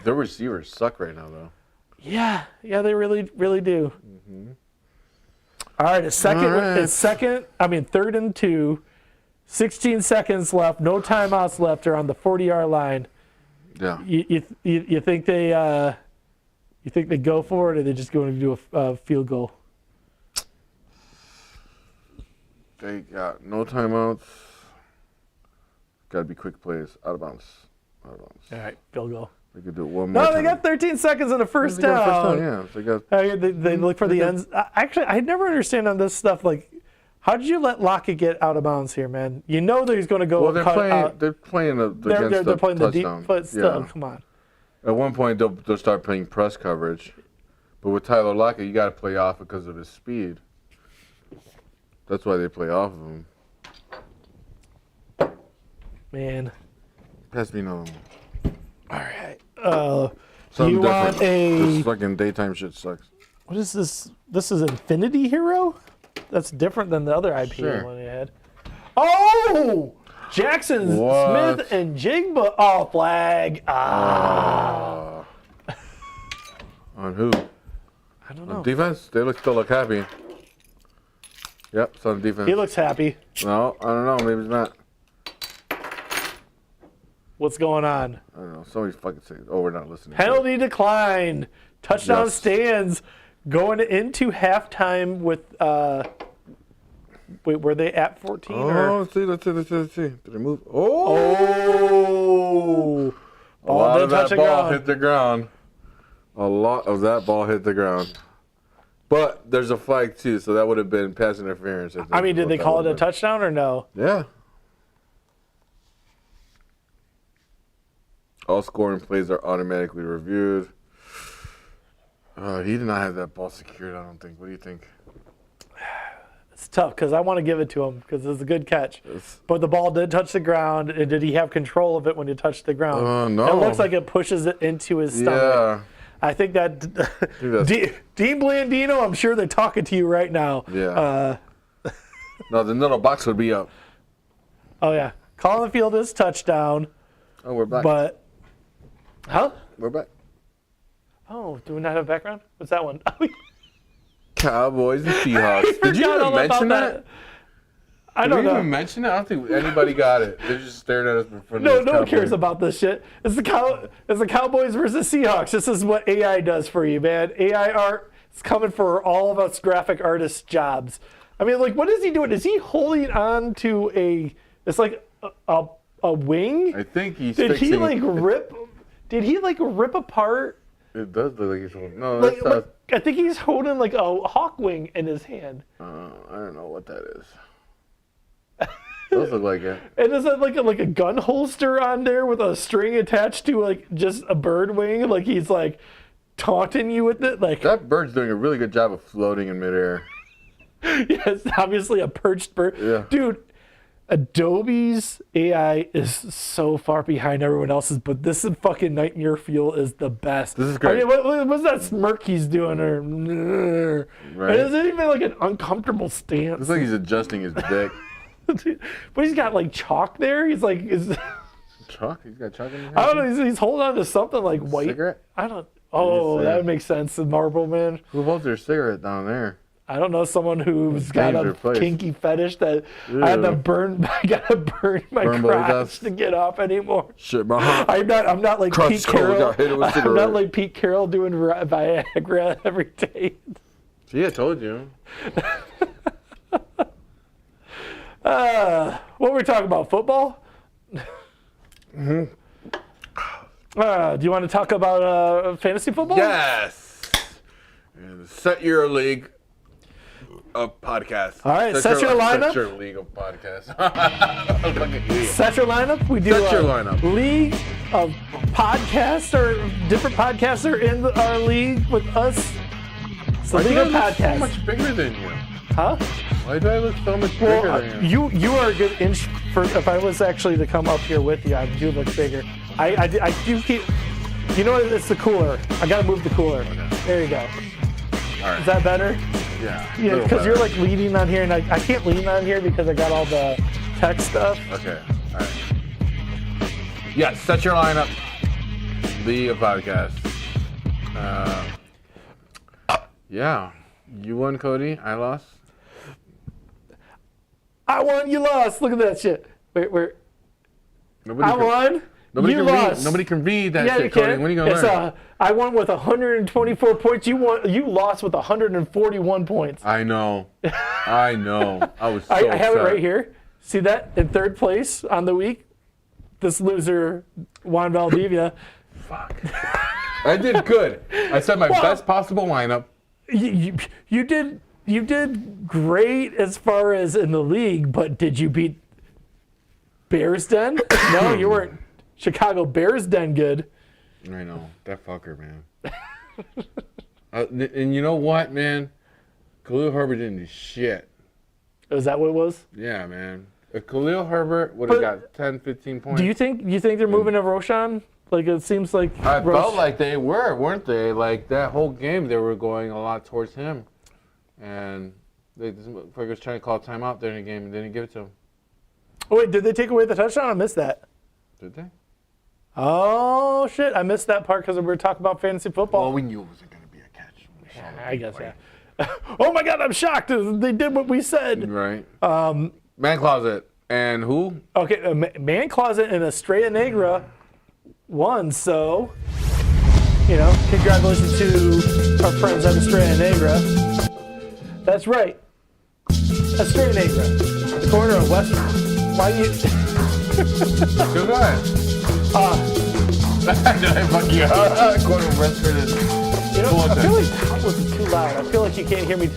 Their receivers suck right now, though. Yeah, they really, really do. All right, it's 3rd and 2, 16 seconds left, no timeouts left. They're on the 40-yard line. Yeah. You think they go for it, or they're just going to do a field goal? They got no timeouts. Got to be quick plays. Out of bounds. All right, field goal. They could do it one more No, time. they got 13 seconds in the first They got down. first down, yeah. They look for the ends. Actually, I never understand on this stuff. Like, how did you let Lockett get out of bounds here, man? You know that he's going to go. Well, they're playing against they're playing the touchdown. deep, but still, Yeah. come on. At one point, they'll start playing press coverage. But with Tyler Lockett, you got to play off because of his speed. That's why they play off of him. Man. Pass me another one. All right. Something you want different. a This fucking daytime shit sucks. what is this? This is Infinity Hero. That's different than the other IPA Sure. one you had. Oh, Jackson What? Smith and Jigba. Oh, flag. On who? I don't know. On defense? They still look happy. Yep, it's on defense. He looks happy. No, I don't know. Maybe it's not. What's going on? I don't know. Somebody's fucking saying, oh, we're not listening. Penalty decline. Touchdown Yes. stands. Going into halftime with. Wait, were they at 14? Oh, Or? let's see. Did they move? Oh! Oh! A Ball lot did of touch that the ball ground. hit the ground. A lot of that ball hit the ground. But there's a flag, too, so that would have been pass interference. I mean, did What they that call it would a have been. touchdown or no? Yeah. All scoring plays are automatically reviewed. He did not have that ball secured, I don't think. What do you think? It's tough because I want to give it to him because it's a good catch. It's- But the ball did touch the ground. And did he have control of it when it touched the ground? No. It looks like it pushes it into his stomach. Yeah. I think that that's- Dean Blandino, I'm sure they're talking to you right now. Yeah. No, the little box would be up. Oh, yeah. Calling the field is touchdown. Oh, we're back. But, huh? We're back. Oh, do we not have background? What's that one? Cowboys and Seahawks. Did you Forgot all even mention about that? I Did don't we know. even mention it? I don't think anybody got it. They're just staring at us in front No, of no one cares about this shit. It's the Cowboys versus Seahawks. This is what AI does for you, man. AI art is coming for all of us graphic artists' jobs. I mean, like, what is he doing? Is he holding on to it's like a wing? I think he's Did fixing... he rip apart? It does look like he's holding... No, Like, that's not... I think he's holding like a hawk wing in his hand. I don't know what that is. Does look like it. And is that like a gun holster on there with a string attached to like just a bird wing? Like he's like taunting you with it? Like That bird's doing a really good job of floating in midair. yeah, it's obviously a perched bird. Yeah. Dude, Adobe's AI is so far behind everyone else's, but this is fucking Nightmare Fuel is the best. This is great. I mean, what's that smirk he's doing? Or Right. It isn't even like an uncomfortable stance. Looks like he's adjusting his dick. But he's got like chalk there. He's like, Chalk? He's got chalk in his hand? I don't know. He's holding on to something like white. Cigarette? I don't. Oh, say? that would make sense. The Marble Man. Who holds their cigarette down there? I don't know. Someone who's got a Danger place. kinky fetish that I had to Ew. burn. I gotta burn my Burn bloody crotch dust. to get off anymore. Shit, my heart. I'm not like Crotch Pete is cold, Carroll. got hit with a I'm cigarette. not like Pete Carroll doing Viagra every day. See, I told you. What were we talking about? Football? Mm-hmm. Do you want to talk about fantasy football? Yes. And Set Your League of Podcasts. All right, set your lineup. Set Your League of Podcasts. Fucking idiot. Set your lineup. We do Set your a lineup. league of podcasts or different podcasts are in our league with us. It's the Why league do I of look so podcasts. much bigger than you? Huh? Why do I look so much bigger Well, than you? you are a good inch for. If I was actually to come up here with you, I do look bigger. I do keep. You know what? It's the cooler. I gotta move the cooler. There you go. All right. Is that better? Yeah. Yeah, little because you're better. like leaning on here, and I can't lean on here because I got all the tech stuff. Okay. All right. Yeah, set your lineup. League of Podcasts. Yeah. You won, Cody. I lost. I won, you lost. Look at that shit. Wait. Nobody I can, won. Nobody you can lost. read. Nobody can read that Yeah, shit, you Cody. can. When are you gonna learn? I won with 124 points. You lost with 141 points. I know. I know. I was so I have it upset. right here. See that in third place on the week. This loser, Juan Valdivia. Fuck. I did good. I said my best possible lineup. You did great as far as in the league, but did you beat Bears Den? No, you weren't. Chicago Bears Den good. I know. That fucker, man. And you know what, man? Khalil Herbert didn't do shit. Is that what it was? Yeah, man. If Khalil Herbert would have got 10, 15 points. Do you think they're moving to Roshan? Like it seems like I felt like they were, weren't they? Like that whole game, they were going a lot towards him. And this motherfucker was trying to call a timeout during the game and didn't give it to him. Oh, wait, did they take away the touchdown? I missed that. Did they? Oh, shit. I missed that part because we were talking about fantasy football. Well, we knew it wasn't going to be a catch. Yeah, I guess, yeah. Oh, my God, I'm shocked. They did what we said. Right. Man Closet. And who? Okay, Man Closet and Estrella Negra won, so, congratulations to our friends at Estrella Negra. That's right. Estrella Negra, the corner of Western. Why do you... Good guy. Did I fuck you up? Corner of Western is... I feel like that wasn't too loud. I feel like you can't hear me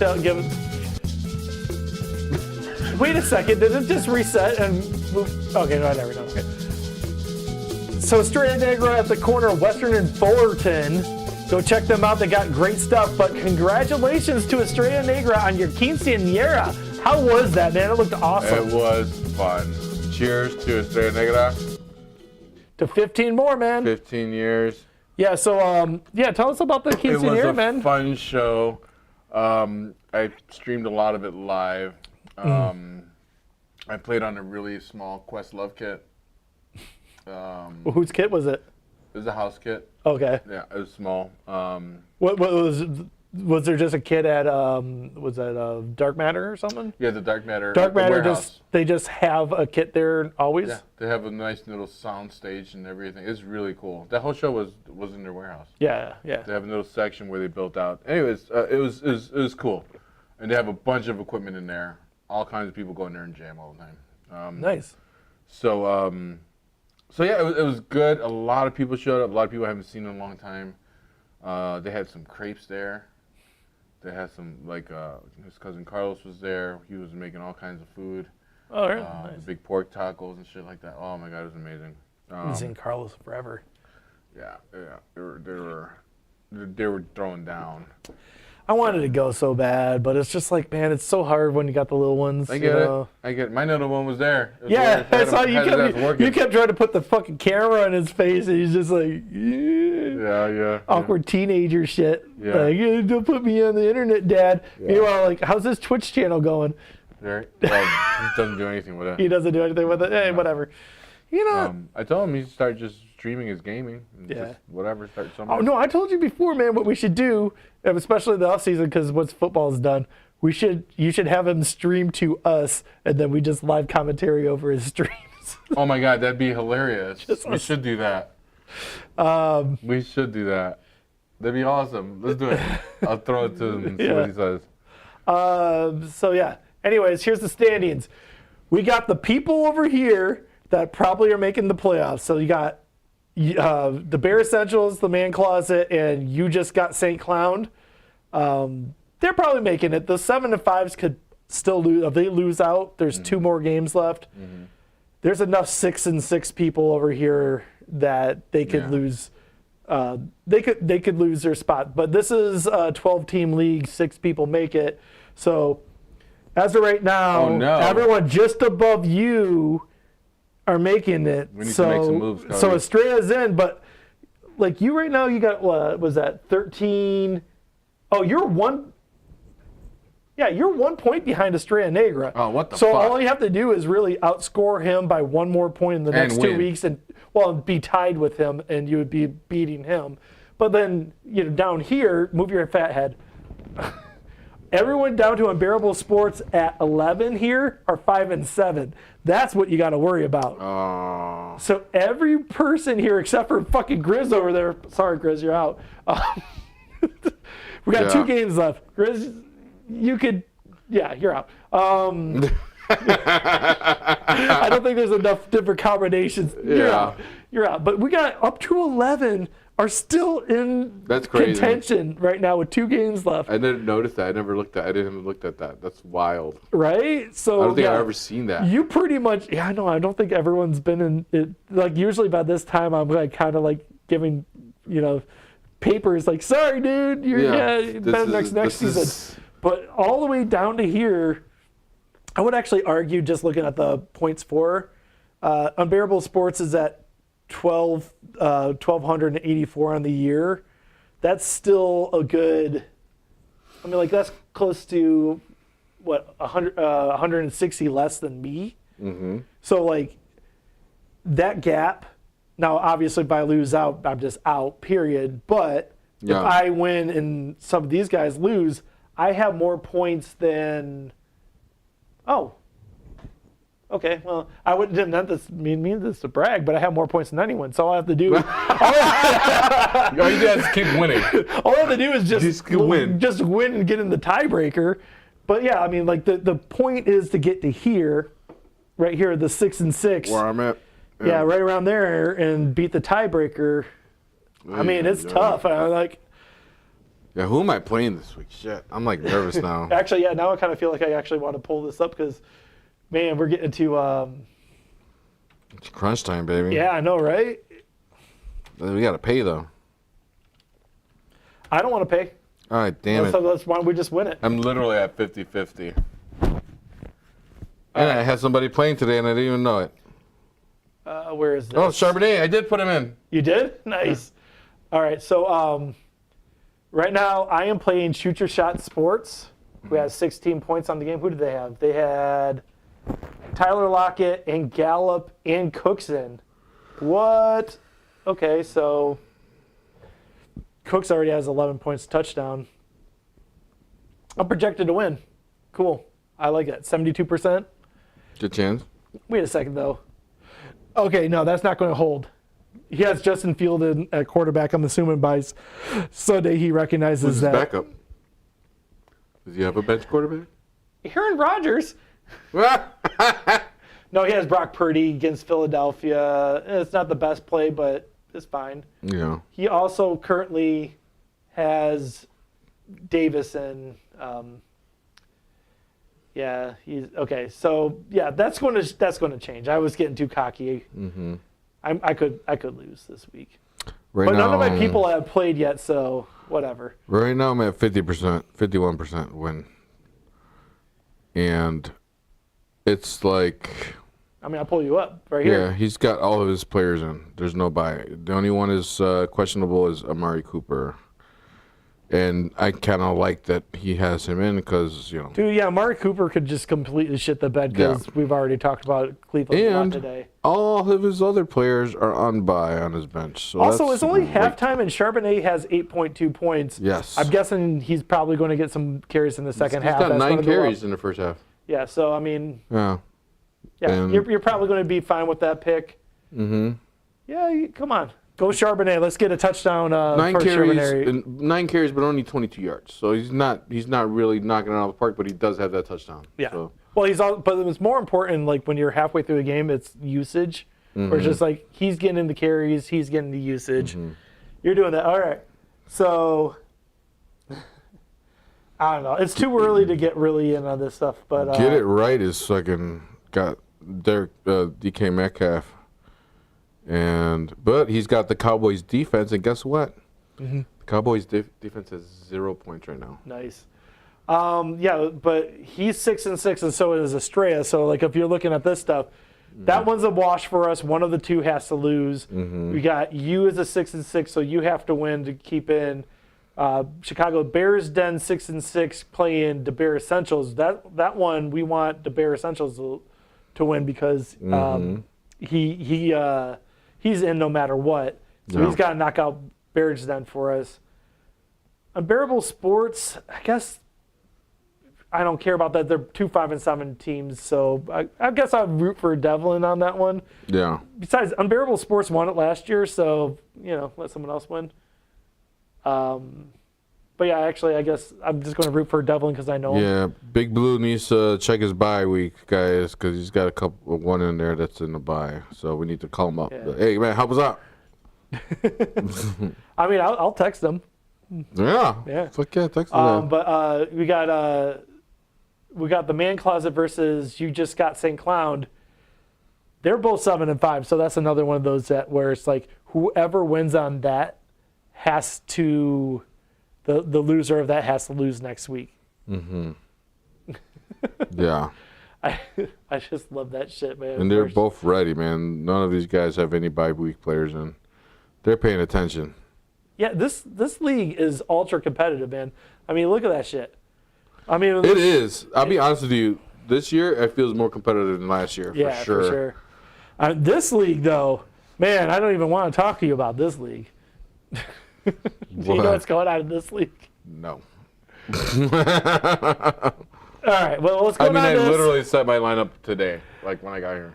Wait a second, did it just reset and move? Okay, no, I never know. Okay. So Estrella Negra at the corner of Western and Fullerton. Go check them out. They got great stuff. But congratulations to Estrella Negra on your quinceañera. How was that, man? It looked awesome. It was fun. Cheers to Estrella Negra. To 15 more, man. 15 years. Yeah, so, tell us about the quinceañera, man. It was a fun show. I streamed a lot of it live. I played on a really small Questlove kit. Whose kit was it? It was a house kit. Okay. Yeah, it was small. What was there just a kit at was that Dark Matter or something? Yeah, the Dark Matter. Dark Matter they just have a kit there always. Yeah, they have a nice little sound stage and everything. It's really cool. That whole show was in their warehouse. Yeah. They have a little section where they built out. Anyways, it was cool, and they have a bunch of equipment in there. All kinds of people go in there and jam all the time. Nice. So yeah, it was good. A lot of people showed up. A lot of people I haven't seen in a long time. They had some crepes there. They had some, his cousin Carlos was there. He was making all kinds of food. Oh, really? Nice. Big pork tacos and shit like that. Oh my God, it was amazing. I've seen Carlos forever. Yeah. They were throwing down. I wanted to go so bad, but it's just like, man, it's so hard when you got the little ones. I get it. My little one was there. Yeah, I saw you kept trying to put the fucking camera on his face, and he's just like, yeah. awkward teenager shit. Yeah. Like, don't put me on the internet, Dad. Yeah. Meanwhile, like, how's his Twitch channel going? Well, he doesn't do anything with it. He doesn't do anything with it. Hey, whatever. I told him he should start just streaming his gaming. And just whatever, start somewhere. Oh, no, I told you before, man, what we should do, especially the offseason, because once football's done, you should have him stream to us, and then we just live commentary over his streams. Oh, my God, that'd be hilarious. We should do that. We should do that. That'd be awesome. Let's do it. I'll throw it to him and see what he says. So, yeah. Anyways, here's the standings. We got the people over here that probably are making the playoffs. So you got the Bear Essentials, the Man Closet, and you just got St. Clown. They're probably making it. The 7-5s could still lose. If they lose out, there's 2 more games left. Mm-hmm. There's enough 6-6 people over here that they could lose. They could lose their spot. But this is a 12-team league. 6 people make it. So as of right now, everyone just above you are making it. We need to make some moves, Cody. So Estrella's in, but like you right now, you got what was that 13? Oh, you're 1. Yeah, you're 1 point behind Estrella Negra. Oh, what the so fuck? All you have to do is really outscore him by 1 more point in the next 2 weeks, and be tied with him, and you would be beating him. But then down here, move your fat head. Everyone down to Unbearable Sports at 11 here are 5-7. That's what you got to worry about. Oh. So every person here, except for fucking Grizz over there. Sorry, Grizz, you're out. We got 2 games left. Grizz, you could, you're out. I don't think there's enough different combinations. You're out. But we got up to 11 are still in contention right now with 2 games left. I didn't notice that. I didn't look at that. That's wild. Right? So I don't think I've ever seen that. You pretty much, I know. I don't think everyone's been in it. Like usually by this time, I'm like kind of like giving, papers like, sorry, dude, you're better next season. But all the way down to here, I would actually argue just looking at the points for Unbearable Sports is at 1,284 on the year. That's still a good. I mean, like that's close to what 160 less than me. Mm-hmm. So, like, that gap, now, obviously, if I lose out, I'm just out, period. But Yeah. if I win and some of these guys lose, I have more points than, okay, well, I didn't have this mean this to brag, but I have more points than anyone. So all I have to do, All you do is keep winning. all I have to do is Just win. just win and get in the tiebreaker. But yeah, I mean, like the point is to get to here, right here, the 6 and 6. Where I'm at. Yeah, right around there, and beat the tiebreaker. I mean, it's tough. Yeah, who am I playing this week? Shit, I'm like nervous now. Actually, yeah, now I kind of feel like I actually want to pull this up because, man, we're getting to. It's crunch time, baby. Yeah, I know, right? We gotta pay though. I don't want to pay. All right, damn it. Why don't we just win it? I'm literally at 50-50. And I had somebody playing today, and I didn't even know it. Where is this? Oh, Charbonnet, I did put him in. You did? Nice. All right, so right now I am playing Shoot Your Shot Sports, who has 16 points on the game. Who did they have? They had Tyler Lockett and Gallup and Cookson. What? Okay, so Cooks already has 11 points touchdown. I'm projected to win. Cool. I like that. 72%. Good chance. Wait a second, though. Okay, no, that's not going to hold. He has Justin Field at quarterback. I'm assuming by Sunday he recognizes Who's his that. backup? Does he have a bench quarterback? Aaron Rodgers. No, he has Brock Purdy against Philadelphia. It's not the best play, but it's fine. Yeah. He also currently has Davis and yeah, he's okay. So yeah, that's going to change. I was getting too cocky. Mm-hmm. I could lose this week, Right but now, none of my people have played yet, so whatever. Right now, I'm at 50%, 51% win, and it's like, I mean, I'll pull you up right yeah, here. he's got all of his players in. There's no bye. The only one is questionable is Amari Cooper. And I kind of like that he has him in because, you know. Dude, yeah, Amari Cooper could just completely shit the bed because we've already talked about Cleveland a lot And today. all of his other players are on bye on his bench. So Also, that's it's only great. halftime, and Charbonnet has 8.2 points. Yes. I'm guessing he's probably going to get some carries in the second half. He's got That's 9 gonna go carries up. in the first half. Yeah, so, I mean, Yeah. yeah, And- you're probably going to be fine with that pick. Mm-hmm. Yeah, come on. Go Charbonnet. Let's get a touchdown 9 for carries, Charbonnet. and 9 carries, but only 22 yards. So he's not really knocking it out of the park, but he does have that touchdown. Yeah. So. Well, but it's more important, like, when you're halfway through the game, it's usage. Where it's just like, he's getting in the carries, he's getting the usage. You're doing that. All right. So, I don't know. It's too early to get really in on this stuff. But Get it right is fucking got DK Metcalf. But he's got the Cowboys defense, and guess what? The Cowboys defense has 0 points right now. Nice. Yeah, but he's 6 and 6, and so is Estrella. So, like, if you're looking at this stuff, that one's a wash for us. One of the two has to lose. We got you as a 6 and 6, so you have to win to keep in. Chicago Bears Den 6 and 6 playing the Bear Essentials. That one we want the Bear Essentials to win because he's in no matter what. So he's got to knock out Bears Den for us. Unbearable Sports, I guess I don't care about that. They're 2 5-7 teams, so I guess I'd root for Devlin on that one. Yeah. Besides, Unbearable Sports won it last year, so let someone else win. But yeah, actually, I guess I'm just going to root for Devlin because I know him. Yeah, Big Blue needs to check his bye week, guys, because he's got one in there that's in the bye. So we need to call him up. Yeah. Hey, man, help us out. I mean, I'll text him. Yeah. Fuck yeah, text him. But we got the Man Closet versus You Just Got St. Clown. They're both 7 and 5, so that's another one of those where it's like whoever wins on that has to. The loser of that has to lose next week. Yeah. I just love that shit, man. And they're both ready, man. None of these guys have any bye week players in. They're paying attention. Yeah, this league is ultra competitive, man. I mean, look at that shit. I mean, It is. I'll be honest with you. this year it feels more competitive than last year. Yeah, for sure. for sure. This league, though, man, I don't even want to talk to you about this league. Do you know what's going on in this league? No. All right, well, what's going on I in this? literally set my lineup today, like when I got here.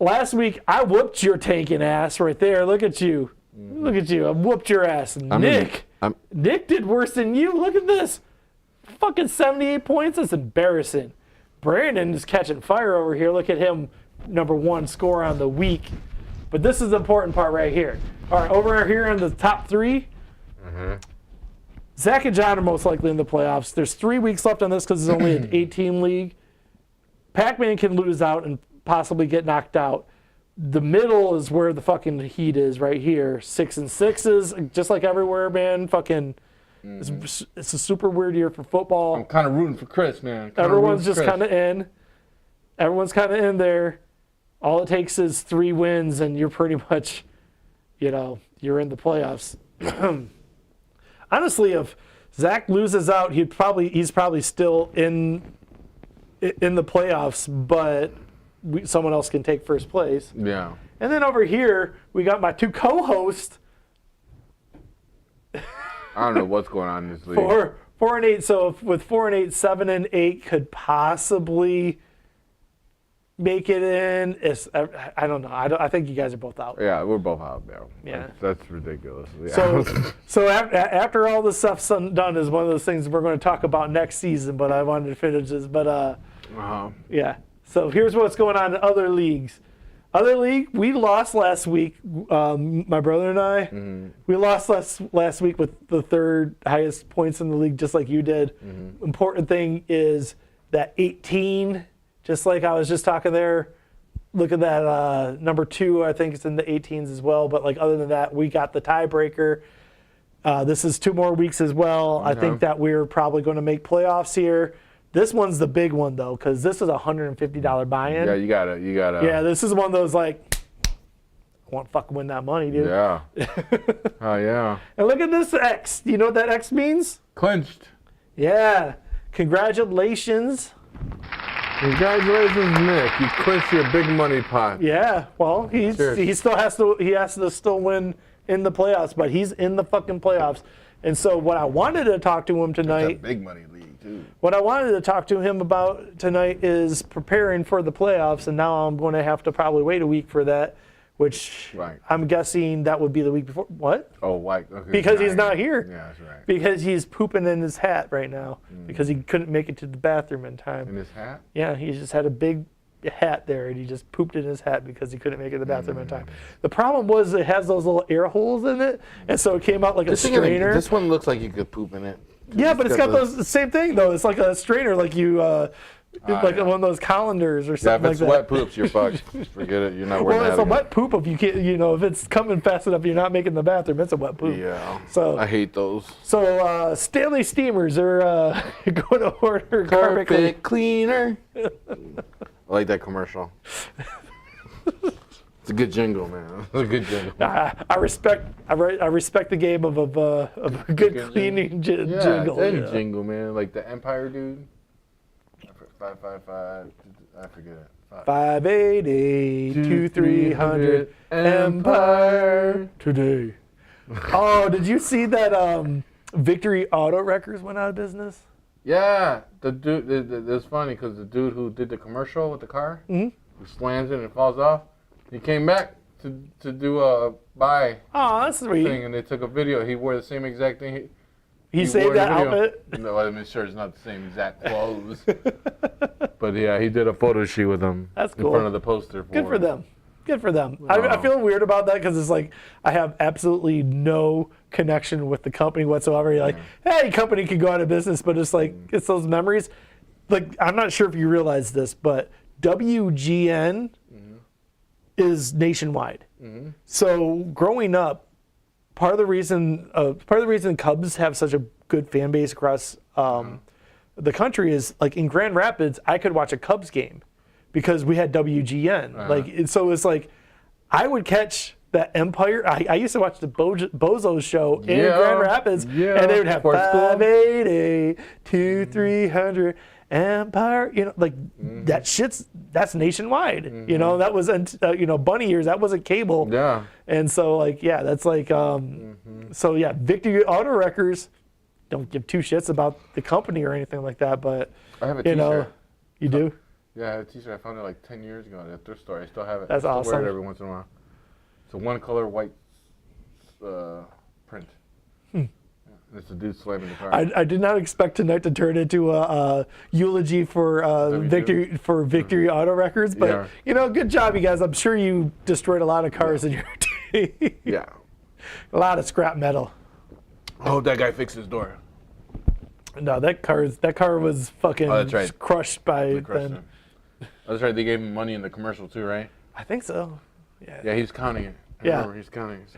Last week, I whooped your tanking ass right there. Look at you. Look at you. I whooped your ass. Nick did worse than you. Look at this. Fucking 78 points. That's embarrassing. Brandon is catching fire over here. Look at him, #1 score on the week. But this is the important part right here. All right, over here in the top 3, Zach and John are most likely in the playoffs. There's 3 weeks left on this because it's only an 8-team league. Pac-Man can lose out and possibly get knocked out. The middle is where the fucking heat is right here. 6 and 6s, just like everywhere, man. Fucking, it's a super weird year for football. I'm kind of rooting for Chris, man. Everyone's just kind of in. Everyone's kind of in there. All it takes is 3 wins, and you're pretty much, you're in the playoffs. Honestly, if Zach loses out, he's probably still in the playoffs, but someone else can take first place. Yeah. And then over here, we got my 2 co-hosts. I don't know what's going on in this league. 4 and 8. So with 4 and 8, 7 and 8 could possibly make it in. I don't know. I think you guys are both out. Yeah, we're both out there. Yeah. That's ridiculous. Yeah. So after all this stuff's done is one of those things we're going to talk about next season. But I wanted to finish this. But yeah. So here's what's going on in other leagues. Other league, we lost last week. My brother and I, we lost last week with the 3rd highest points in the league, just like you did. Important thing is that 18, just like I was just talking there. Look at that #2. I think it's in the 18s as well. But like other than that, we got the tiebreaker. This is 2 more weeks as well. I think that we're probably going to make playoffs here. This one's the big one, though, because this is a $150 buy-in. Yeah, you gotta. Yeah, this is one of those, like, I want to fucking win that money, dude. Yeah. Oh, yeah. And look at this X. Do you know what that X means? Clinched. Yeah. Congratulations. Congratulations, Nick. You clinched your big money pot. Yeah. Well, he still has to still win in the playoffs, but he's in the fucking playoffs. And so what I wanted to talk to him tonight. It's a big money league, too. What I wanted to talk to him about tonight is preparing for the playoffs, and now I'm going to have to probably wait a week for that, which I'm guessing that would be the week before. What? Oh, why? Okay, because he's not here. Yeah, that's right. Because he's pooping in his hat right now because he couldn't make it to the bathroom in time. In his hat? Yeah, he just had a big hat there, and he just pooped in his hat because he couldn't make it to the bathroom in time. The problem was it has those little air holes in it, and so it came out like a strainer. This one looks like you could poop in it. Yeah, but it's got the same thing though. It's like a strainer, like you, like one of those colanders or something like that. Yeah, if it's wet poops, you're fucked. Forget it. You're not working. Well, it's a wet poop if you can't. If it's coming fast enough, you're not making the bathroom. It's a wet poop. Yeah. So I hate those. So Stanley Steamers are going to order carpet cleaner. I like that commercial. It's a good jingle, man. It's a good jingle. I respect the game of a good cleaning jingle. Any jingle, man. Like the Empire dude. 555. I forget it. 588 2300 Empire today. Oh, did you see that Victory Auto Wreckers went out of business? Yeah, the dude. It's funny because the dude who did the commercial with the car, who slams it and it falls off, he came back to do a buy that's sweet. thing, and they took a video. He wore the same exact thing. He saved that outfit? No, I'm sure it's not the same exact clothes. But yeah, he did a photo shoot with them. That's cool. In front of the poster. Good for them. Good for them. I feel weird about that because it's like I have absolutely no connection with the company whatsoever. You're like, hey, company could go out of business, but it's like it's those memories. Like I'm not sure if you realize this, but WGN is nationwide. So growing up, part of the reason Cubs have such a good fan base across the country is like in Grand Rapids, I could watch a Cubs game because we had WGN. So it's like I would catch that Empire. I used to watch the Bozo show in Grand Rapids, and they would have 588 2300 Empire, like that's nationwide. That was bunny ears, that wasn't cable. Yeah. And so that's so yeah, Victory Auto Wreckers don't give two shits about the company or anything like that, but I have a T-shirt. You do? Yeah, I have a T-shirt. I found it like 10 years ago at a thrift store. I still have it. That's I still awesome. wear it every once in a while. It's a one-color white print. Yeah, it's a dude slamming the car. I did not expect tonight to turn into a eulogy for Victory Auto Wreckers, but good job, you guys. I'm sure you destroyed a lot of cars in your day. Yeah. A lot of scrap metal. I hope that guy fixed his door. No, that car was fucking crushed by then. That's right. They gave him money in the commercial too, right? I think so. Yeah. Yeah, he's counting it. I remember he's counting. He's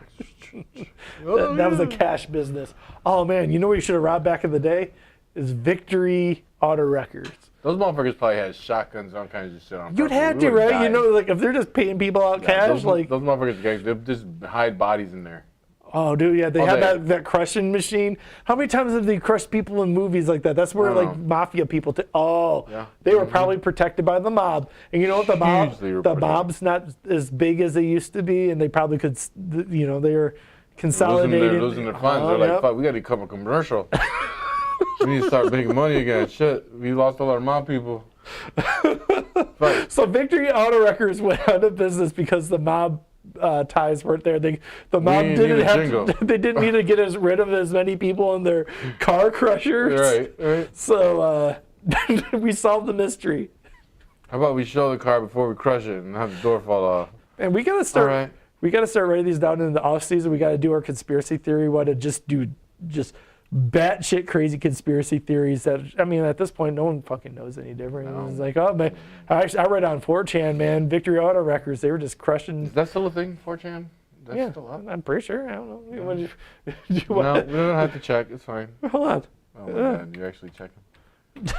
like, that was a cash business. Oh man, you know what you should have robbed back in the day? Is Victory Auto Wreckers. Those motherfuckers probably had shotguns and all kinds of shit on. You'd have to, right? Died. If they're just paying people out cash, those motherfuckers, they just hide bodies in there. Oh, dude, yeah, they had that crushing machine. How many times have they crushed people in movies like that? That's where mafia people. They were probably protected by the mob. And you know what? The mob's not as big as they used to be, and they probably could. They were consolidating. They're losing their funds. They're like, fuck, we got to become a commercial. We need to start making money again. Shit, we lost all our mob people. So Victory Auto Wreckers went out of business because the mob ties weren't there. The mob didn't need to get rid of as many people in their car crushers. Right. So we solved the mystery. How about we show the car before we crush it and have the door fall off? And we gotta start. Right. We gotta start writing these down in the off season. We gotta do our conspiracy theory. We gotta just do batshit crazy conspiracy theories that, at this point, no one fucking knows any different. No. It's like, oh, man, I read on 4chan, man, Victory Auto Wreckers, they were just crushing. Is that still a thing, 4chan? That's still up? I'm pretty sure. I don't know. No, we don't have to check. It's fine. Hold on. Oh, my God, you're actually checking. Do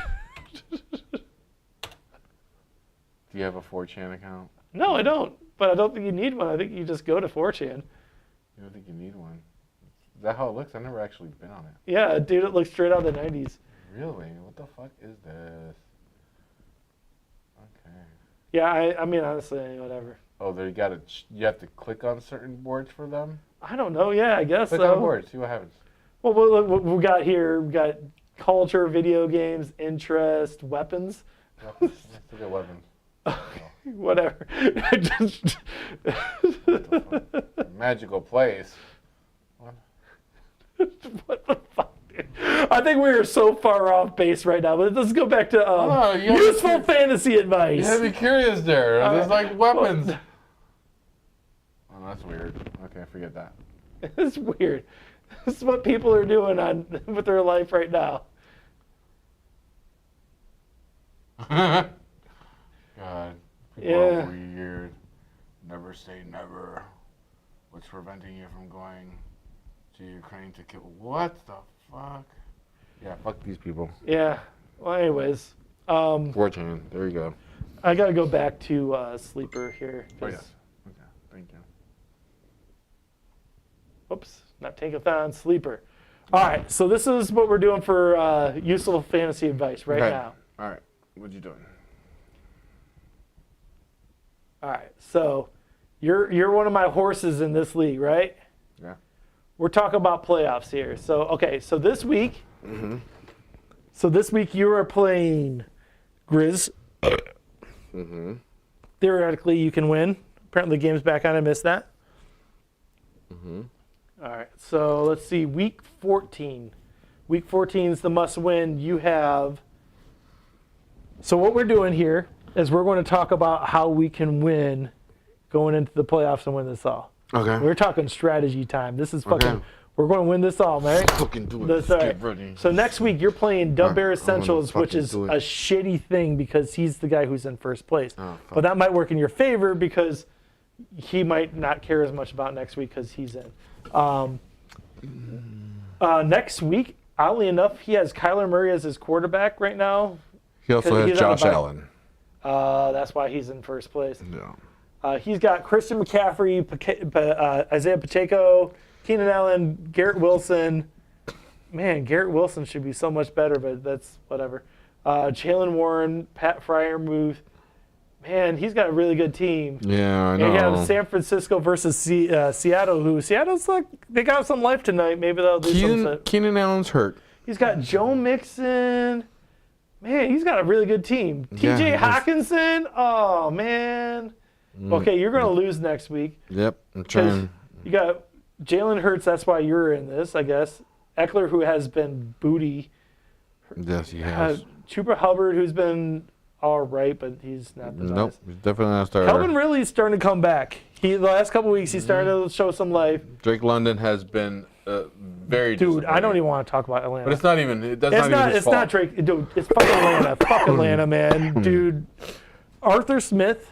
you have a 4chan account? No, I don't. But I don't think you need one. I think you just go to 4chan. You don't think you need one? Is that how it looks? I've never actually been on it. Yeah, dude, it looks straight out of the 90s. Really? What the fuck is this? Okay. Yeah, honestly, whatever. Oh, you have to click on certain boards for them? I don't know. Yeah, I guess click so. On boards, see what happens. Well, what we got here, we got culture, video games, interest, weapons. Let's look at weapons. Whatever. What the fuck? Magical place. What the fuck, dude? I think we are so far off base right now. But let's go back to useful fantasy advice. You had me curious there. There's weapons. Oh, that's weird. Okay, forget that. It's weird. This is what people are doing with their life right now. God. People are weird. Never say never. What's preventing you from going to Ukraine to kill? What the fuck? Yeah, fuck these people. Yeah. Well, anyways. 4chan. There you go. I got to go back to Sleeper here. Oh, yeah. Okay. Thank you. Whoops. Not Tankathon, Sleeper. All right. So this is what we're doing for useful fantasy advice right now. All right. What you doing? All right. So you're one of my horses in this league, right? Yeah. We're talking about playoffs here. So, okay. So this week. Mm-hmm. So this week you are playing Grizz. Mm-hmm. Theoretically, you can win. Apparently, the game's back on. I missed that. Mm-hmm. All right. So let's see. Week 14. Week 14 is the must-win. You have. So what we're doing here is we're going to talk about how we can win going into the playoffs and win this all. Okay. We're talking strategy time. This is fucking. Okay. We're going to win this all, man. Fucking do it. Get ready. So next week you're playing Dub Bear Essentials, which is a shitty thing because he's the guy who's in first place. Oh, but that might work in your favor because he might not care as much about next week because he's in. Next week, oddly enough, he has Kyler Murray as his quarterback right now. He also has Josh Allen. That's why he's in first place. Yeah. He's got Christian McCaffrey, Isaiah Pacheco, Keenan Allen, Garrett Wilson. Man, Garrett Wilson should be so much better, but that's whatever. Jalen Warren, Pat Fryermuth. Man, he's got a really good team. Yeah, I know. And you have San Francisco versus Seattle, who Seattle's like, they got some life tonight. Maybe they'll do something. Keenan Allen's hurt. He's got Joe Mixon. Man, he's got a really good team. Yeah, TJ Hawkinson. Oh, man. Okay, you're going to lose next week. Yep, I'm 'Cause trying. you got Jalen Hurts. That's why you're in this, I guess. Eckler, who has been booty. Yes, he has. Chuba Hubbard, who's been all right, but he's not the Nope, best. he's definitely not a starter. Calvin Ridley's starting to come back. The last couple weeks, he started to show some life. Drake London has been very Dude, I don't even want to talk about Atlanta. But it's not even. That's It's not, not. even his It's fault. not Drake. Dude, it's fucking Atlanta. Fuck Atlanta, man. Dude, Arthur Smith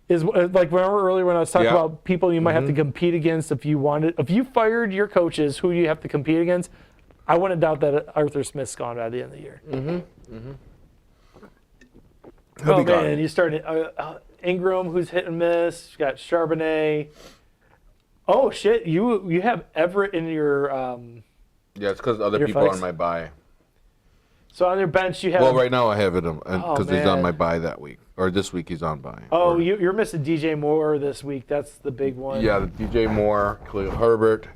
is like, remember earlier when I was talking Yeah. about people you might have to compete against if you fired your coaches, who you have to compete against. I wouldn't doubt that Arthur Smith's gone by the end of the year. He'll Oh be gone. man, you started Ingram, who's hit and miss. You got Charbonnet. Oh shit, you have Everett in your. Yeah, it's because other Your people are flex? on my bye. So on your bench you have. Well, right now I have it because he's on man. my bye that week, or this week he's on bye. Oh, Or- you're missing DJ Moore this week. That's the big one. Yeah, the DJ Moore, Khalil Herbert.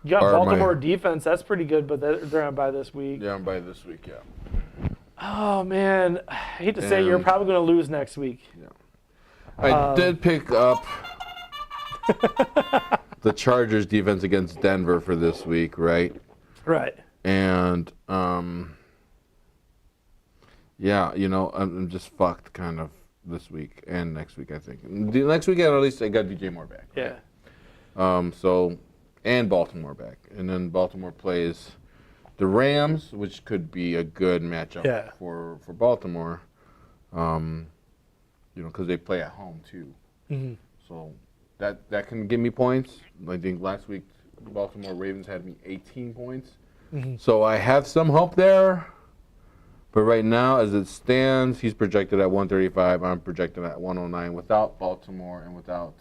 You got Or my- Baltimore defense. That's pretty good, but they're on by this week. Yeah, I'm by this week. Yeah. Oh man, I hate to say you're And- probably going to lose next week. I did pick up the Chargers defense against Denver for this week, right? Right. And yeah, I'm just fucked kind of this week and next week. I think the next week at least I got DJ Moore back. Yeah. So and Baltimore back, and then Baltimore plays the Rams, which could be a good matchup Yeah. for Baltimore. Because they play at home too. Mhm. So that can give me points. I think last week the Baltimore Ravens had me 18 points. Mm-hmm. So I have some hope there. But right now, as it stands, he's projected at 135. I'm projected at 109 without Baltimore and without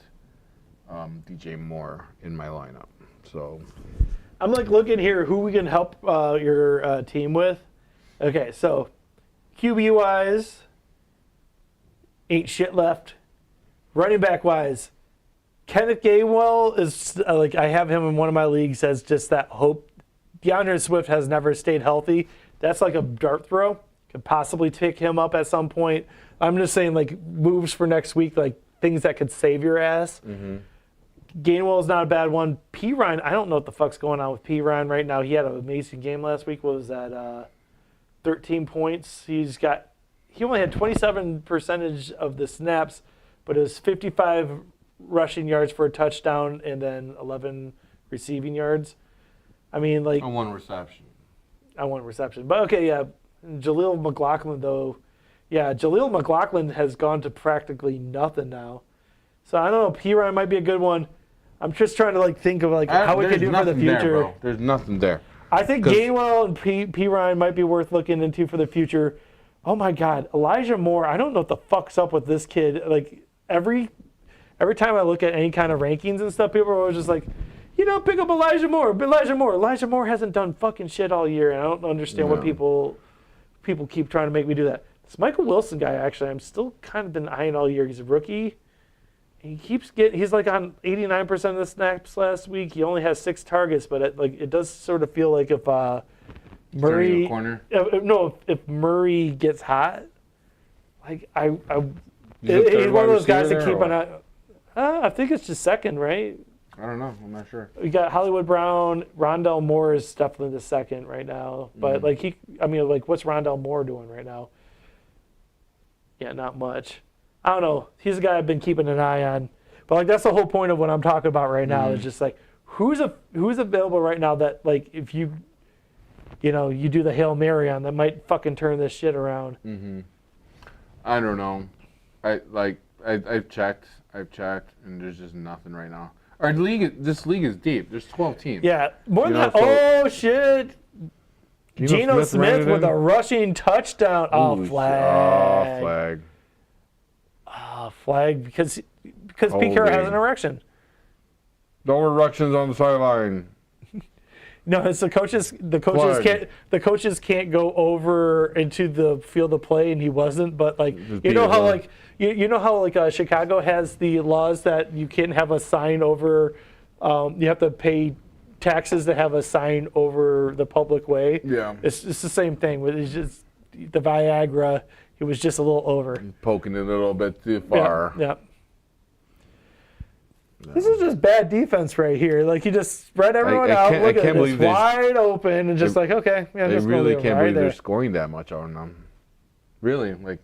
DJ Moore in my lineup. So I'm like looking here who we can help your team with. Okay, so QB wise, ain't shit left. Running back wise, Kenneth Gainwell is like, I have him in one of my leagues as just that hope. DeAndre Swift has never stayed healthy. That's like a dart throw. Could possibly pick him up at some point. I'm just saying, like, moves for next week, like things that could save your ass. Gainwell is not a bad one. P. Ryan, I don't know what the fuck's going on with P. Ryan right now. He had an amazing game last week. What was that? 13 points. He only had 27% of the snaps, but it was 55 rushing yards for a touchdown and then 11 receiving yards. I mean, like, on one reception. on one reception. But okay, yeah. Jaleel McLaughlin, though. Yeah, Jaleel McLaughlin has gone to practically nothing now. So I don't know. P. Ryan might be a good one. I'm just trying to like think of like how we could do for the future. There's nothing there. I think 'Cause- Gainwell and P. Ryan might be worth looking into for the future. Oh my God, Elijah Moore. I don't know what the fuck's up with this kid. Like every time I look at any kind of rankings and stuff, people are always just like, pick up Elijah Moore. Elijah Moore hasn't done fucking shit all year, and I don't understand what people keep trying to make me do that. This Michael Wilson guy, actually, I'm still kind of been eyeing all year. He's a rookie. He's like on 89% of the snaps last week. He only has 6 targets, but it does sort of feel like if Murray, corner. if Murray gets hot, like He's he's one of those guys that that keep an eye. I think it's just second, right? I don't know. I'm not sure. We got Hollywood Brown. Rondell Moore is definitely the second right now. But what's Rondell Moore doing right now? Yeah, not much. I don't know. He's a guy I've been keeping an eye on. But like that's the whole point of what I'm talking about right now is just like who's available right now that like if you do the Hail Mary on that might fucking turn this shit around. I don't know. I've checked, and there's just nothing right now. This league is deep. There's 12 teams. Yeah, more than that. so- Oh shit! Geno Smith ran it with in? a rushing touchdown. Ooh, Flag. flag. Flag because Pete Carroll has Holding. an erection. No erections on the sideline. No, it's the coaches. The coaches Florida. can't. The coaches can't go over into the field of play, and he wasn't. But like, you know how like you know how like Chicago has the laws that you can't have a sign over. You have to pay taxes to have a sign over the public way. Yeah. It's the same thing. It's just the Viagra. It was just a little over. Poking it a little bit too far. Yeah. This is just bad defense right here. Like, you just spread everyone out. Look at it. It's wide open and just like, okay. Yeah, I just really go can't right believe there. they're scoring that much on them. Really, like.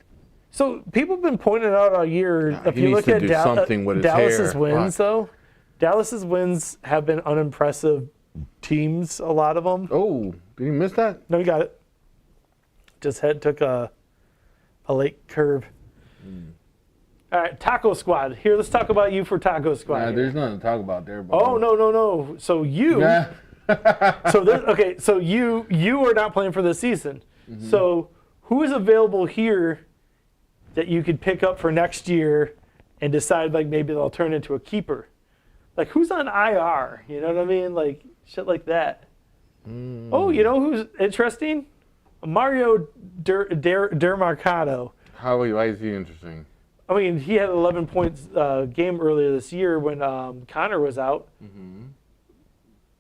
So people have been pointing out all year. If he you needs look to at do something with his Dallas's hair. wins, though, Dallas's wins have been unimpressive teams. A lot of them. Oh, did you miss that? No, you got it. Just took a late curve. All right, Taco Squad. Here, let's talk about you for Taco Squad. Nah, here. there's nothing to talk about there. Oh no. So you. Yeah. So you are not playing for this season. So who is available here that you could pick up for next year and decide like maybe they'll turn into a keeper? Like who's on IR? You know what I mean? Like shit like that. Oh, you know who's interesting? Mario Dermarcado. Why is he interesting? I mean, he had 11 points game earlier this year when Connor was out.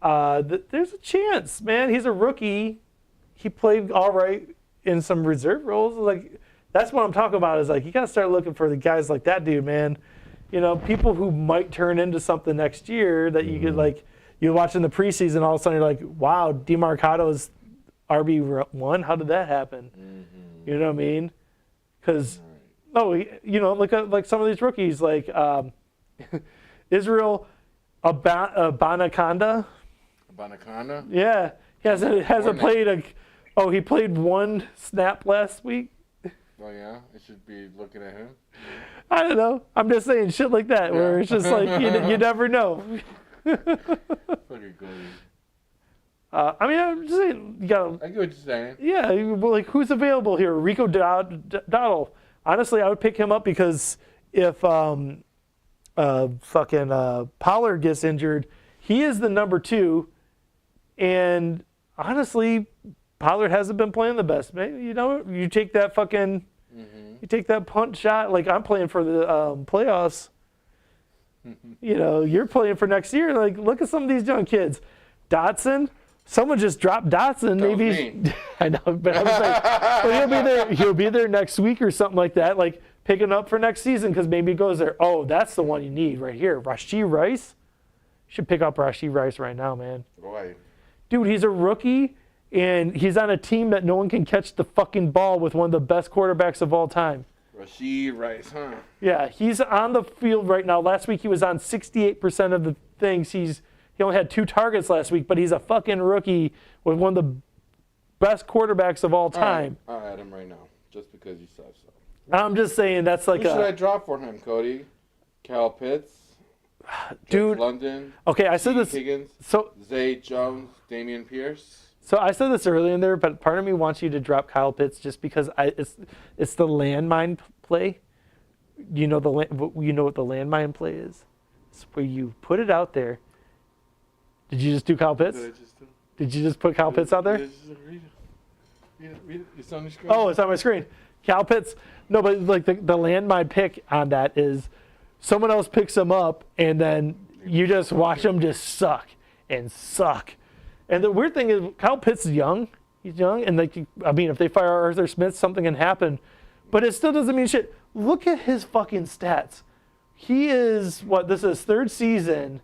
There's a chance, man. He's a rookie. He played all right in some reserve roles. Like that's what I'm talking about. Is like you got to start looking for the guys like that dude, man. You know, people who might turn into something next year that you could like. You're watching the preseason, all of a sudden you're like, wow, DeMarcado's RB1. How did that happen? You know what I mean? Because. Oh, you know, look at like some of these rookies, like Israel Abanaconda. Banaconda? Yeah, he hasn't played he played one snap last week. Oh yeah, I should be looking at him. I don't know. I'm just saying shit like that, where it's just like you never know. Fucking good. I mean, I'm just saying you got. I get what you're saying. Yeah, well, like who's available here? Rico Dowdle. Honestly, I would pick him up because if Pollard gets injured, he is the number 2. And honestly, Pollard hasn't been playing the best. Maybe, you know, you take that you take that punt shot. Like I'm playing for the playoffs. You know, you're playing for next year. Like, look at some of these young kids. Dotson. Someone just dropped Dotson. Maybe I know, but I was like, but he'll be there next week or something like that. Like picking up for next season because maybe he goes there. Oh, that's the one you need right here. Rashee Rice. You should pick up Rashee Rice right now, man. Why? Dude, he's a rookie and he's on a team that no one can catch the fucking ball with one of the best quarterbacks of all time. Rashee Rice, huh? Yeah, he's on the field right now. Last week he was on 68% of the things. He only had 2 targets last week, but he's a fucking rookie with one of the best quarterbacks of all time. I'll add him right now, just because you said so. I'm just saying that's like Who should I drop for him, Cody? Cal Pitts? Dude. London? Okay, I said this. Higgins? So Zay Jones? Damian Pierce? So I said this earlier in there, but part of me wants you to drop Kyle Pitts just because it's the landmine play. You know what the landmine play is? It's where you put it out there. Did you just do Kyle Pitts? Did you just put Kyle Pitts out there? Read it. It's on the screen. Oh, it's on my screen. Kyle Pitts. No, but like the landmine pick on that is someone else picks him up and then you just watch him just suck and suck. And the weird thing is Kyle Pitts is young. He's young. And like, I mean, if they fire Arthur Smith, something can happen. But it still doesn't mean shit. Look at his fucking stats. He is, this is his 3rd season.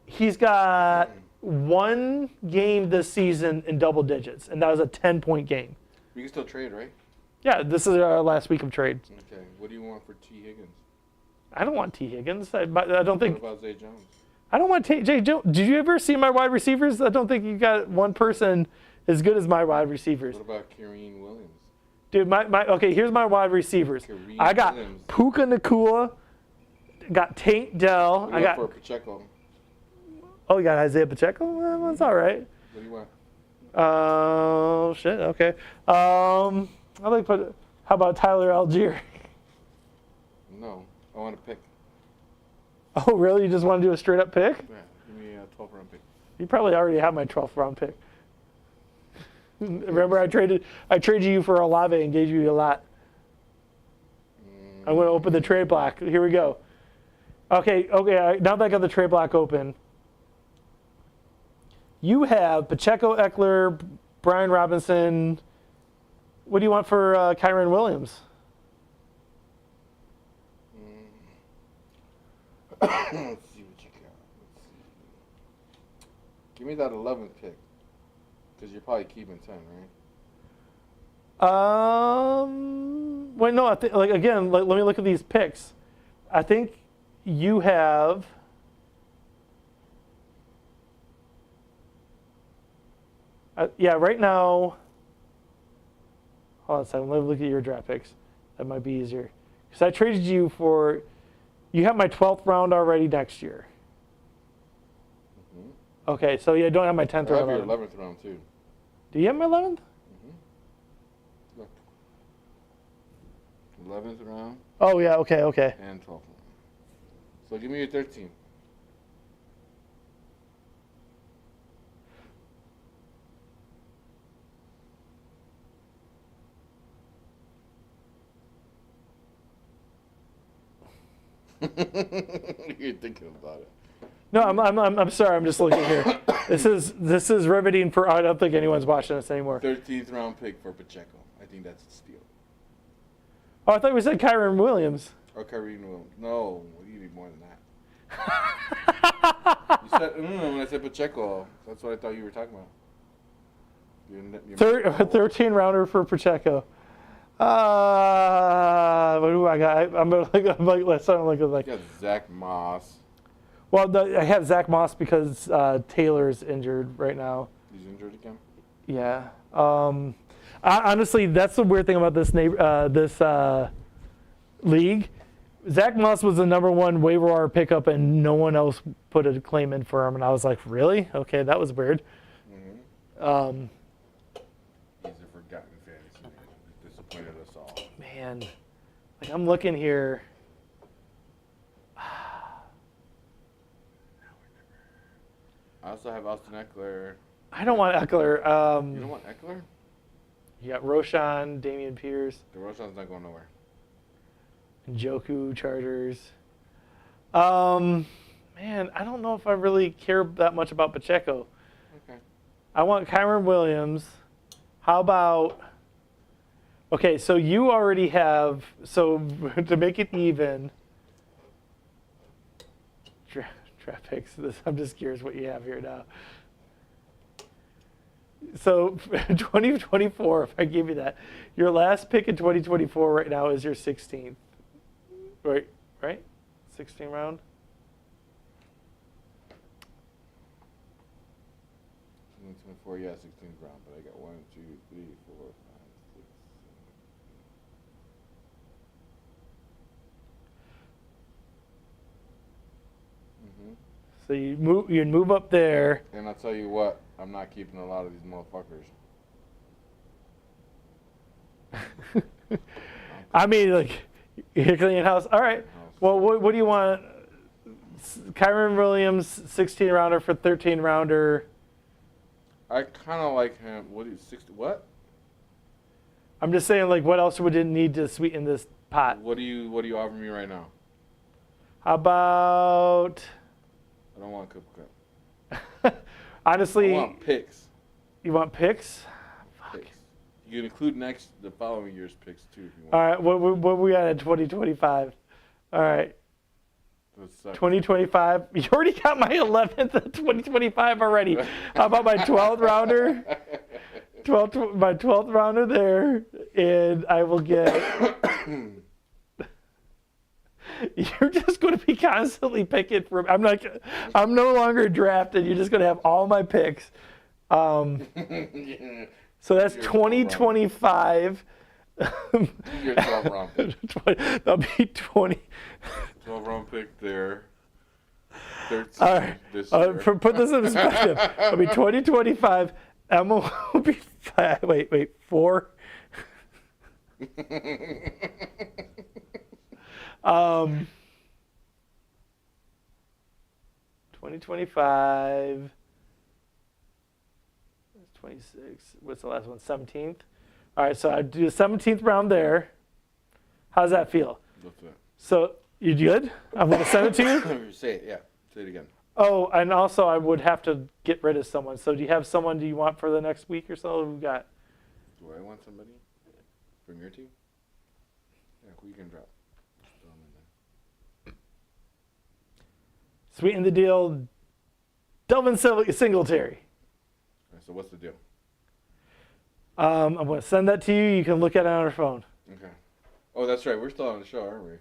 He's got 1 game this season in double digits, and that was a 10-point game. We can still trade, right? Yeah, this is our last week of trade. Okay. What do you want for T. Higgins? I don't want T. Higgins. I don't think. What about Zay Jones? I don't want Jay Jones. Did you ever see my wide receivers? I don't think you got one person as good as my wide receivers. What about Kareem Williams? Dude, okay, here's my wide receivers. Kareem I got Williams. Puka Nacua, got Tank Dell. I got for Pacheco. Oh, you got Isaiah Pacheco? Well, that's all right. What do you want? Oh, shit, okay. How about Tyler Algier? No, I want to pick. Oh, really? You just want to do a straight up pick? Yeah, give me a 12th round pick. You probably already have my 12th round pick. Remember, I traded you for Olave and gave you a lot. I'm going to open the trade block. Here we go. Okay. Now that I got the trade block open, you have Pacheco, Eckler, Brian Robinson. What do you want for Kyron Williams? Let's see what you got. Let's see. Give me that 11th pick. Because you're probably keeping 10, right? Wait, no. I think let me look at these picks. I think you have. Yeah, right now. Hold on a second. Let me look at your draft picks. That might be easier. Because I traded you for. You have my 12th round already next year. Mm-hmm. Okay, so you don't have my 10th I have or your 11th. 11th round, too. Do you have my 11th? Mm-hmm. Look. 11th round. Oh, yeah, okay. And 12th round. So give me your 13th. You're thinking about it. No, I'm sorry. I'm just looking here. This is riveting for. I don't think anyone's watching this anymore. 13th round pick for Pacheco. I think that's a steal. Oh, I thought we said Kyron Williams. Or Kyrie Williams. No, you need more than that. You said when I said Pacheco. That's what I thought you were talking about. Your 13 rounder for Pacheco. What do I got? I'm like let's start looking like. You got Zach Moss. Well, I have Zach Moss because Taylor's injured right now. He's injured again. Yeah. Honestly, that's the weird thing about this league. Zach Moss was the number one waiver wire pickup, and no one else put a claim in for him. And I was like, really? Okay, that was weird. Mm-hmm. He's a forgotten fantasy man. He's disappointed us all. Man, like I'm looking here. I also have Austin Eckler. I don't want Eckler. You don't want Eckler? You got Roshan, Damian Pierce, The Roshan's not going nowhere. Njoku, Chargers. Man, I don't know if I really care that much about Pacheco. Okay. I want Kyron Williams. How about? Okay, so you already have. So to make it even. Draft picks. I'm just curious what you have here now. So 2024, if I give you that, your last pick in 2024 right now is your 16th. Right? 16 round? 2024, yeah, 16th round, but I got 1, 2, 3, 4, 5, 6, 7. So you'd move up there. And I'll tell you what, I'm not keeping a lot of these motherfuckers. I mean, like, you're cleaning house. All right. Well, what do you want? Kyron Williams, 16 rounder for 13 rounder. I kind of like him. What? I'm just saying, like, what else would it need to sweeten this pot? What do you offer me right now? How about? I don't want Cooper Cup. Honestly, I want picks. You want picks? Picks. You can include the following year's picks too if you want. All right. What we got in 2025? All right. 2025. You already got my 11th of 2025 already. How about my 12th rounder? My 12th rounder there, and I will get. You're just going to be constantly picking from. I'm no longer drafted. You're just going to have all my picks. So that's 2025. Your 12 round pick. That'll be 20. 12 round pick there. 13 All right. this year. Put this in perspective. It'll be 2025. Emma will be 5. Wait, 4. 2025. 26. What's the last one? 17th. All right, so I do the 17th round there. How's that feel? What's that? So you good? I'm going to send it to you? Say it, yeah. Say it again. Oh, and also I would have to get rid of someone. So do you have someone do you want for the next week or so? Who got? Do I want somebody from your team? Yeah, who you can drop? Sweeten the deal. Delvin Singletary. So what's the deal? I'm going to send that to you. You can look at it on our phone. Okay. Oh, that's right. We're still on the show, aren't we?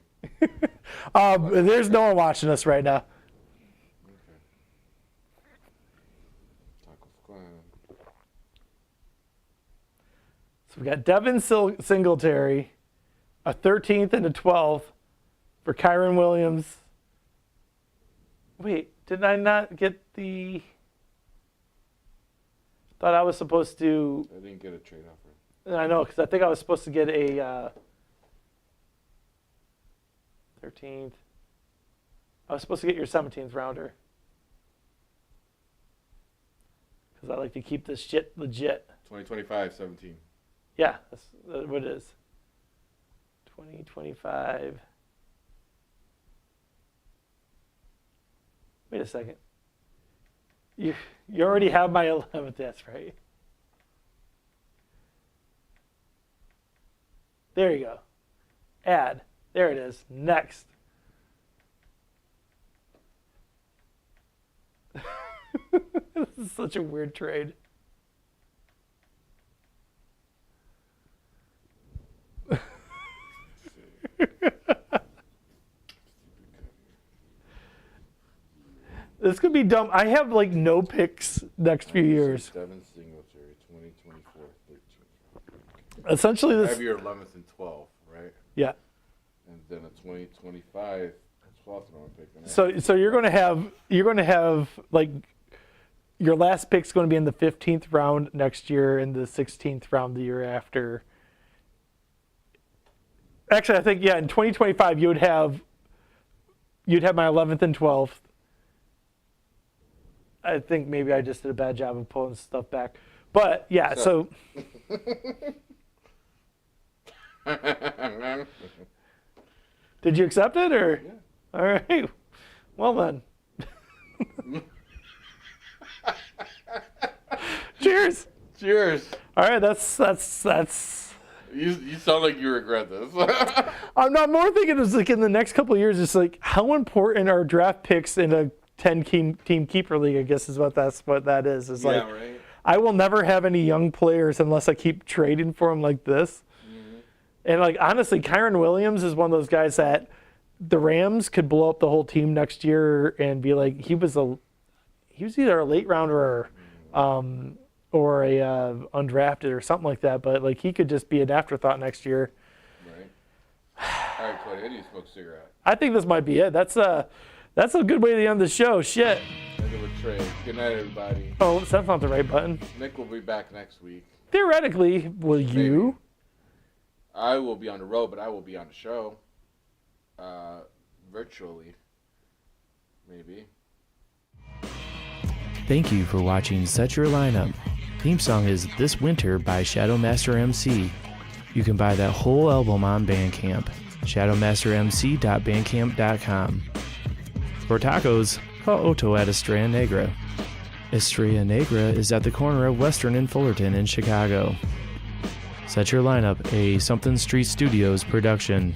There's no one watching us right now. Okay. Taco Squad. So we got Devin Singletary, a 13th and a 12th for Kyron Williams. Wait, did I not get the... Thought I was supposed to... I didn't get a trade offer. I know, because I think I was supposed to get a 13th. I was supposed to get your 17th rounder. Because I like to keep this shit legit. 2025-17. Yeah, that's what it is. 2025. Wait a second. You already have my 11th, that's right. There you go. Add. There it is. Next. This is such a weird trade. This could be dumb. I have like no picks next few years. Devin Singletary, 2024, 13. Essentially, I this. have your 11th and 12th, right? Yeah. And then a 2025 12th round pick. So you're going to have like your last pick's going to be in the 15th round next year and the 16th round the year after. Actually, I think in 2025 you'd have my 11th and 12th. I think maybe I just did a bad job of pulling stuff back. But yeah, so did you accept it or? Yeah. All right. Well then. Cheers. Cheers. All right, that's. You sound like you regret this. I'm not more thinking it's like in the next couple of years. It's like how important are draft picks in a 10-team keeper league? I guess is what that is. It's like right. I will never have any young players unless I keep trading for them like this. Mm-hmm. And like honestly, Kyron Williams is one of those guys that the Rams could blow up the whole team next year and be like he was either a late rounder or a undrafted or something like that. But like he could just be an afterthought next year. Right. All right, Cody. I need to smoke a cigarette. I think this might be it. That's a good way to end the show. Shit. End of a trade. Good night, everybody. Oh, that's not the right button. Nick will be back next week. Theoretically, will you? I will be on the road, but I will be on the show. Virtually. Maybe. Thank you for watching Set Your Lineup. Theme song is This Winter by Shadowmaster MC. You can buy that whole album on Bandcamp. shadowmastermc.bandcamp.com. For tacos, call Otto at Estrella Negra. Estrella Negra is at the corner of Western and Fullerton in Chicago. Set Your Lineup, a Something Street Studios production.